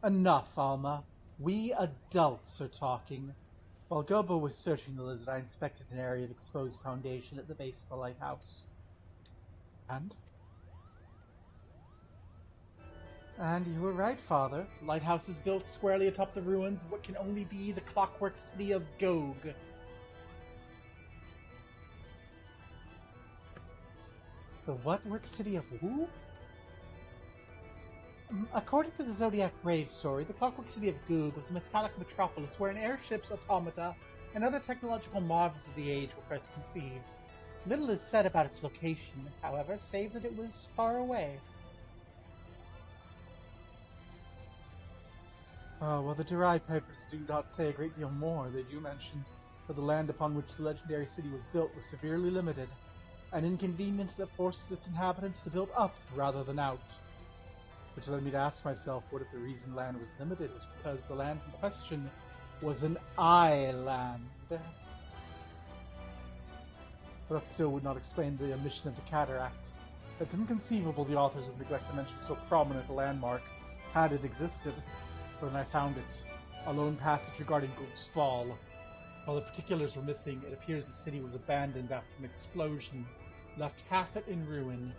Enough, Alma. We adults are talking. While Gobo was searching the lizard, I inspected an area of exposed foundation at the base of the lighthouse. And you were right, Father. The lighthouse is built squarely atop the ruins of what can only be the clockwork city of Gog. The what-work city of who? According to the Zodiac Grave story, the clockwork city of Gog was a metallic metropolis wherein airships, automata, and other technological marvels of the age were first conceived. Little is said about its location, however, save that it was far away. Well, the Durai papers do not say a great deal more. They do mention that the land upon which the legendary city was built was severely limited, an inconvenience that forced its inhabitants to build up rather than out. Which led me to ask myself, what if the reason land was limited was because the land in question was an island? But that still would not explain the omission of the cataract. It's inconceivable the authors would neglect to mention so prominent a landmark, had it existed. But when I found it, A lone passage regarding Gook's fall. While the particulars were missing, it appears the city was abandoned after an explosion, left half it in ruin.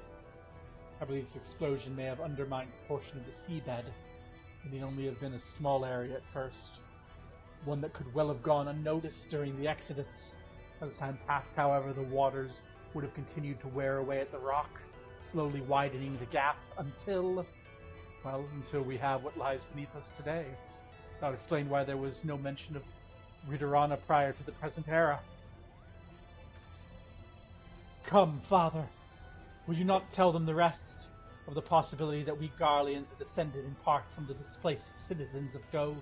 I believe this explosion may have undermined a portion of the seabed. It may only have been a small area at first, one that could well have gone unnoticed during the Exodus. As time passed, however, the waters would have continued to wear away at the rock, slowly widening the gap until we have what lies beneath us today. That would explain why there was no mention of Riderana prior to the present era. Come, Father. Will you not tell them the rest of the possibility that we Garleans are descended in part from the displaced citizens of Go?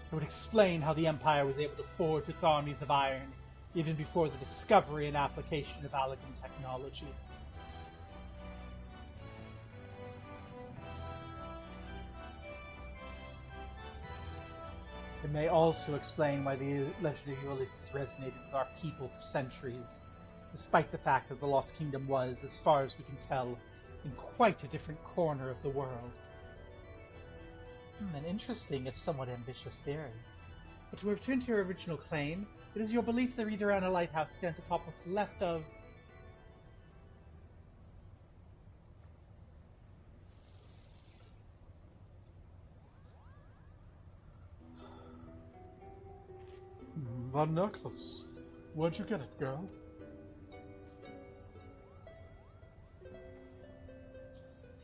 It would explain how the Empire was able to forge its armies of iron even before the discovery and application of Allagan technology. It may also explain why the legend of Ivalice has resonated with our people for centuries, despite the fact that the Lost Kingdom was, as far as we can tell, in quite a different corner of the world. An interesting, if somewhat ambitious theory. But to return to your original claim, it is your belief the Riderana Lighthouse stands atop what's left of... That necklace. Where'd you get it, girl?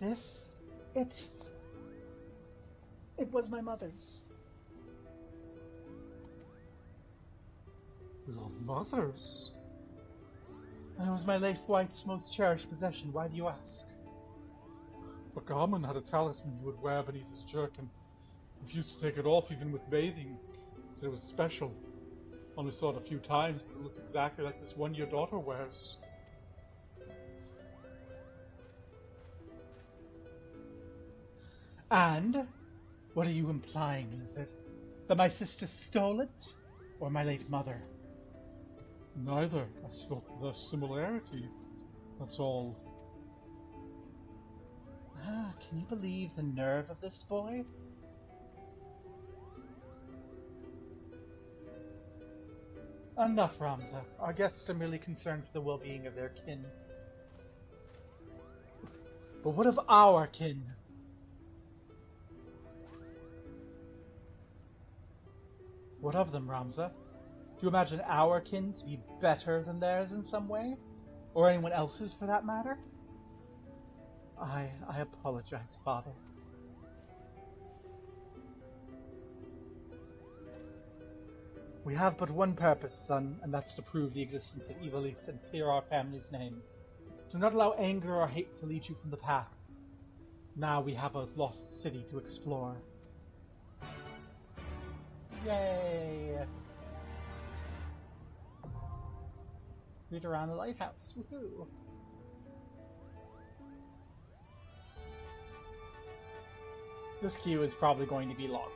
This? It was my mother's. Your mother's? It was my late wife's most cherished possession. Why do you ask? Bagarman had a talisman he would wear beneath his jerkin. Refused to take it off even with bathing. Said it was special. Only saw it a few times, but it looked exactly like this one your daughter wears. And? What are you implying, Lizard? That my sister stole it? Or my late mother? Neither. I spoke of the similarity. That's all. Can you believe the nerve of this boy? Enough, Ramza. Our guests are merely concerned for the well-being of their kin. But what of our kin? What of them, Ramza? Do you imagine our kin to be better than theirs in some way? Or anyone else's, for that matter? I apologize, Father. We have but one purpose, son, and that's to prove the existence of Ivalice and clear our family's name. Do not allow anger or hate to lead you from the path. Now we have a lost city to explore. Yay! Read around the lighthouse. Woohoo! This queue is probably going to be longer.